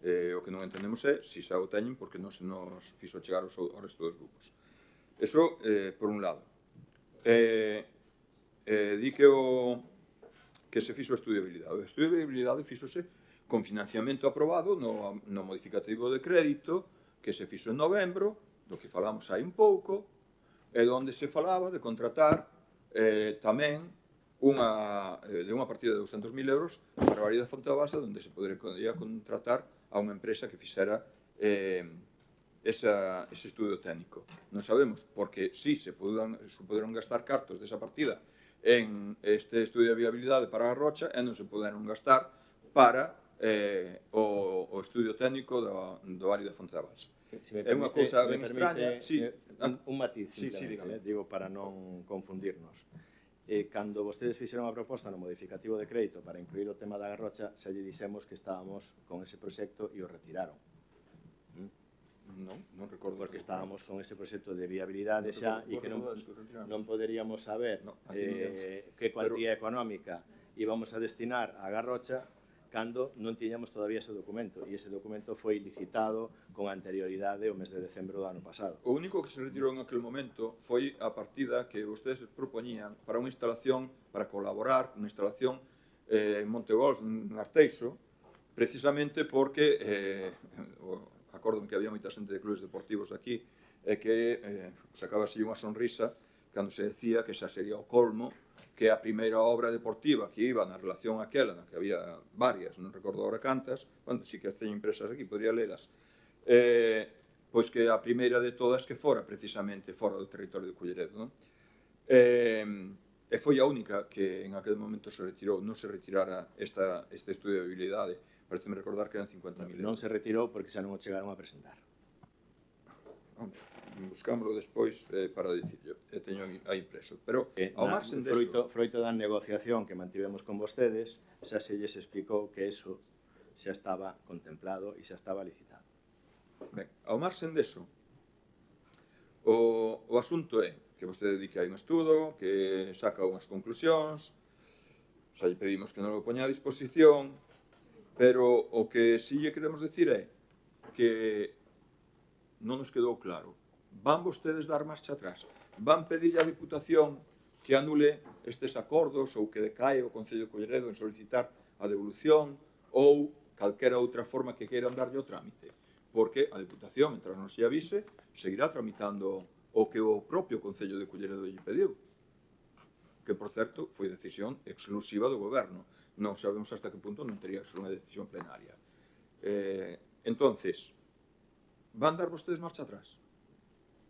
o que non entendemos é se xa o teñen porque non se nos fixo chegar ao resto dos grupos. Eso, por un lado. Di que se fixo o estudio de viabilidade. O estudio de viabilidade fixose con financiamento aprobado no modificativo de crédito que se fixo en novembro, do que falamos hai un pouco, e onde se falaba de contratar tamén de unha partida de 200.000 euros para a Valía da Fonte da Balsa, onde se podería contratar a unha empresa que fixera ese estudio técnico. Non sabemos, porque sí, se poderon gastar cartos desa partida en este estudio de viabilidade para a Garrocha e non se poderon gastar para o estudio técnico do Valía da Fonte da Balsa. É unha cousa ben extraña. Un matiz, simplemente, digo, para non confundirnos. Cando vostedes fixeron a proposta no modificativo de crédito para incluir o tema da Garrocha, xa lle dixemos que estábamos con ese proxecto e o retiraron. Non recordo. Porque estábamos con ese proxecto de viabilidade xa e que non poderíamos saber que cuantía económica íbamos a destinar a Garrocha cando non tiñamos todavía ese documento, e ese documento foi licitado con anterioridade o mes de decembro do ano pasado. O único que se retirou en aquel momento foi a partida que vostedes propoñían para unha instalación, para colaborar, unha instalación en Montegolf, en Arteixo, precisamente porque acordo que había moita xente de clubes deportivos aquí e que sacaba así unha sonrisa cando se decía que xa sería o colmo que a primeira obra deportiva que iba na relación aquela, na que había varias, non recordo agora cantas, si que as teño impresas aquí, podría lelas, pois que a primeira de todas que fora precisamente fora do territorio de Culleredo, non? E foi a única que en aquel momento se retirou, non se retirara este estudio de viabilidade. Pareceme recordar que eran 50.000 euros. Non se retirou porque xa non o chegaron a presentar. Buscámoslo despois para dicirlo, e teño aí impreso. Pero, ao marxen deso... Froito da negociación que mantivemos con vostedes, xa se lles explicou que eso xa estaba contemplado e xa estaba licitado. Ben, ao marxen deso, o asunto é que vostede di que hai un estudo, que saca unhas conclusións, xa lle pedimos que non o poña a disposición, pero o que sí lle queremos decir é que non nos quedou claro. Van vostedes dar marcha atrás? Van pedir á Diputación que anule estes acordos ou que decae o Concello de Culleredo en solicitar a devolución ou calquera outra forma que queiran darlle o trámite? Porque a Diputación, mentre non se avise, seguirá tramitando o que o propio Concello de Culleredo lle pediu, que, por certo, foi decisión exclusiva do Goberno. Non sabemos hasta que punto non tería que ser unha decisión plenaria. Entonces, van dar vostedes marcha atrás?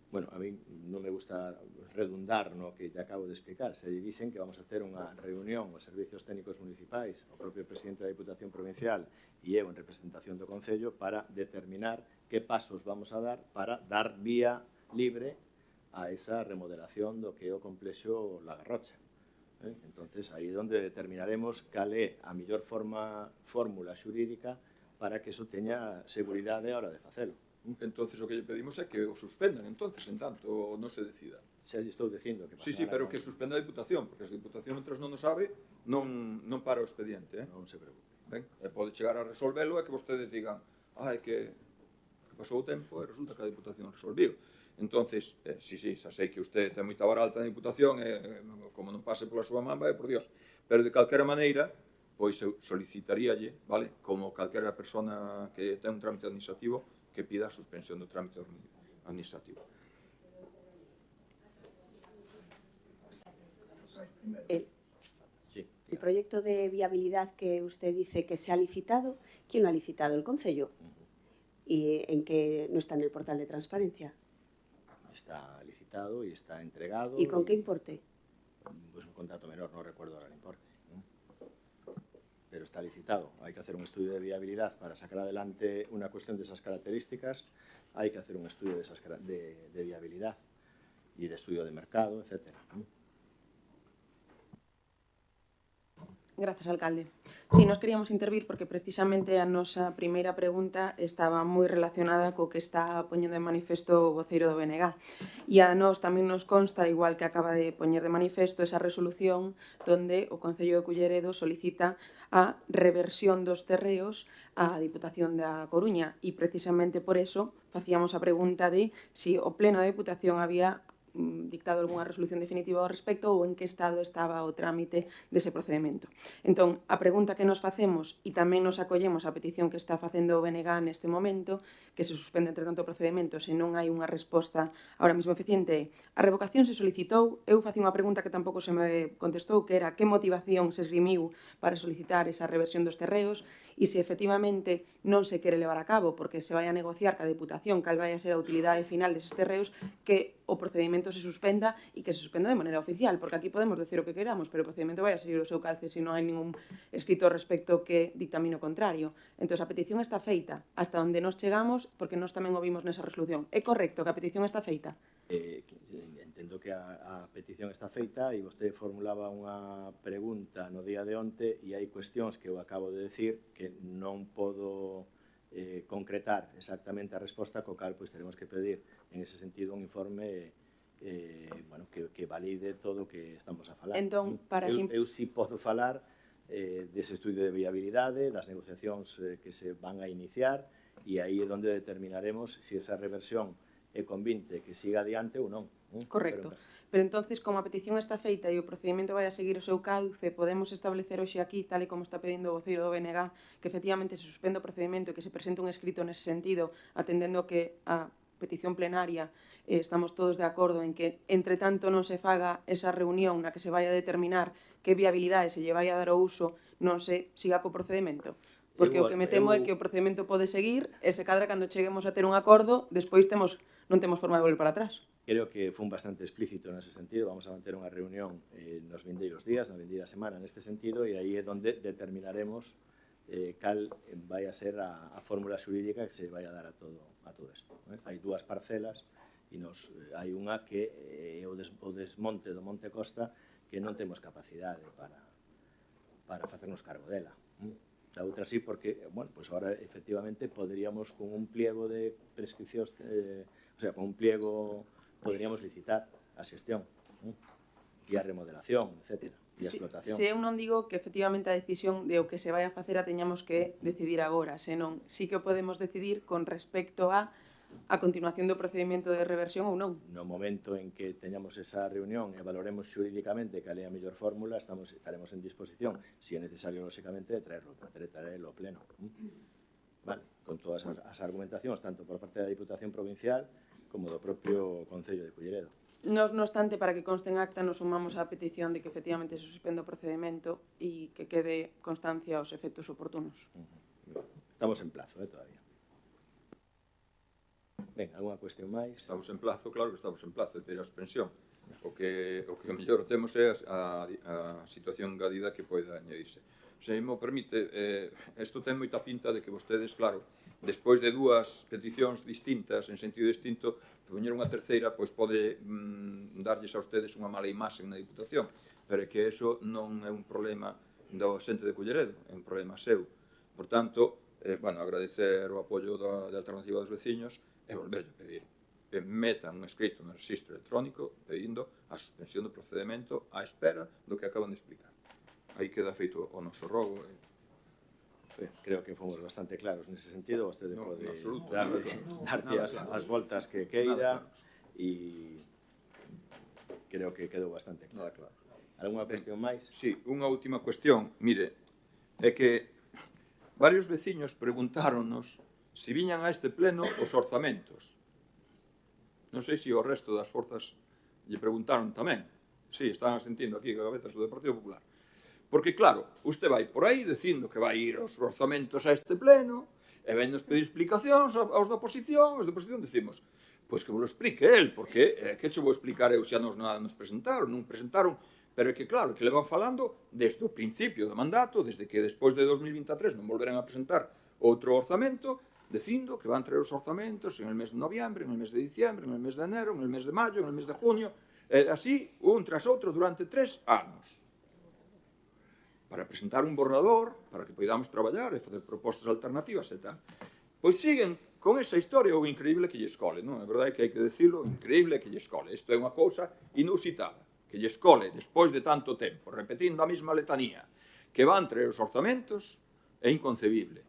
Bueno, a mí non me gusta redundar no que te acabo de explicar. Se dicen que vamos a hacer unha reunión os servicios técnicos municipais, o propio presidente da Diputación Provincial e eu en representación do Concello para determinar que pasos vamos a dar para dar vía libre a esa remodelación do que é o complexo La Garrocha. Entonces, aí é onde determinaremos cal é a mellor fórmula xurídica para que eso teña seguridade a hora de facelo. Entonces o que lle pedimos é que o suspendan, entonces, en tanto non se decida. Xa lle estou dicindo que pasará. Sí, pero que suspenda a Diputación, porque a Diputación, mentras non o sabe, non para o expediente. Non se preocupe. Ben, pode chegar a resolvelo e que vostedes digan que pasou o tempo e resulta que a Diputación resolviu. Entonces, sí, xa sei que usted ten moita vara alta na Diputación e como non pase pola súa man, vai por Dios. Pero de calquera maneira, pois eu solicitaríalle, vale, como calquera persona que ten un trámite administrativo, que pida a suspensión do trámite administrativo. El proyecto de viabilidad que usted dice que se ha licitado, ¿quién lo ha licitado? ¿El Concello? ¿Y en qué no está en el portal de transparencia? Está licitado y está entregado. ¿Y con qué importe? Pues un contrato menor, no recuerdo ahora el importe. Pero está licitado. Hay que hacer un estudio de viabilidad para sacar adelante una cuestión de esas características. Hay que hacer un estudio de viabilidad y de estudio de mercado, etc. Grazas, alcalde. Sí, nos queríamos intervir porque precisamente a nosa primeira pregunta estaba moi relacionada co que está poñendo en manifesto o voceiro do BNG. E a nós tamén nos consta, igual que acaba de poñer de manifesto, esa resolución donde o Concello de Culleredo solicita a reversión dos terreos á Diputación da Coruña. E precisamente por eso facíamos a pregunta de si o Pleno da Diputación había dictado algunha resolución definitiva ao respecto ou en que estado estaba o trámite dese procedimento. Entón, a pregunta que nos facemos e tamén nos acollemos á petición que está facendo o BNG neste momento, que se suspende entre tanto o procedimento se non hai unha resposta ahora mesmo eficiente, a revocación se solicitou, eu facía unha pregunta que tampouco se me contestou, que era que motivación se esgrimiu para solicitar esa reversión dos terreos e se efectivamente non se quere levar a cabo porque se vai a negociar ca Deputación cal vai a ser a utilidade final deses terreos, que o procedimento se suspenda e que se suspenda de maneira oficial, porque aquí podemos decir o que queramos, pero o procedimento vai a seguir o seu calce se non hai ningún escrito ao respecto que dictamine o contrario. Entón, a petición está feita hasta onde nos chegamos, porque nós tamén o vimos nesa resolución. É correcto que a petición está feita? Entendo que a petición está feita e vostede formulaba unha pregunta no día de onte e hai cuestións que eu acabo de decir que non podo concretar exactamente a resposta, co cal pois teremos que pedir en ese sentido un informe que valide todo o que estamos a falar. Entón, eu si podo falar dese estudio de viabilidade, das negociacións que se van a iniciar e aí é onde determinaremos se esa reversión é convinte que siga adiante ou non. Correcto. Pero entonces, como a petición está feita e o procedimento vai a seguir o seu cauce, podemos establecer hoxe aquí, tal e como está pedindo o voceiro do BNG, que efectivamente se suspenda o procedimento e que se presente un escrito nese sentido, atendendo que a petición plenaria estamos todos de acordo en que, entre tanto, non se faga esa reunión na que se vai a determinar que viabilidade se lle vai a dar o uso, non se siga co procedimento. Porque o que me temo é que o procedimento pode seguir e se cadra cando cheguemos a ter un acordo, despois non temos forma de volver para atrás. Creo que fun bastante explícito nese sentido. Vamos a manter unha reunión nos vindeiros días, na vindeira semana neste sentido, e aí é onde determinaremos cal vai a ser a fórmula xurídica que se vai a dar a todo isto. Hai dúas parcelas e hai unha que é o desmonte do Monte Costa que non temos capacidade para facernos cargo dela. Da outra sí, porque, pues ahora efectivamente poderíamos con un pliego de prescripcións, con un pliego poderíamos licitar a xestión e a remodelación, etc. E a explotación. Se eu non digo que efectivamente a decisión de o que se vai a facer a teñamos que decidir agora, senón sí que o podemos decidir con respecto a continuación do procedimento de reversión ou non. No momento en que teñamos esa reunión e valoremos xurídicamente cal é a mellor fórmula, estaremos en disposición, se é necesario, lóxicamente, de traerlo ao pleno. Vale, con todas as argumentacións, tanto por parte da Diputación Provincial como do propio Concello de Culleredo. Nos, no obstante, para que conste en acta, nos sumamos á petición de que efectivamente se suspenda o procedimento e que quede constancia aos efectos oportunos. Estamos en plazo, todavía. Ben, alguna cuestión máis? Estamos en plazo, claro que estamos en plazo de pedir a suspensión. O que mellor temos é a situación engadida que poida añadirse. Se me permite, isto ten moita pinta de que vostedes, claro, despois de dúas peticións distintas, en sentido distinto, poñer unha terceira, pois pode darlles a ustedes unha mala imaxe na Diputación, pero é que eso non é un problema do xente de Culleredo, é un problema seu. Por tanto, agradecer o apoio da Alternativa dos Veciños e volverlle a pedir que metan un escrito no registro electrónico pedindo a suspensión do procedimento á espera do que acaban de explicar. Aí queda feito o noso rogo. Creo que fomos bastante claros nese sentido. Vostede pode darlle as voltas que queira e creo que quedou bastante claro. Alguna cuestión máis? Sí, unha última cuestión. Mire, é que varios veciños preguntáronnos se viñan a este pleno os orzamentos. Non sei se o resto das forzas lle preguntaron tamén. Sí, están sentindo aquí a cabezas do Partido Popular. Porque, claro, usted vai por aí dicindo que vai ir os orzamentos a este pleno e vennos pedir explicacións aos da oposición. Os da oposición decimos, pois que vos lo explique el, porque que che vou explicar eu se a nos nada nos presentaron, non presentaron, pero é que, claro, que le van falando desde o principio do mandato, desde que despois de 2023 non volverán a presentar outro orzamento, dicindo que van traer os orzamentos en el mes de noviembre, en el mes de diciembre, en el mes de enero, en el mes de mayo, en el mes de junio, así, un tras outro, durante 3 anos. para presentar un borrador, para que poidamos traballar e facer propostas alternativas e tal. Pois siguen con esa historia o increíble que lle escole, non? É verdade que hai que decirlo, increíble que lle escole. Isto é unha cousa inusitada, que lle escole, despois de tanto tempo, repetindo a mesma letanía, que van traer os orzamentos, é inconcebible.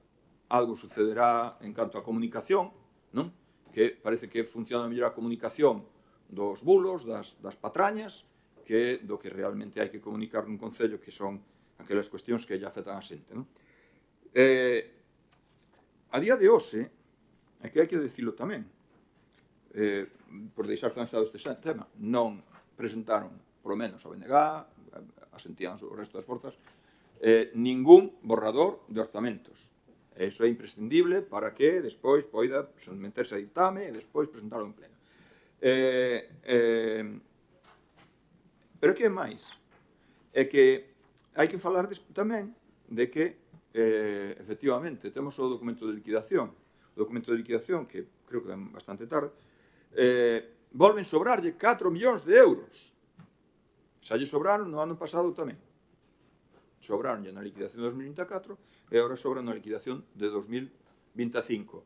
Algo sucederá en canto a comunicación, non? Que parece que funciona mellor a comunicación dos bulos, das patrañas, que do que realmente hai que comunicar nun concello, que son aquelas cuestións que lle afectan a xente, non? A día de hoxe, é que hai que dicilo tamén, por deixar zanxado este tema, non presentaron, polo menos a BNG, asentían o resto das forzas, ningún borrador de orzamentos. Eso é imprescindible para que despois poida meterse a ditame e despois presentarlo en pleno. Pero que é máis? É que hai que falar tamén de que, efectivamente, temos o documento de liquidación. O documento de liquidación, que creo que é bastante tarde, volven sobrarlle 4 millóns de euros. Xa lle sobraron no ano pasado tamén. Sobraronlle na liquidación de 2024 e agora sobran na liquidación de 2025.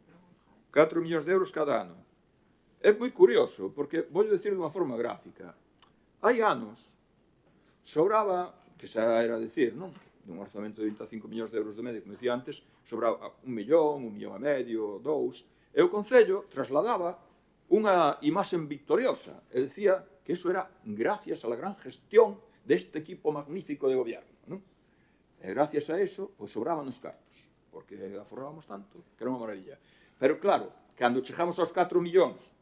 4 millóns de euros cada ano. É moi curioso, porque vou dicir de unha forma gráfica. Hai anos, sobraba, que xa era decir, non? Dun orzamento de 25 millóns de euros de medio, como dicía antes, sobraba 1 millón e medio, 2, e o Concello trasladaba unha imaxe victoriosa, e decía que eso era gracias a la gran gestión deste equipo magnífico de gobierno, non? E gracias a eso, pois sobraban os cartos, porque aforrábamos tanto, que era unha maravilla. Pero claro, cando chegamos aos 4 millóns,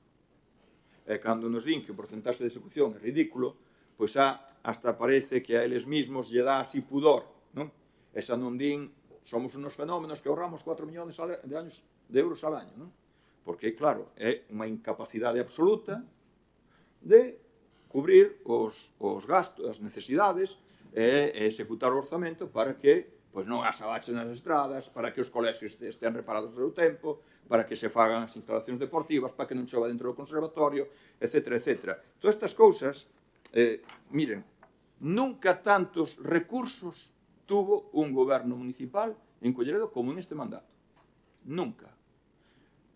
e cando nos din que o porcentaxe de execución é ridículo, pois hasta parece que a eles mismos lle dá así pudor, non? E xa non din, somos unos fenómenos que ahorramos 4 millóns de euros al año, non? Porque, claro, é unha incapacidade absoluta de cubrir os gastos, as necesidades e executar o orzamento para que pois non as abachen nas estradas, para que os colexios estean reparados ao seu tempo, para que se fagan as instalacións deportivas, para que non chova dentro do conservatorio, etc. etc. Todas estas cousas, miren, nunca tantos recursos tuvo un goberno municipal en Culleredo como neste mandato. Nunca.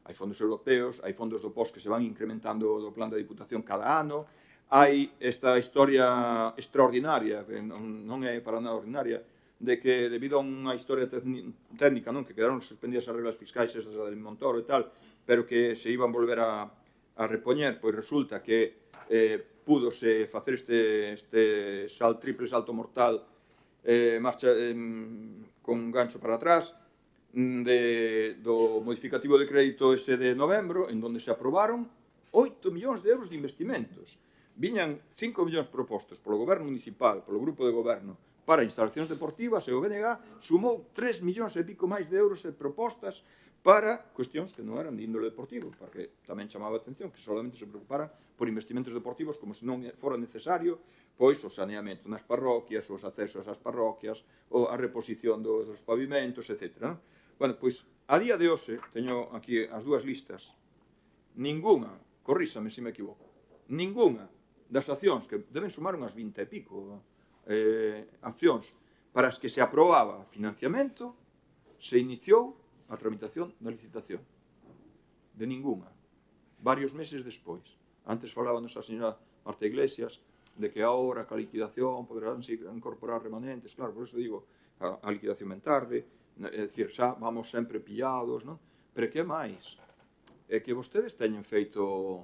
Hai fondos europeos, hai fondos do POS que se van incrementando do plan da Diputación cada ano, hai esta historia extraordinaria, que non é para nada ordinaria, de que debido a unha historia técnica, non, que quedaron suspendidas as reglas fiscais esas del Montoro e tal, pero que se iban volver a repoñer, pois resulta que púdose facer este triple salto mortal, marcha con un gancho para atrás, do modificativo de crédito ese de novembro, en donde se aprobaron 8 millóns de euros de investimentos. Viñan 5 millóns propostos polo goberno municipal, polo grupo de goberno, para instalacións deportivas, e o BNG sumou 3 millóns e pico máis de euros de propostas para cuestións que non eran de índole deportivo, porque tamén chamaba a atención que solamente se preocuparan por investimentos deportivos como se non fora necesario pois o saneamento nas parroquias, os accesos ás parroquias, ou a reposición dos pavimentos, etc. Bueno, pois, a día de hoxe, teño aquí as dúas listas, ninguna, corríxame se me equivoco, ninguna das accións, que deben sumar unhas 20 e pico accións para as que se aprobaba financiamento, se iniciou a tramitación da licitación. De ninguna. Varios meses despois. Antes falábanos a señora Marta Iglesias de que ahora que a liquidación poderán incorporar remanentes. Claro, por eso digo, a liquidación ben tarde, é dicir, xa vamos sempre pillados, non? Pero que máis? É que vostedes teñen feito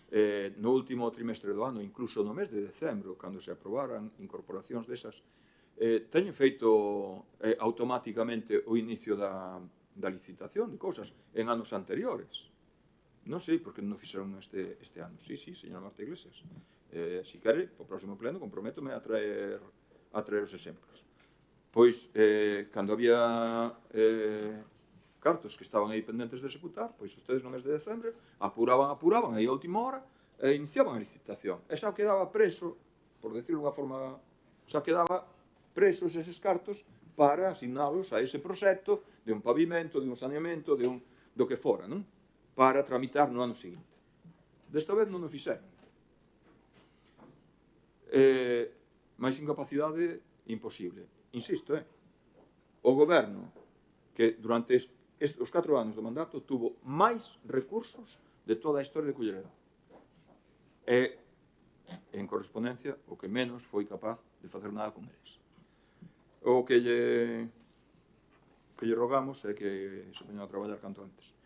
no último trimestre do ano, incluso no mes de decembro, cando se aprobaran incorporacións desas, teñen feito automáticamente o inicio da licitación de cousas en anos anteriores. Non sei por que non fixeron este ano. Sí, señora Marta Iglesias. Si quere, o próximo pleno, comprométome a traer os exemplos. Pois, cando había cartos que estaban aí pendentes de executar, pois ustedes no mes de decembro apuraban, aí a última hora, e iniciaban a licitación. E xa quedaba preso, por decirlo de unha forma, xa quedaba presos eses cartos para asignalos a ese proxecto de un pavimento, de un saneamento, do que fora, non? Para tramitar no ano seguinte. Desta vez non o fixeron. Mais incapacidade imposible. insisto, o goberno que durante os 4 anos do mandato tuvo máis recursos de toda a historia de Culleredo. E, en correspondencia, o que menos foi capaz de facer nada con eles. O que lle rogamos é que se poñan a traballar canto antes.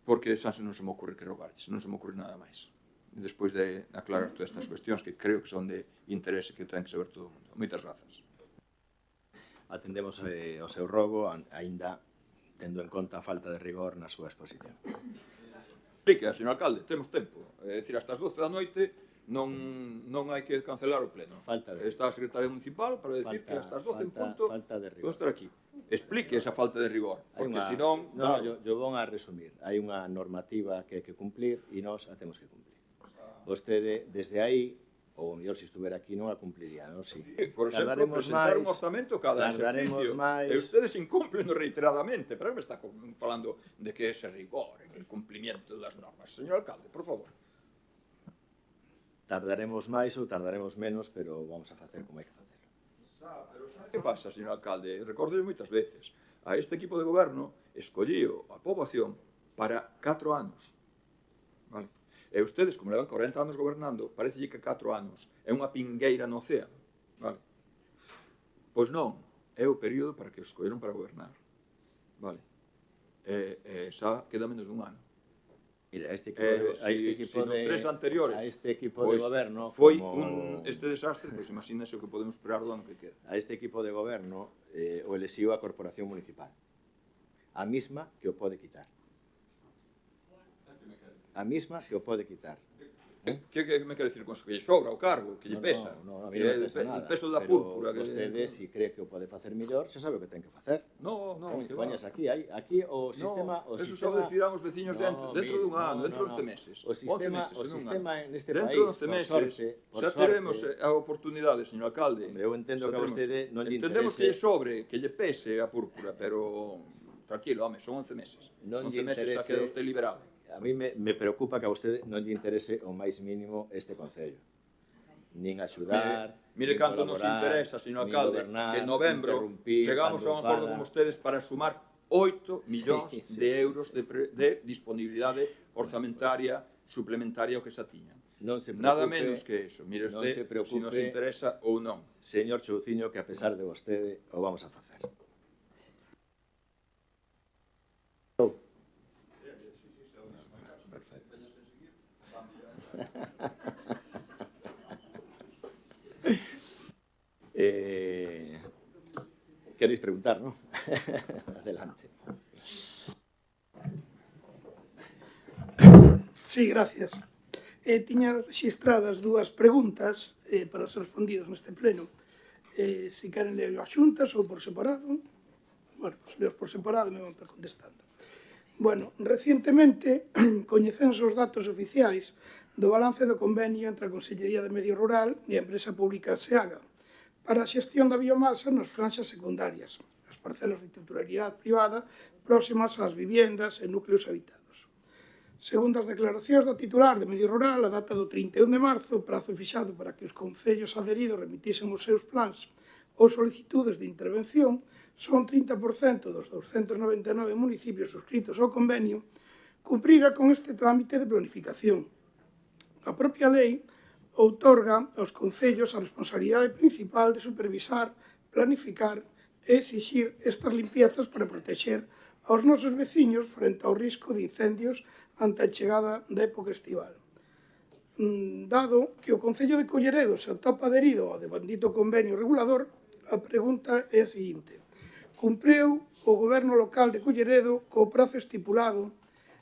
Porque xa non se me ocurre que rogarles, non se me ocurre nada máis. Despois de aclarar todas estas cuestións que creo que son de interese que ten que saber todo o mundo. Moitas grazas. Atendemos ao seu rogo, aínda tendo en conta a falta de rigor na súa exposición. Explique, señor alcalde, temos tempo. É dicir, hasta as 12 da noite non hai que cancelar o pleno. Está a secretaria municipal para decir que hasta as 12 en punto vou estar aquí. Explique esa falta de rigor, porque senón... Non, yo vou a resumir. Hai unha normativa que hai que cumplir e nós a temos que cumplir. Vostede, desde aí, ou mellor se estuver aquí, non a cumpliría, non? Sí. Por exemplo, presentar un orzamento cada exercicio. E ustedes incúmplenlo reiteradamente, pero me está falando de que ese rigor en el cumplimiento das normas. Señor alcalde, por favor. Tardaremos máis ou tardaremos menos, pero vamos a facer como hai que facer. Pero sabe que pasa, señor alcalde? Recordei moitas veces. A este equipo de goberno escollío a poboación para 4 anos. Vale? E ustedes, como levan 40 anos gobernando, parece que 4 anos é unha pingueira no océano. Vale? Pois non, é o período para que os escolleron para gobernar. Vale? E xa queda menos dun ano. Mira, a este equipo de goberno foi este desastre, pois imagínese o que podemos esperar do ano que queda. A este equipo de goberno o elixiu a Corporación Municipal, a mesma que o pode quitar. A mesma que o pode quitar. Que me quere dicir con eso? Que lle sobra o cargo, que lle pesa? Non, a mí non me pesa nada. O peso da púrpura. Vostede, se cree que o pode facer mellor, xa sabe o que ten que facer. Non. Poñas aquí o sistema... Eso só decidirán os veciños dentro dun ano, dentro de 11 meses. O sistema neste país, dentro de 11 meses, xa teremos a oportunidade, señor alcalde. Eu entendo que a vostede non lle interese... Entendemos que lle sobre, que lle pese a púrpura, pero... Tranquilo, home, son 11 meses. 11 meses xa queda usted liberado. A mí me preocupa que a vostede non lle interese o máis mínimo este concello. Nin axudar, mire canto nos interesa, señor alcalde, que en novembro chegamos a un acordo con ustedes para sumar 8 millóns de euros de disponibilidade orzamentaria suplementaria ao que xa tiñan. Nada menos que eso. Mire usted se nos interesa ou non. Señor Chouciño, que a pesar de vostede o vamos a facer. Queréis preguntar, ¿no? Adelante. Sí, gracias. Tiña registradas dúas preguntas para ser respondidas neste pleno. Se queren ler as xuntas ou por separado. Bueno, pues leos por separado e me van contestando. Bueno, recientemente coñecemos os datos oficiais do balance do convenio entre a Consellería de Medio Rural e a empresa pública SEAGA para a xestión da biomasa nas franxas secundarias, as parcelas de titularidade privada próximas ás viviendas e núcleos habitados. Segundo as declaracións da titular de Medio Rural, a data do 31 de marzo, prazo fixado para que os concellos adheridos remitisen os seus plans ou solicitudes de intervención, son 30% dos 299 municipios suscritos ao convenio, cumprira con este trámite de planificación. A propia lei outorga aos concellos a responsabilidade principal de supervisar, planificar e exixir estas limpiezas para protexer aos nosos veciños frente ao risco de incendios ante a chegada da época estival. Dado que o Concello de Culleredo se atopa adherido ao devandito convenio regulador, a pregunta é a seguinte: cumpriu o Goberno local de Culleredo co prazo estipulado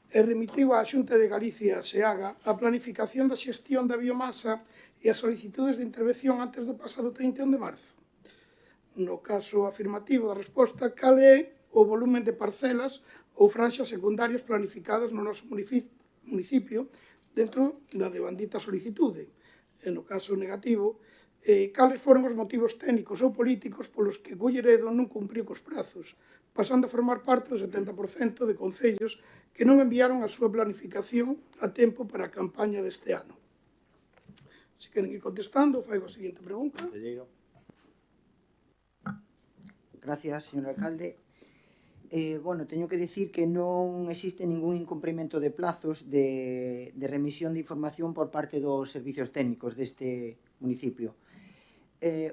e remitiu á Xunta de Galicia, SEAGA, a planificación da xestión da biomasa e as solicitudes de intervención antes do pasado 31 de marzo? No caso afirmativo da resposta, cal é o volumen de parcelas ou franxas secundarias planificadas no noso municipio dentro da devandita solicitude? E no caso negativo, cales foron os motivos técnicos ou políticos polos que Culleredo non cumpriu cos prazos, pasando a formar parte do 70% de concellos que non enviaron a súa planificación a tempo para a campaña deste ano. Se queren ir contestando, fai a seguinte pregunta. Gracias, señor alcalde. Bueno, teño que dicir que non existe ningún incumprimento de plazos de remisión de información por parte dos servicios técnicos deste municipio.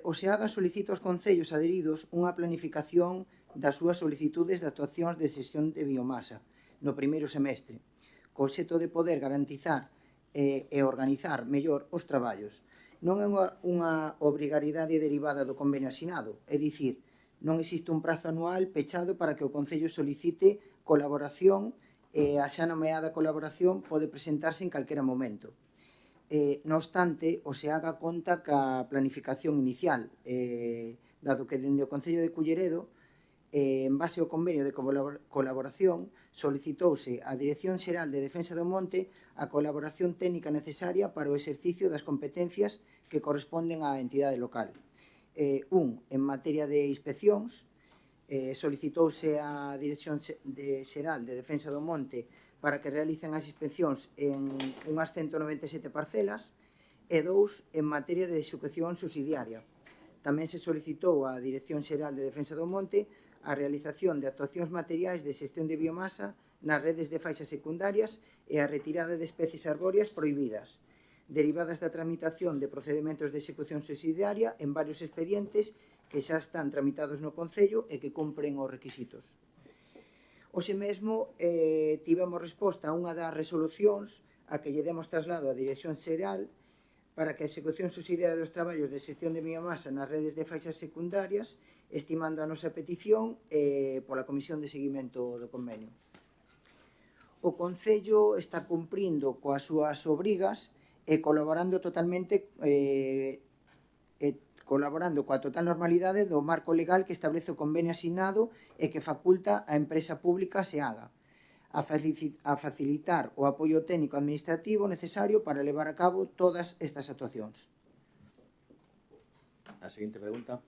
O SEAGA solicita aos concellos adheridos unha planificación das súas solicitudes de actuacións de cesión de biomasa no primeiro semestre, co obxecto de poder garantizar e organizar mellor os traballos. Non é unha obrigaridade derivada do convenio asinado, é dicir, non existe un prazo anual pechado para que o Concello solicite colaboración e a xa nomeada colaboración pode presentarse en calquera momento. Non obstante, o SEAGA conta ca planificación inicial, dado que dende o Concello de Culleredo, en base ao convenio de colaboración, solicitouse á Dirección Xeral de Defensa do Monte a colaboración técnica necesaria para o exercicio das competencias que corresponden á entidade local. En materia de inspeccións, solicitouse á Dirección Xeral de Defensa do Monte para que realicen as inspeccións en unhas 197 parcelas e 2 en materia de execución subsidiaria. Tamén se solicitou á Dirección Xeral de Defensa do Monte a realización de actuacións materiais de xestión de biomasa nas redes de faixas secundarias e a retirada de especies arbóreas prohibidas, derivadas da tramitación de procedimentos de execución subsidiaria en varios expedientes que xa están tramitados no Concello e que cumpren os requisitos. Hoxe mesmo tivemos resposta a unha das resolucións a que lle demos traslado á Dirección Xeral para que a execución subsidiaria dos traballos de xestión de biomasa nas redes de faixas secundarias, estimando a nosa petición pola Comisión de Seguimento do Convenio. O Concello está cumprindo coas súas obrigas e colaborando totalmente colaborando coa total normalidade do marco legal que establece o convenio asignado e que faculta a empresa pública SEAGA a facilitar o apoio técnico administrativo necesario para levar a cabo todas estas actuacións. A seguinte pregunta.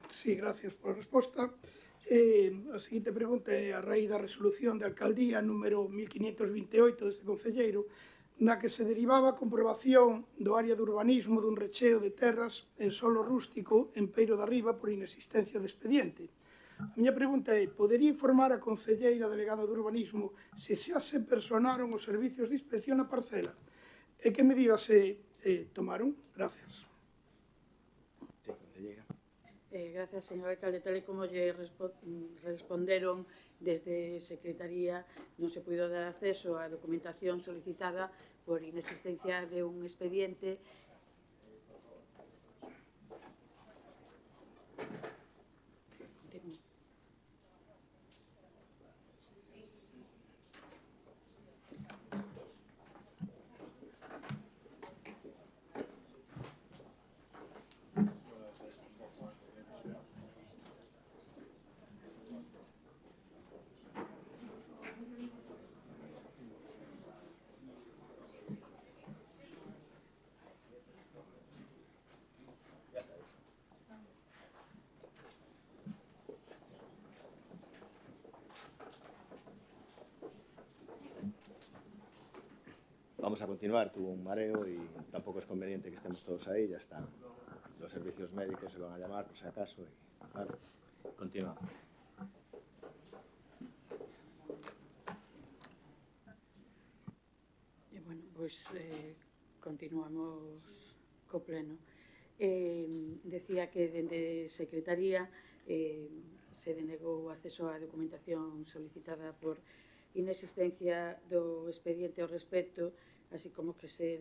Sí, gracias pola resposta. A seguinte pregunta é a raíz da resolución de alcaldía número 1528 deste concelleiro, na que se derivaba a comprobación do área de urbanismo dun recheo de terras en solo rústico en Peiro da Riba por inexistencia de expediente. A miña pregunta é, podería informar a concelleira delegada de urbanismo se xa se personaron os servicios de inspección na parcela e que medidas se tomaron? Gracias. Sí, concelleira. Gracias, señor alcalde. Tal e como lle responderon desde Secretaría, non se puido dar acceso á documentación solicitada por inexistencia de un expediente. Vamos a continuar, tuvo un mareo y tampoco es conveniente que estemos todos ahí, ya está. Los servicios médicos se van a llamar por si acaso. Vale, continuamos. Bueno, pois continuamos co pleno. Decía que dende Secretaría se denegou o acceso á documentación solicitada por inexistencia do expediente ao respecto, así como que se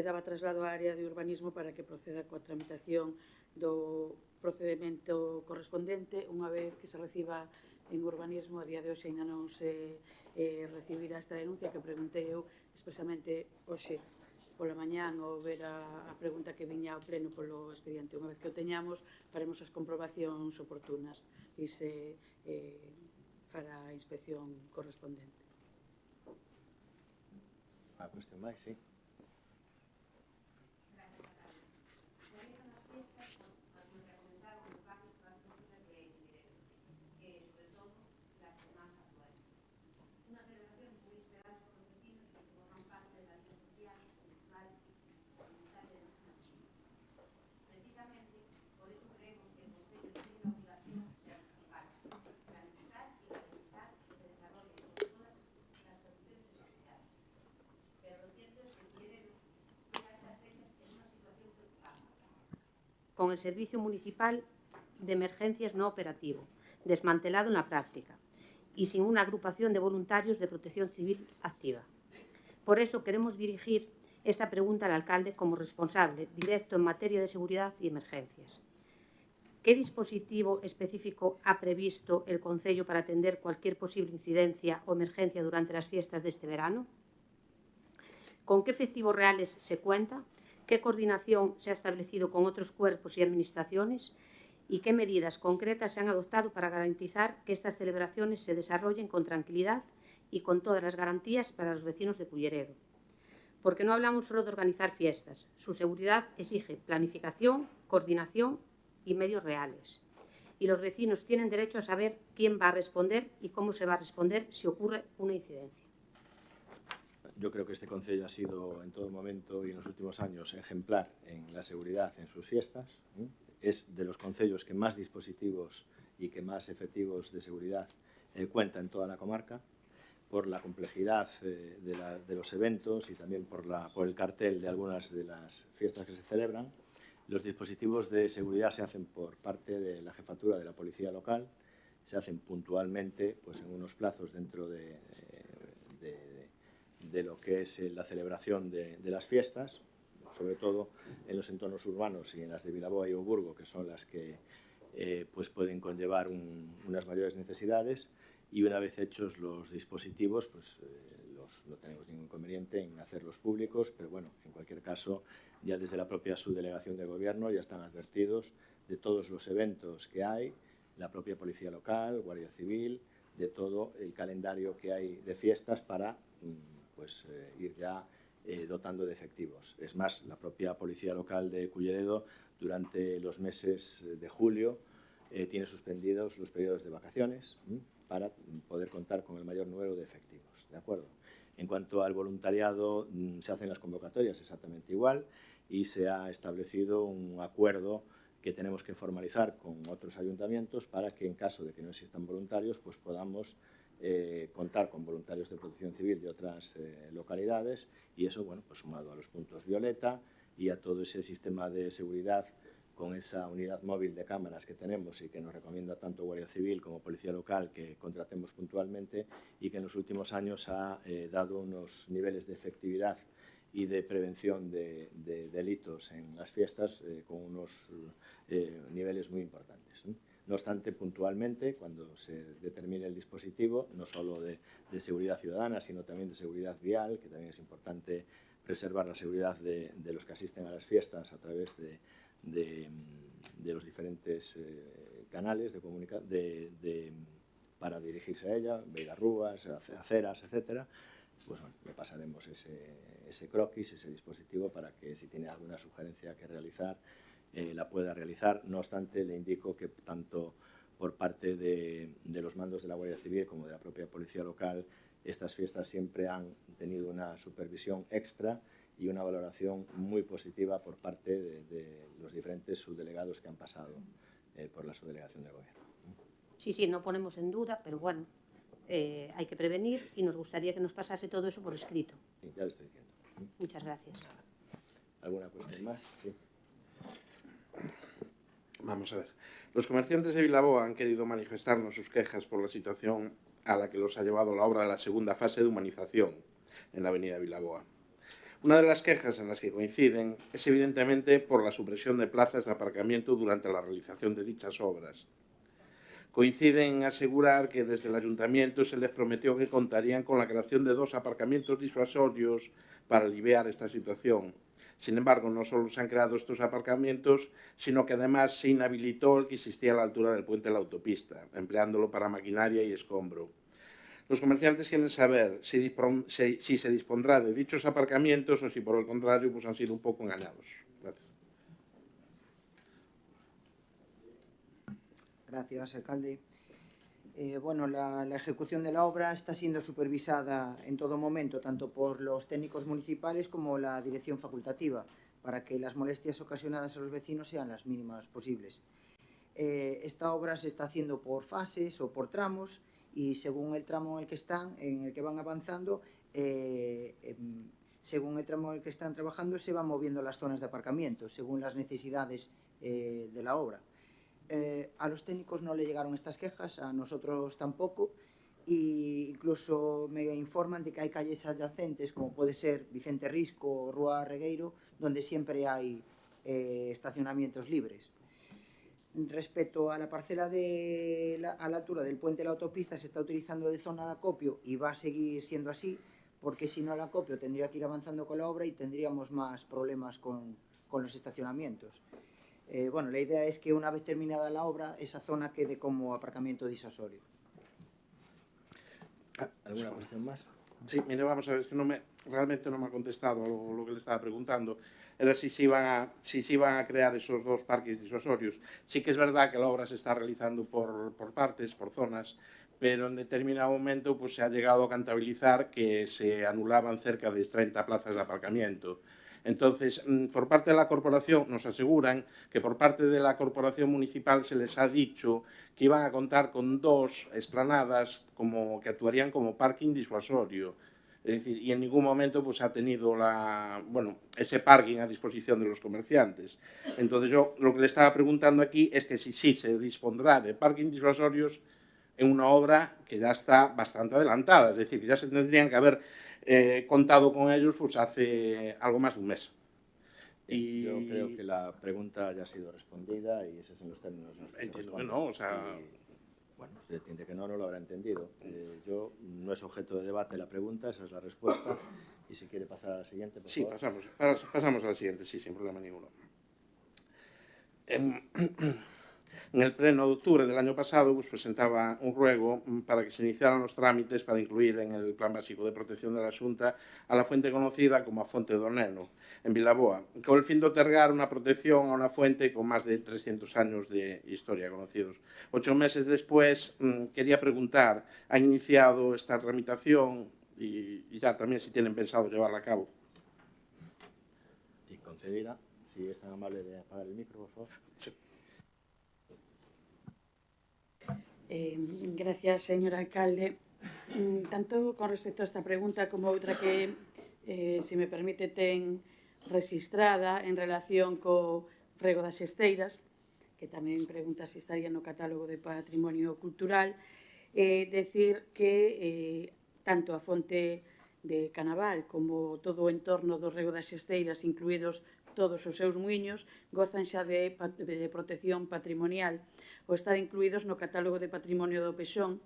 daba traslado á área de urbanismo para que proceda coa tramitación do procedimento correspondente unha vez que se reciba en urbanismo. A día de hoxe ainda non se recibirá esta denuncia que preguntei eu expresamente hoxe pola mañán ao ver a pregunta que viña ao pleno polo expediente. Unha vez que o teñamos, faremos as comprobacións oportunas e se fará a inspección correspondente. A cuestión máis, sí. Precisamente con el Servicio Municipal de Emergencias no operativo, desmantelado en la práctica, y sin una agrupación de voluntarios de protección civil activa. Por eso queremos dirigir esta pregunta al alcalde como responsable directo en materia de seguridad y emergencias. ¿Qué dispositivo específico ha previsto el Concello para atender cualquier posible incidencia o emergencia durante las fiestas de este verano? ¿Con qué efectivos reales se cuenta? ¿Qué coordinación se ha establecido con otros cuerpos y administraciones? ¿Y qué medidas concretas se han adoptado para garantizar que estas celebraciones se desarrollen con tranquilidad y con todas las garantías para los vecinos de Culleredo? Porque no hablamos solo de organizar fiestas. Su seguridad exige planificación, coordinación y medios reales. Y los vecinos tienen derecho a saber quién va a responder y cómo se va a responder si ocurre una incidencia. Yo creo que este concello ha sido en todo momento y en los últimos años ejemplar en la seguridad en sus fiestas. Es de los concellos que más dispositivos y que más efectivos de seguridad cuenta en toda la comarca, por la complejidad de los eventos y también por el cartel de algunas de las fiestas que se celebran. Los dispositivos de seguridad se hacen por parte de la jefatura de la policía local, se hacen puntualmente pues, en unos plazos dentro de lo que es la celebración de las fiestas, sobre todo en los entornos urbanos y en las de Vilaboa y Oburgo, que son las que pues pueden conllevar unas mayores necesidades, y una vez hechos los dispositivos, pues no tenemos ningún inconveniente en hacerlos públicos, pero bueno, en cualquier caso, ya desde la propia subdelegación de gobierno ya están advertidos de todos los eventos que hay, la propia policía local, Guardia Civil, de todo el calendario que hay de fiestas para pues, ir ya dotando de efectivos. Es más, la propia policía local de Culleredo durante los meses de julio tiene suspendidos los periodos de vacaciones para poder contar con el mayor número de efectivos. ¿De acuerdo? En cuanto al voluntariado, se hacen las convocatorias exactamente igual y se ha establecido un acuerdo que tenemos que formalizar con otros ayuntamientos para que en caso de que no existan voluntarios, pues podamos contar con voluntarios de protección civil de otras localidades, y eso, bueno, pues sumado a los puntos violeta y a todo ese sistema de seguridad con esa unidad móvil de cámaras que tenemos y que nos recomienda tanto Guardia Civil como Policía Local que contratemos puntualmente, y que en los últimos años ha dado unos niveles de efectividad y de prevención de delitos en las fiestas con unos niveles muy importantes. No obstante, puntualmente, cuando se determine el dispositivo, no solo de seguridad ciudadana, sino también de seguridad vial, que también es importante preservar la seguridad de los que asisten a las fiestas a través de los diferentes canales para dirigirse a ella, veigarrúas, aceras, etcétera. Pues bueno, le pasaremos ese croquis, ese dispositivo, para que si tiene alguna sugerencia que realizar, la pueda realizar. No obstante, le indico que tanto por parte de los mandos de la Guardia Civil como de la propia Policía Local, estas fiestas siempre han tenido una supervisión extra y una valoración muy positiva por parte de los diferentes subdelegados que han pasado por la subdelegación del Gobierno. Sí, no ponemos en duda, pero bueno, hay que prevenir y nos gustaría que nos pasase todo eso por escrito. Sí, ya lo estoy diciendo. Muchas gracias. ¿Alguna cuestión más? Sí. Vamos a ver. Los comerciantes de Vilaboa han querido manifestarnos sus quejas por la situación a la que los ha llevado la obra de la segunda fase de humanización en la avenida Vilaboa. Una de las quejas en las que coinciden es evidentemente por la supresión de plazas de aparcamiento durante la realización de dichas obras. Coinciden en asegurar que desde el Ayuntamiento se les prometió que contarían con la creación de 2 aparcamientos disuasorios para aliviar esta situación. Sin embargo, no solo se han creado estos aparcamientos, sino que además se inhabilitó el que existía a la altura del puente de la autopista, empleándolo para maquinaria y escombro. Los comerciantes quieren saber si se dispondrá de dichos aparcamientos o si, por el contrario, pues han sido un poco engañados. Gracias. Gracias, alcalde. Bueno, la ejecución de la obra está siendo supervisada en todo momento, tanto por los técnicos municipales como la dirección facultativa, para que las molestias ocasionadas a los vecinos sean las mínimas posibles. Esta obra se está haciendo por fases o por tramos, y según el tramo en el que van avanzando, según el tramo en el que están trabajando, se van moviendo las zonas de aparcamiento, según las necesidades de la obra. A los técnicos no le llegaron estas quejas, a nosotros tampoco, e incluso me informan de que hay calles adyacentes, como puede ser Vicente Risco o Rúa Regueiro, donde siempre hay estacionamientos libres. Respecto a la parcela a la altura del puente de la autopista, se está utilizando de zona de acopio y va a seguir siendo así, porque si no el acopio tendría que ir avanzando con la obra y tendríamos más problemas con los estacionamientos. Bueno, la idea es que una vez terminada la obra, esa zona quede como aparcamiento disuasorio. ¿Alguna cuestión más? Sí, mire, vamos a ver, es que realmente no me ha contestado lo que le estaba preguntando. Era si se iban a crear esos dos parques disuasorios. Sí que es verdad que la obra se está realizando por partes, por zonas, pero en determinado momento pues, se ha llegado a contabilizar que se anulaban cerca de 30 plazas de aparcamiento. Entonces, por parte de la corporación nos aseguran que por parte de la corporación municipal se les ha dicho que iban a contar con 2 explanadas que actuarían como parking disuasorio. Es decir, y en ningún momento pues, ha tenido ese parking a disposición de los comerciantes. Entonces, yo lo que le estaba preguntando aquí es que si sí se dispondrá de parking disuasorios en una obra que ya está bastante adelantada, es decir, que ya se tendrían que haber contado con ellos pues, hace algo más de un mes. Y yo creo que la pregunta ya ha sido respondida y esos son los términos. Entiendo que no, o sea... Bueno, usted entiende que no lo habrá entendido. Yo no es objeto de debate la pregunta, esa es la respuesta. Y si quiere pasar a la siguiente, por favor. Sí, pasamos a la siguiente, sí, sin problema ninguno. En el pleno de octubre del año pasado pues, presentaba un ruego para que se iniciaran los trámites para incluir en el Plan Básico de Protección de la Xunta a la fuente conocida como a Fonte do Neno, en Vilaboa, con el fin de otorgar una protección a una fuente con más de 300 años de historia conocidos. 8 meses después, quería preguntar, ¿han iniciado esta tramitación y ya también si tienen pensado llevarla a cabo? Sí, concedida. Si es tan amable de apagar el micro, por favor. Sí. Gracias, señor alcalde. Tanto con respecto a esta pregunta como outra que, se me permite, ten registrada en relación co rego das xesteiras, que tamén pregunta se estaría no catálogo de patrimonio cultural, decir que tanto a fonte de Canaval como todo o entorno do rego das xesteiras, incluídos todos os seus muiños, gozan xa de protección patrimonial ou estar incluídos no catálogo de patrimonio do Pexón,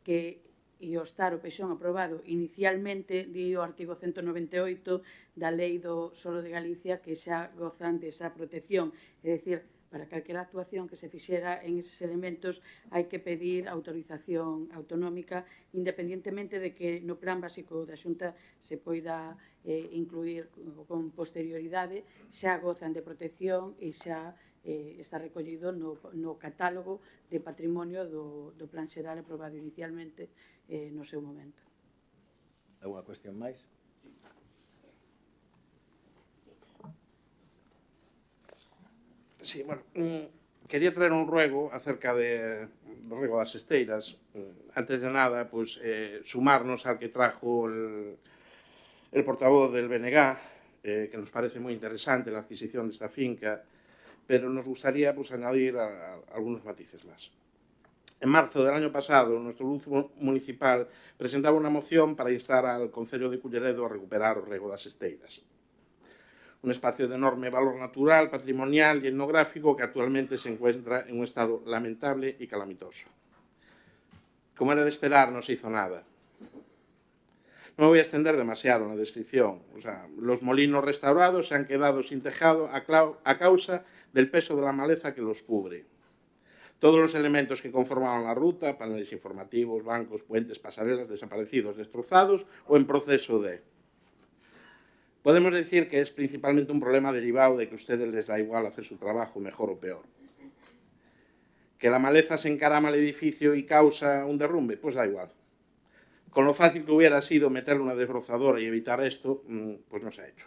que e o estar o Pexón aprobado inicialmente di o artigo 198 da Lei do Solo de Galicia que xa gozan desa protección. É dicir, para calquera actuación que se fixera en eses elementos hai que pedir autorización autonómica, independentemente de que no plan básico da Xunta se poida incluir con posterioridade, xa gozan de protección e xa está recollido no catálogo de patrimonio do Plan Xeral aprobado inicialmente no seu momento. Alguna cuestión máis? Sí, bueno, quería traer un ruego acerca do rego das esteiras. Antes de nada, pues, sumarnos al que trajo el portavoz del BNG, que nos parece muy interesante la adquisición de esta finca, pero nos gustaría pues, añadir algunos matices más. En marzo del año pasado, nuestro grupo municipal presentaba una moción para instar al Concello de Culleredo a recuperar o rego das esteiras. Un espacio de enorme valor natural, patrimonial y etnográfico que actualmente se encuentra en un estado lamentable y calamitoso. Como era de esperar, no se hizo nada. No me voy a extender demasiado en la descripción. O sea, los molinos restaurados se han quedado sin tejado a causa del peso de la maleza que los cubre. Todos los elementos que conformaban la ruta, paneles informativos, bancos, puentes, pasarelas, desaparecidos, destrozados o en proceso de... Podemos decir que es principalmente un problema derivado de que a ustedes les da igual hacer su trabajo, mejor o peor. ¿Que la maleza se encarama al edificio y causa un derrumbe? Pues da igual. Con lo fácil que hubiera sido meterle una desbrozadora y evitar esto, pues no se ha hecho.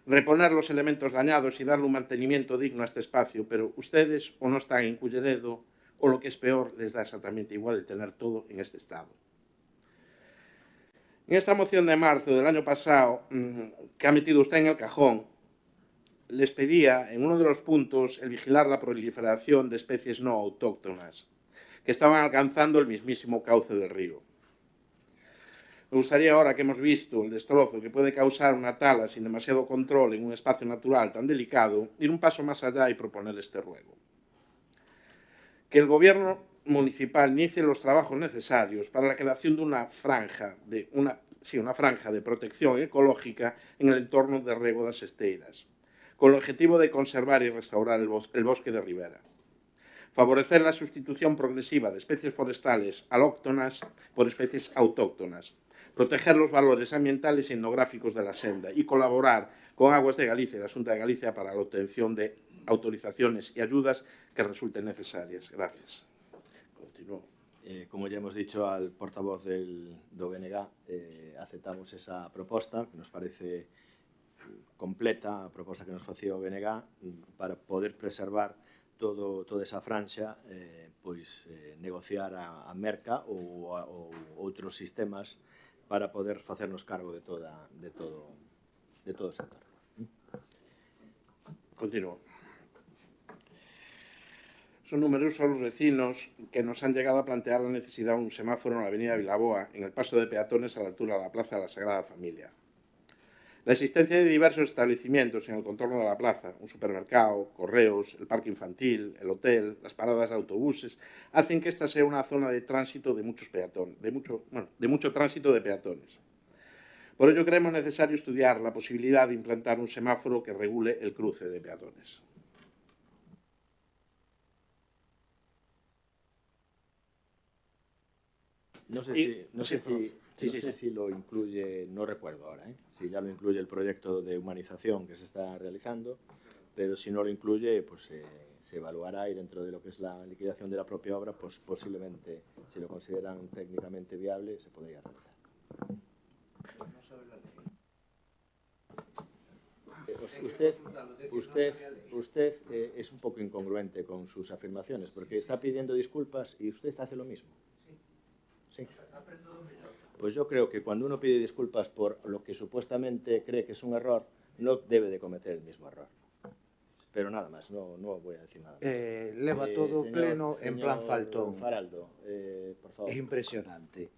Reponer los elementos dañados y darle un mantenimiento digno a este espacio, pero ustedes o no están en Culleredo o lo que es peor, les da exactamente igual el tener todo en este estado. En esta moción de marzo del año pasado, que ha metido usted en el cajón, les pedía en uno de los puntos el vigilar la proliferación de especies no autóctonas que estaban alcanzando el mismísimo cauce del río. Me gustaría, ahora que hemos visto el destrozo que puede causar una tala sin demasiado control en un espacio natural tan delicado, ir un paso más allá y proponer este ruego. Que el Gobierno municipal inicie los trabajos necesarios para la creación de una franja de protección ecológica en el entorno de Rego das Esteiras, con el objetivo de conservar y restaurar el bosque de ribera. Favorecer la sustitución progresiva de especies forestales alóctonas por especies autóctonas, proteger los valores ambientales y etnográficos de la senda y colaborar con Aguas de Galicia y la Xunta de Galicia para la obtención de autorizaciones y ayudas que resulten necesarias. Gracias. Continúo. Como ya hemos dicho al portavoz do BNG, aceptamos esa proposta, que nos parece completa, a proposta que nos facía o BNG, para poder preservar toda esa franxa, negociar a merca ou outros sistemas para poder facernos cargo de todo o sector. Continúo. Son numerosos los vecinos que nos han llegado a plantear la necesidad de un semáforo en la avenida Vilaboa, en el paso de peatones a la altura de la Plaza de la Sagrada Familia. La existencia de diversos establecimientos en el contorno de la plaza, un supermercado, correos, el parque infantil, el hotel, las paradas de autobuses, hacen que esta sea una zona de tránsito de mucho tránsito de peatones. Por ello creemos necesario estudiar la posibilidad de implantar un semáforo que regule el cruce de peatones. No sé si lo incluye, no recuerdo ahora, si ya lo incluye el proyecto de humanización que se está realizando, pero si no lo incluye, pues se evaluará y dentro de lo que es la liquidación de la propia obra, pues posiblemente, si lo consideran técnicamente viable, se podría realizar. Usted es un poco incongruente con sus afirmaciones, porque está pidiendo disculpas y usted hace lo mismo. Sí. Pues yo creo que cuando uno pide disculpas por lo que supuestamente cree que es un error, no debe de cometer el mismo error. Pero nada más, no voy a decir nada más. Leva todo pleno en plan faltón. Faraldo, por favor. Es impresionante.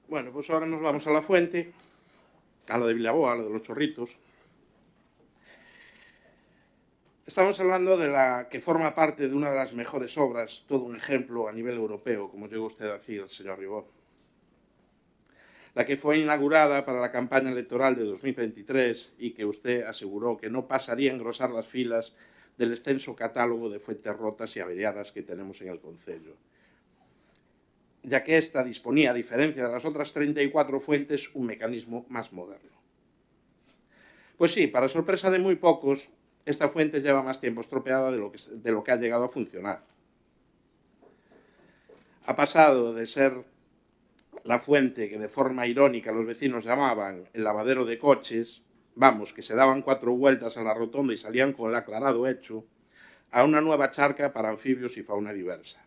Bueno, pues ahora nos vamos a la fuente, a la de Vilaboa, a la de los Chorritos. Estamos hablando de la que forma parte de una de las mejores obras, todo un ejemplo a nivel europeo, como llegó usted a decir, señor Ribó. La que fue inaugurada para la campaña electoral de 2023 y que usted aseguró que no pasaría a engrosar las filas del extenso catálogo de fuentes rotas y averiadas que tenemos en el concello, ya que ésta disponía, a diferencia de las otras 34 fuentes, un mecanismo más moderno. Pues sí, para sorpresa de muy pocos, esta fuente lleva más tiempo estropeada de lo que ha llegado a funcionar. Ha pasado de ser la fuente que de forma irónica los vecinos llamaban el lavadero de coches, vamos, que se daban 4 vueltas a la rotonda y salían con el aclarado hecho, a una nueva charca para anfibios y fauna diversa.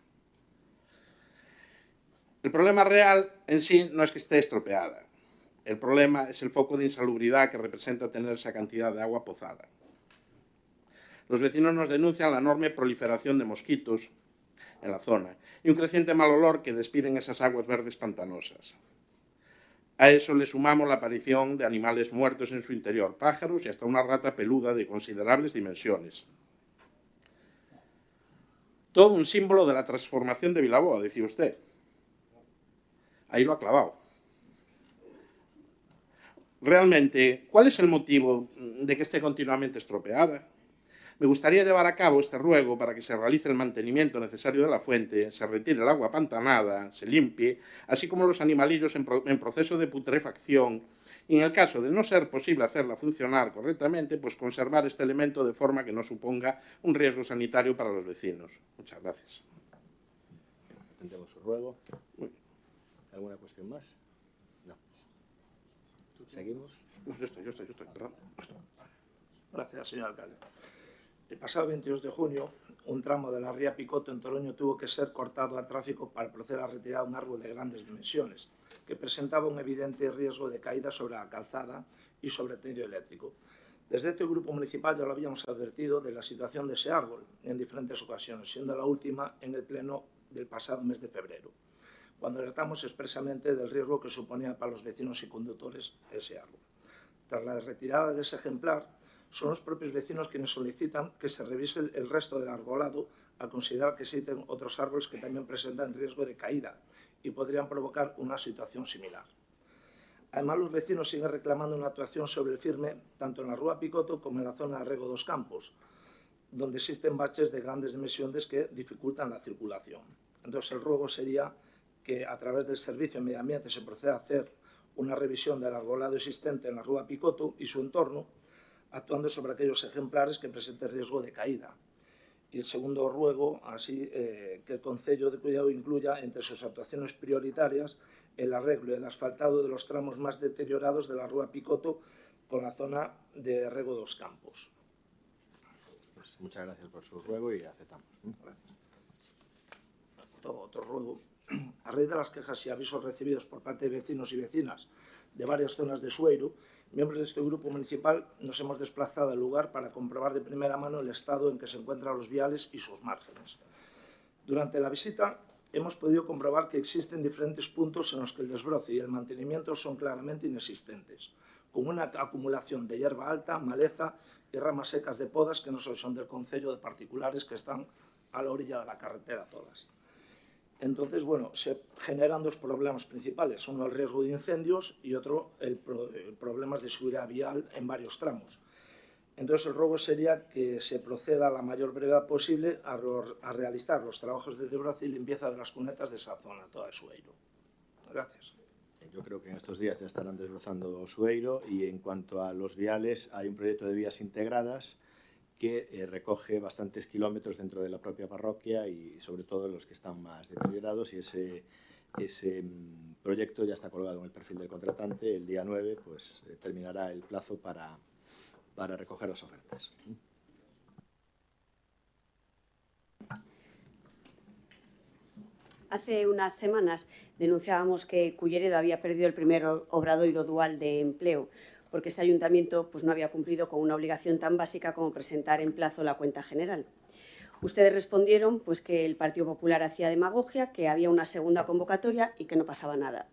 El problema real en sí no es que esté estropeada. El problema es el foco de insalubridad que representa tener esa cantidad de agua pozada. Los vecinos nos denuncian la enorme proliferación de mosquitos en la zona y un creciente mal olor que despiden esas aguas verdes pantanosas. A eso le sumamos la aparición de animales muertos en su interior, pájaros y hasta una rata peluda de considerables dimensiones. Todo un símbolo de la transformación de Vilaboa, decía usted. Ahí lo ha clavado. Realmente, ¿cuál es el motivo de que esté continuamente estropeada? Me gustaría llevar a cabo este ruego para que se realice el mantenimiento necesario de la fuente, se retire el agua apantanada, se limpie, así como los animalillos en proceso de putrefacción, y en el caso de no ser posible hacerla funcionar correctamente, pues conservar este elemento de forma que no suponga un riesgo sanitario para los vecinos. Muchas gracias. Atendemos su ruego. ¿Alguna cuestión más? No. ¿Seguimos? No, yo estoy, perdón. Gracias, señor alcalde. El pasado 22 de junio, un tramo de la ría Picoto en Toroño tuvo que ser cortado al tráfico para proceder a retirar un árbol de grandes dimensiones, que presentaba un evidente riesgo de caída sobre la calzada y sobre el tendido eléctrico. Desde este grupo municipal ya lo habíamos advertido de la situación de ese árbol en diferentes ocasiones, siendo la última en el pleno del pasado mes de febrero, cuando alertamos expresamente del riesgo que suponía para los vecinos y conductores ese árbol. Tras la retirada de ese ejemplar, son los propios vecinos quienes solicitan que se revise el resto del arbolado al considerar que existen otros árboles que también presentan riesgo de caída y podrían provocar una situación similar. Además, los vecinos siguen reclamando una actuación sobre el firme tanto en la Rúa Picoto como en la zona de Rego dos Campos, donde existen baches de grandes dimensiones que dificultan la circulación. Entonces, el ruego sería que a través del Servicio de Medio Ambiente se proceda a hacer una revisión del arbolado existente en la Rúa Picoto y su entorno, actuando sobre aquellos ejemplares que presenten riesgo de caída. Y el segundo ruego, así que el Concello de Cullado incluya entre sus actuaciones prioritarias el arreglo y el asfaltado de los tramos más deteriorados de la Rúa Picoto con la zona de Rego dos Campos. Pues muchas gracias por su ruego y aceptamos. Gracias. Otro ruego. A raíz de las quejas y avisos recibidos por parte de vecinos y vecinas de varias zonas de Sueiro, miembros de este grupo municipal nos hemos desplazado al lugar para comprobar de primera mano el estado en que se encuentran los viales y sus márgenes. Durante la visita hemos podido comprobar que existen diferentes puntos en los que el desbroce y el mantenimiento son claramente inexistentes, con una acumulación de hierba alta, maleza y ramas secas de podas que no solo son del concello, de particulares que están a la orilla de la carretera todas. Entonces, bueno, se generan dos problemas principales. Uno, el riesgo de incendios y otro, el problemas de seguridad vial en varios tramos. Entonces, el ruego sería que se proceda a la mayor brevedad posible a realizar los trabajos de desbroce y limpieza de las cunetas de esa zona, toda de Sueiro. Gracias. Yo creo que en estos días ya estarán desbrozando Sueiro y en cuanto a los viales, hay un proyecto de vías integradas que recoge bastantes kilómetros dentro de la propia parroquia y sobre todo los que están más deteriorados, y ese proyecto ya está colgado en el perfil del contratante. El día 9 pues, terminará el plazo para recoger las ofertas. Hace unas semanas denunciábamos que Culleredo había perdido el primer obradoiro dual de empleo, porque este ayuntamiento pues, no había cumplido con una obligación tan básica como presentar en plazo la cuenta general. Ustedes respondieron pues, que el Partido Popular hacía demagogia, que había una segunda convocatoria y que no pasaba nada.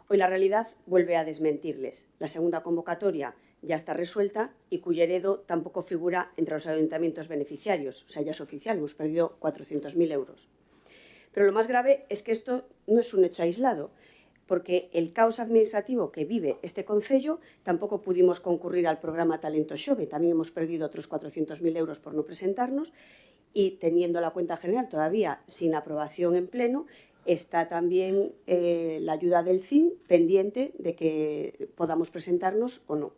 Hoy la realidad vuelve a desmentirles. La segunda convocatoria ya está resuelta y Culleredo tampoco figura entre los ayuntamientos beneficiarios. O sea, ya es oficial, hemos perdido 400.000 euros. Pero lo más grave es que esto no es un hecho aislado, porque el caos administrativo que vive este concello tampoco pudimos concurrir al programa Talento Xove, también hemos perdido otros 400.000 euros por no presentarnos, y teniendo la cuenta general todavía sin aprobación en pleno, está también la ayuda del CIN pendiente de que podamos presentarnos o no.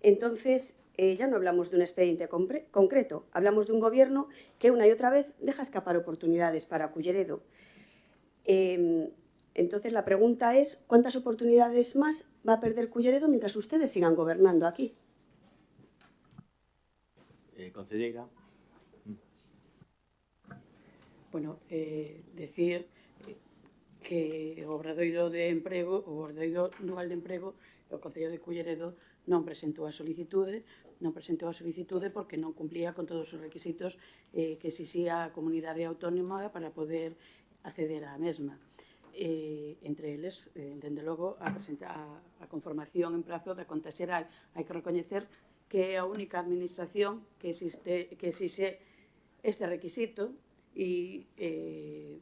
Entonces, ya no hablamos de un expediente concreto, hablamos de un gobierno que una y otra vez deja escapar oportunidades para Culleredo. Entonces, la pregunta es, ¿cuántas oportunidades más va a perder Culleredo mientras ustedes sigan gobernando aquí? Concelleira. Bueno, decir que o obradoiro de emprego, o obradoiro dual de emprego, o Concello de Culleredo non presentou a solicitude porque non cumplía con todos os requisitos que exixía a comunidade autónoma para poder acceder á mesma. Entre eles, dende logo, a conformación en prazo da conta xeral. Hai que recoñecer que é a única administración que exixe este requisito e,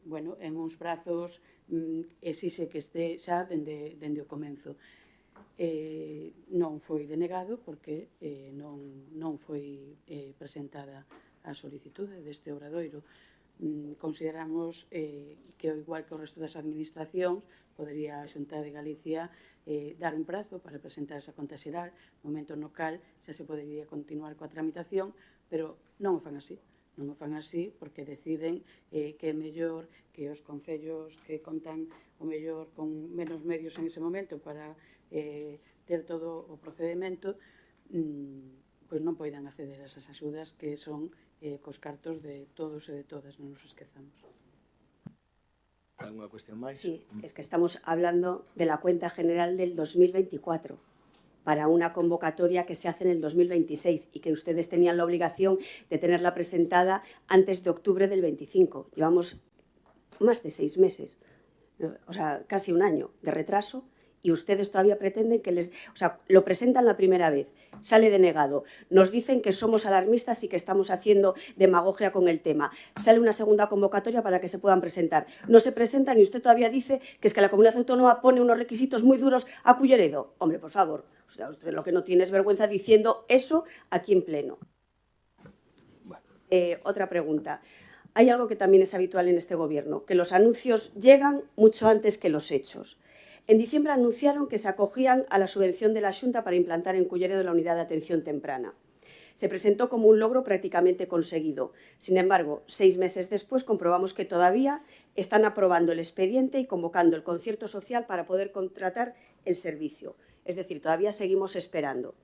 bueno, en uns prazos exixe que este xa dende o comenzo. Non foi denegado porque non foi presentada a solicitude deste obradoiro. Consideramos que, ao igual que o resto das administracións, podería a Xunta de Galicia dar un prazo para presentar esa conta xeral, no momento no cal xa se podería continuar coa tramitación, pero non o fan así. Non o fan así porque deciden que é mellor que os concellos que contan o mellor con menos medios en ese momento para ter todo o procedemento, pois non poidan acceder a esas axudas que son cos cartos de todos e de todas, non nos esquezamos. ¿Alguna cuestión máis? Sí, es que estamos hablando de la cuenta general del 2024. para una convocatoria que se hace en el 2026 y que ustedes tenían la obligación de tenerla presentada antes de octubre del 25. Llevamos más de 6 meses, o sea, casi un año de retraso, y ustedes todavía pretenden que les... O sea, lo presentan la primera vez, sale denegado, nos dicen que somos alarmistas y que estamos haciendo demagogia con el tema, sale una segunda convocatoria para que se puedan presentar, no se presentan y usted todavía dice que es que la comunidad autónoma pone unos requisitos muy duros a Culleredo. Hombre, por favor, o sea, usted lo que no tiene es vergüenza diciendo eso aquí en pleno. Otra pregunta. Hay algo que también es habitual en este gobierno, que los anuncios llegan mucho antes que los hechos. En diciembre anunciaron que se acogían a la subvención de la Xunta para implantar en Culleredo la unidad de atención temprana. Se presentó como un logro prácticamente conseguido. Sin embargo, 6 meses después comprobamos que todavía están aprobando el expediente y convocando el concierto social para poder contratar el servicio. Es decir, todavía seguimos esperando.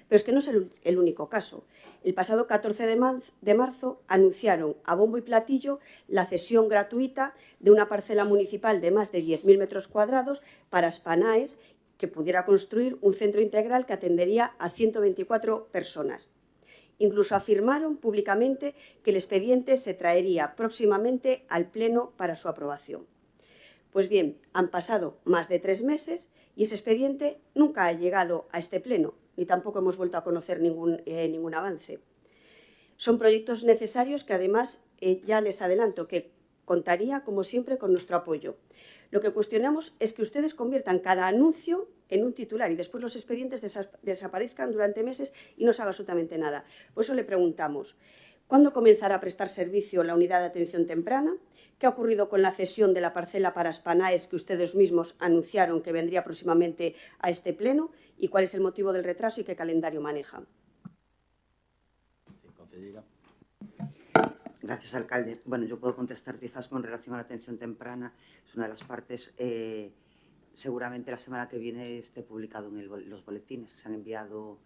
Pero es que no es el único caso. El pasado 14 de marzo anunciaron a bombo y platillo la cesión gratuita de una parcela municipal de más de 10.000 metros cuadrados para Spanaes, que pudiera construir un centro integral que atendería a 124 personas. Incluso afirmaron públicamente que el expediente se traería próximamente al Pleno para su aprobación. Pues bien, han pasado más de 3 meses y ese expediente nunca ha llegado a este Pleno, ni tampoco hemos vuelto a conocer ningún avance. Son proyectos necesarios que además ya les adelanto que contaría, como siempre, con nuestro apoyo. Lo que cuestionamos es que ustedes conviertan cada anuncio en un titular y después los expedientes desaparezcan durante meses y no se haga absolutamente nada. Por eso le preguntamos, ¿cuándo comenzará a prestar servicio la unidad de atención temprana? ¿Qué ha ocurrido con la cesión de la parcela para Spanaes que ustedes mismos anunciaron que vendría próximamente a este Pleno? ¿Y cuál es el motivo del retraso y qué calendario manejan? Gracias, alcalde. Bueno, yo puedo contestar quizás con relación a la atención temprana. Es una de las partes, seguramente la semana que viene esté publicado en los boletines. Se han enviado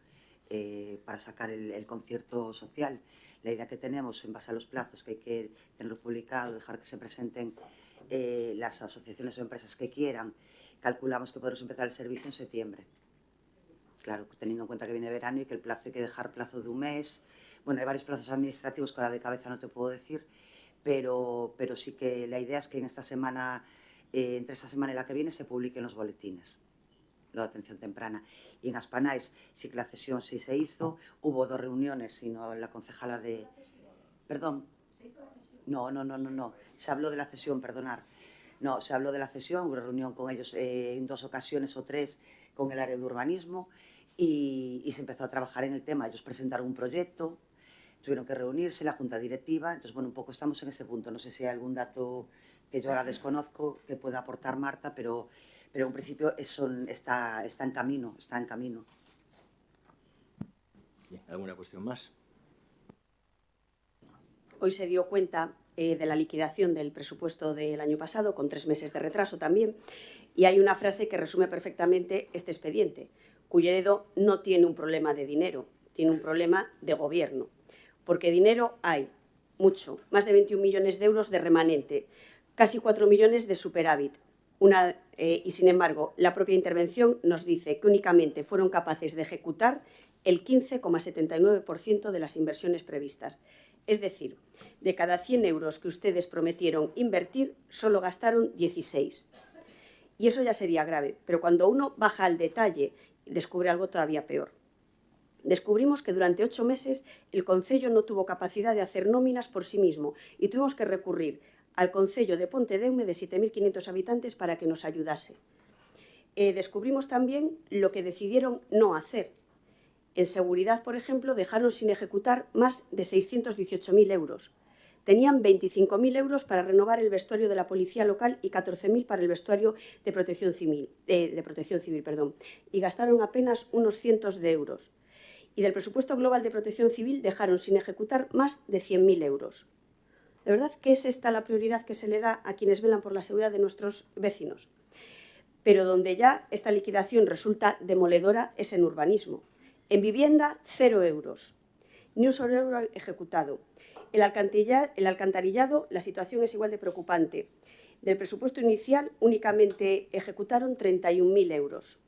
para sacar el concierto social. La idea que tenemos en base a los plazos, que hay que tenerlo publicado, dejar que se presenten las asociaciones o empresas que quieran, calculamos que podremos empezar el servicio en septiembre. Claro, teniendo en cuenta que viene verano y que el plazo hay que dejar plazo de un mes. Bueno, hay varios plazos administrativos que ahora de cabeza no te puedo decir, pero sí que la idea es que en esta semana, entre esta semana y la que viene, se publiquen los boletines, la atención temprana. Y en Spanaes sí que la cesión sí se hizo, hubo 2 reuniones, sino la concejala de... Perdón. No. Se habló de la cesión, perdonar. No, se habló de la cesión, hubo una reunión con ellos en 2 ocasiones o 3 con el área de urbanismo y se empezó a trabajar en el tema. Ellos presentaron un proyecto, tuvieron que reunirse, la junta directiva, entonces, bueno, un poco estamos en ese punto. No sé si hay algún dato que yo ahora desconozco que pueda aportar Marta, pero en principio eso está en camino, Bien, ¿alguna cuestión más? Hoy se dio cuenta de la liquidación del presupuesto del año pasado, con 3 meses de retraso también, y hay una frase que resume perfectamente este expediente. Culleredo no tiene un problema de dinero, tiene un problema de gobierno, porque dinero hay mucho, más de 21 millones de euros de remanente, casi 4 millones de superávit, y sin embargo la propia intervención nos dice que únicamente fueron capaces de ejecutar el 15,79% de las inversiones previstas. Es decir, de cada 100 euros que ustedes prometieron invertir, solo gastaron 16. Y eso ya sería grave, pero cuando uno baja al detalle, descubre algo todavía peor. Descubrimos que durante 8 meses el concello no tuvo capacidad de hacer nóminas por sí mismo y tuvimos que recurrir al concello de Pontedeume de 7.500 habitantes para que nos ayudase. Descubrimos también lo que decidieron no hacer. En seguridad, por ejemplo, dejaron sin ejecutar más de 618.000 euros. Tenían 25.000 euros para renovar el vestuario de la policía local y 14.000 para el vestuario de protección civil, y gastaron apenas unos cientos de euros. Y del presupuesto global de protección civil dejaron sin ejecutar más de 100.000 euros. ¿De verdad que es esta la prioridad que se le da a quienes velan por la seguridad de nuestros vecinos? Pero donde ya esta liquidación resulta demoledora es en urbanismo. En vivienda, 0 euros. Ni un solo euro ejecutado. El alcantarillado, la situación es igual de preocupante. Del presupuesto inicial únicamente ejecutaron 31.000 euros.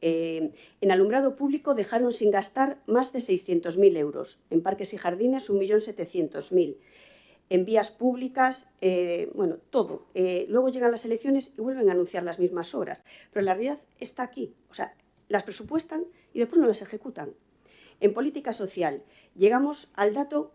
En alumbrado público dejaron sin gastar más de 600.000 euros. En parques y jardines 1.700.000. En vías públicas, bueno, todo. Luego llegan las elecciones y vuelven a anunciar las mismas obras. Pero la realidad está aquí. O sea, las presupuestan y después no las ejecutan. En política social llegamos al dato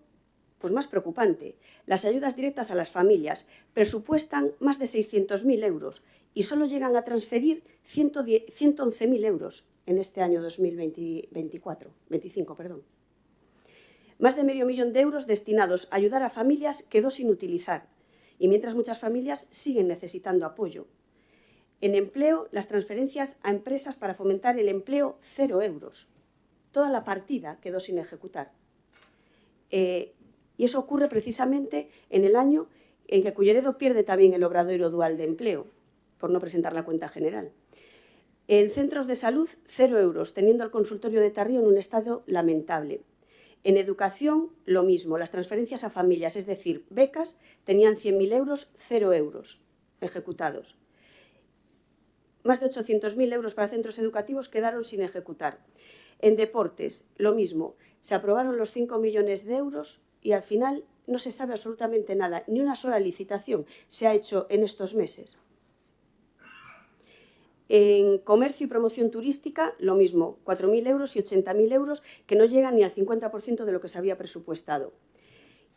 pues, más preocupante. Las ayudas directas a las familias presupuestan más de 600.000 euros y solo llegan a transferir 111.000 euros en este año 2025. Más de medio millón de euros destinados a ayudar a familias quedó sin utilizar y mientras muchas familias siguen necesitando apoyo. En empleo, las transferencias a empresas para fomentar el empleo, 0 euros. Toda la partida quedó sin ejecutar. Y eso ocurre precisamente en el año en que Culleredo pierde también el obradoiro dual de empleo, por no presentar la cuenta general. En centros de salud, 0 euros, teniendo el consultorio de Tarrío en un estado lamentable. En educación, lo mismo, las transferencias a familias, es decir, becas, tenían 100.000 euros, 0 euros ejecutados. Más de 800.000 euros para centros educativos quedaron sin ejecutar. En deportes, lo mismo, se aprobaron los 5 millones de euros y al final no se sabe absolutamente nada, ni una sola licitación se ha hecho en estos meses. En comercio y promoción turística, lo mismo, 4.000 euros y 80.000 euros que no llegan ni al 50% de lo que se había presupuestado.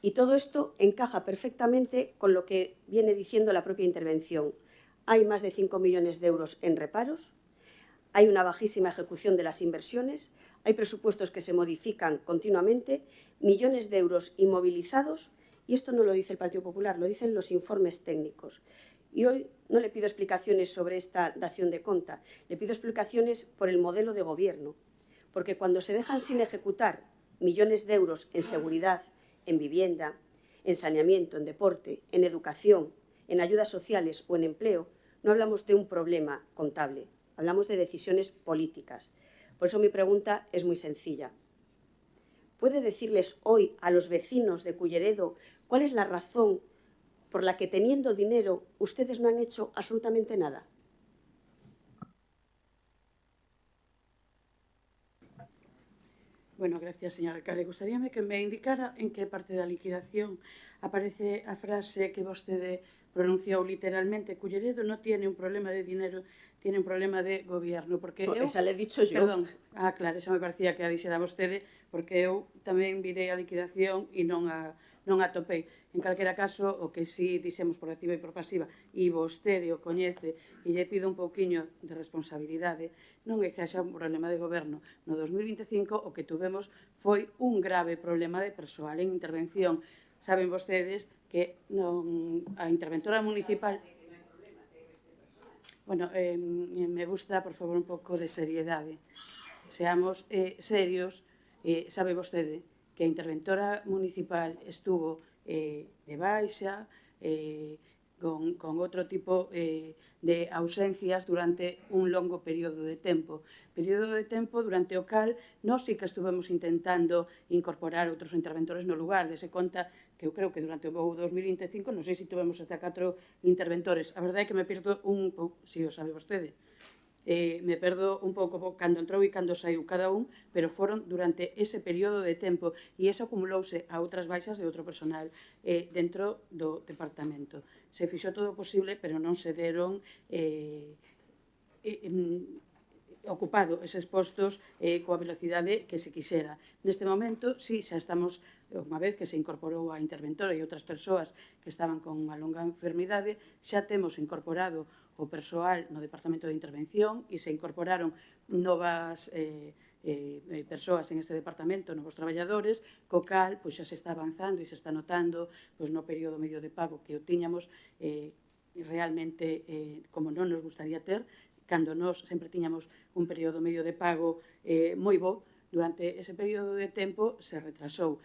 Y todo esto encaja perfectamente con lo que viene diciendo la propia intervención. Hay más de 5 millones de euros en reparos, hay una bajísima ejecución de las inversiones, hay presupuestos que se modifican continuamente, millones de euros inmovilizados, y esto no lo dice el Partido Popular, lo dicen los informes técnicos. Y hoy no le pido explicaciones sobre esta dación de conta, le pido explicaciones por el modelo de gobierno, porque cuando se dejan sin ejecutar millones de euros en seguridad, en vivienda, en saneamiento, en deporte, en educación, en ayudas sociales o en empleo, no hablamos de un problema contable, hablamos de decisiones políticas. Por eso mi pregunta es muy sencilla. ¿Puede decirles hoy a los vecinos de Culleredo cuál es la razón por la que, teniendo dinero, ustedes no han hecho absolutamente nada? Bueno, gracias, señor alcalde. Gustaríame que me indicara en que parte da liquidación aparece a frase que vostede pronunciou literalmente. Culleredo non tiene un problema de dinero, tiene un problema de gobierno. Porque No, eu, esa le he dicho yo. Perdón, claro, esa me parecía que a dixera vostede, porque eu tamén virei a liquidación e non a topei. En calquera caso, o que sí dixemos por activa e por pasiva, e vostede o coñece, e lle pido un pouquiño de responsabilidade, non é que haxa un problema de goberno. No 2025 o que tuvemos foi un grave problema de persoal en intervención. Saben vostedes que a interventora municipal... Bueno, me gusta, por favor, un pouco de seriedade. Seamos serios. Sabe vostede que a interventora municipal estuvo de baixa, con outro tipo de ausencias durante un longo período de tempo. Período de tempo durante o cal nós sí que estuvemos intentando incorporar outros interventores no lugar. Dese conta que eu creo que durante o 2025 non sei se tivemos hasta 4 interventores. A verdade é que me perdo un pouco, si o sabe vostede, me perdo un pouco cando entrou e cando saiu cada un, pero foron durante ese período de tempo e iso acumulouse a outras baixas de outro personal dentro do departamento. Se fixo todo o posible, pero non se deron ocupado eses postos coa velocidade que se quixera. Neste momento, sí, xa estamos, unha vez que se incorporou a interventora e outras persoas que estaban con unha longa enfermidade, xa temos incorporado o persoal no Departamento de Intervención e se incorporaron novas persoas en este departamento, novos traballadores, co cal pois, xa se está avanzando e se está notando pois, no período medio de pago que o tiñamos realmente como non nos gustaría ter, cando nós sempre tiñamos un período medio de pago moi bo, durante ese período de tempo se retrasou.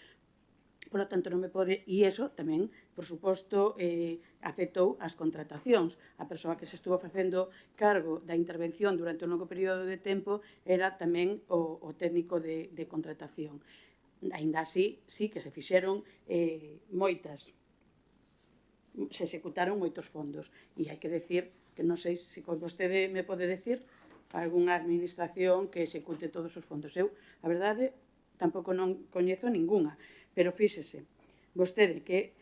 Por lo tanto, non me pode... E iso tamén, por suposto, afectou as contratacións. A persoa que se estuvo facendo cargo da intervención durante un longo período de tempo era tamén o técnico de contratación. Ainda así, sí que se fixeron moitas... Se executaron moitos fondos. E hai que decir que non sei se vostede me pode decir algunha administración que execute todos os fondos. Eu, a verdade, tampouco non coñezo ningunha, pero fíxese, vostede que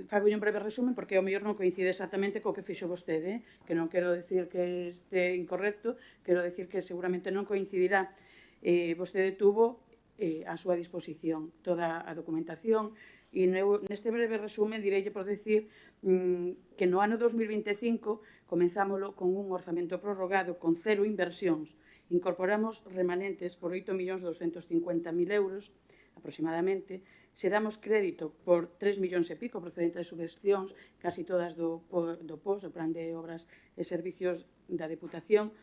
fago un breve resumen porque ao mellor non coincide exactamente co que fixo vostede, que non quero decir que este incorrecto, quero decir que seguramente non coincidirá. Vostede tuvo a súa disposición toda a documentación e neste breve resumen direille por decir que no ano 2025 comenzámoslo con un orzamento prorrogado con 0 inversións. Incorporamos remanentes por 8.250.000 euros aproximadamente, xeramos crédito por 3 millóns e pico procedente de subvencións, casi todas do POS, do Plan de Obras e Servicios da Deputación.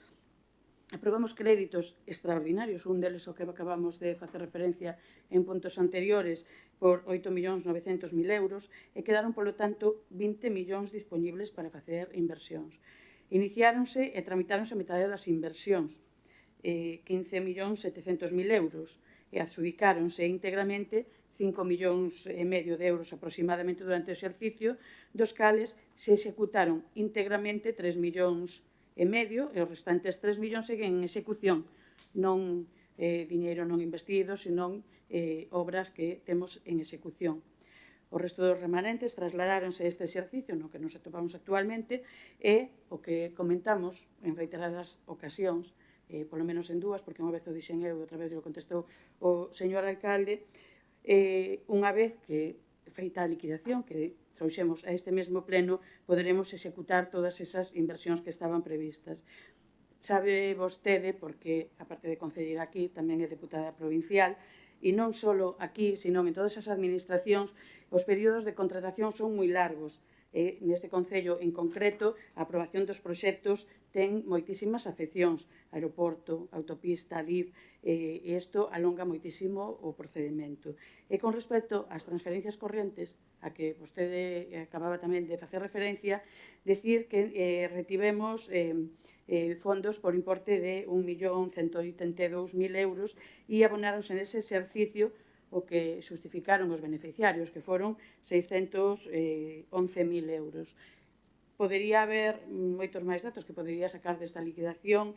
Aprobamos créditos extraordinarios, un deles o que acabamos de facer referencia en puntos anteriores, por 8.900.000 euros, e quedaron, polo tanto, 20 millóns disponibles para facer inversións. Iniciáronse e tramitáronse a metade das inversións, 15.700.000 euros, e adxudicáronse íntegramente 5,5 millóns de euros aproximadamente durante o exercicio, dos cales se executaron íntegramente 3,5 millóns e os restantes 3 millóns seguen en execución, non diñeiro non investido, senón obras que temos en execución. O resto dos remanentes trasladáronse a este exercicio no que nos atopamos actualmente e o que comentamos en reiteradas ocasións, polo menos en dúas, porque unha vez o dixen eu e outra vez o contestou o señor alcalde, unha vez que feita a liquidación que trouxemos a este mesmo pleno, poderemos executar todas esas inversións que estaban previstas. Sabe vostede, porque, aparte de concelleira aquí, tamén é deputada provincial, e non só aquí, sino en todas as administracións, os períodos de contratación son moi largos. Neste concello, en concreto, a aprobación dos proxectos ten moitísimas afeccións, aeroporto, autopista, DIF, e isto alonga moitísimo o procedimento. E con respecto ás transferencias correntes, a que vostede acababa tamén de facer referencia, decir que retivemos fondos por importe de 1.182.000 euros e abonáronse nese exercicio o que justificaron os beneficiarios, que foron 611.000 euros. Podería haber moitos máis datos que podería sacar desta liquidación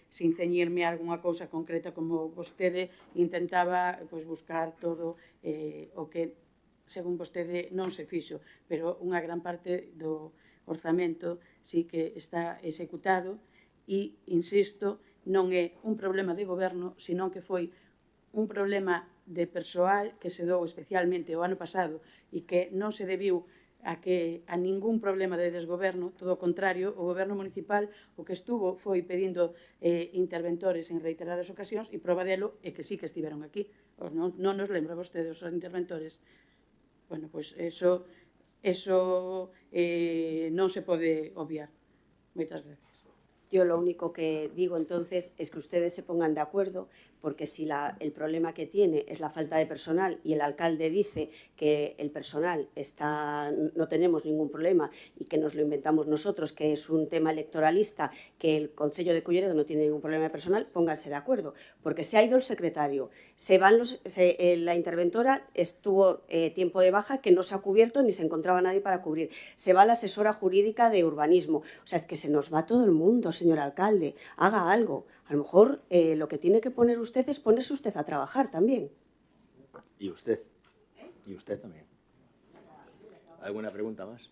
sin ceñirme a algunha cousa concreta como vostede intentaba buscar todo o que, según vostede, non se fixo, pero unha gran parte do orzamento sí que está executado e, insisto, non é un problema de goberno, senón que foi un problema de persoal que se dou especialmente o ano pasado e que non se debiu a ningún problema de desgoberno, todo o contrario, o goberno municipal o que estuvo foi pedindo interventores en reiteradas ocasións e proba delo é que sí que estiveron aquí. Non nos lembra vostede os interventores? Bueno, pois eso non se pode obviar. Moitas gracias. Yo lo único que digo entonces es que ustedes se pongan de acuerdo, porque si el problema que tiene es la falta de personal y el alcalde dice que el personal no tenemos ningún problema y que nos lo inventamos nosotros, que es un tema electoralista, que el Concello de Culleredo no tiene ningún problema de personal, pónganse de acuerdo, porque se ha ido el secretario, la interventora estuvo tiempo de baja que no se ha cubierto ni se encontraba nadie para cubrir, se va la asesora jurídica de urbanismo, o sea, es que se nos va todo el mundo, señor alcalde, haga algo. A lo mejor lo que tiene que poner usted es ponerse usted a trabajar también. Y usted también. ¿Alguna pregunta más?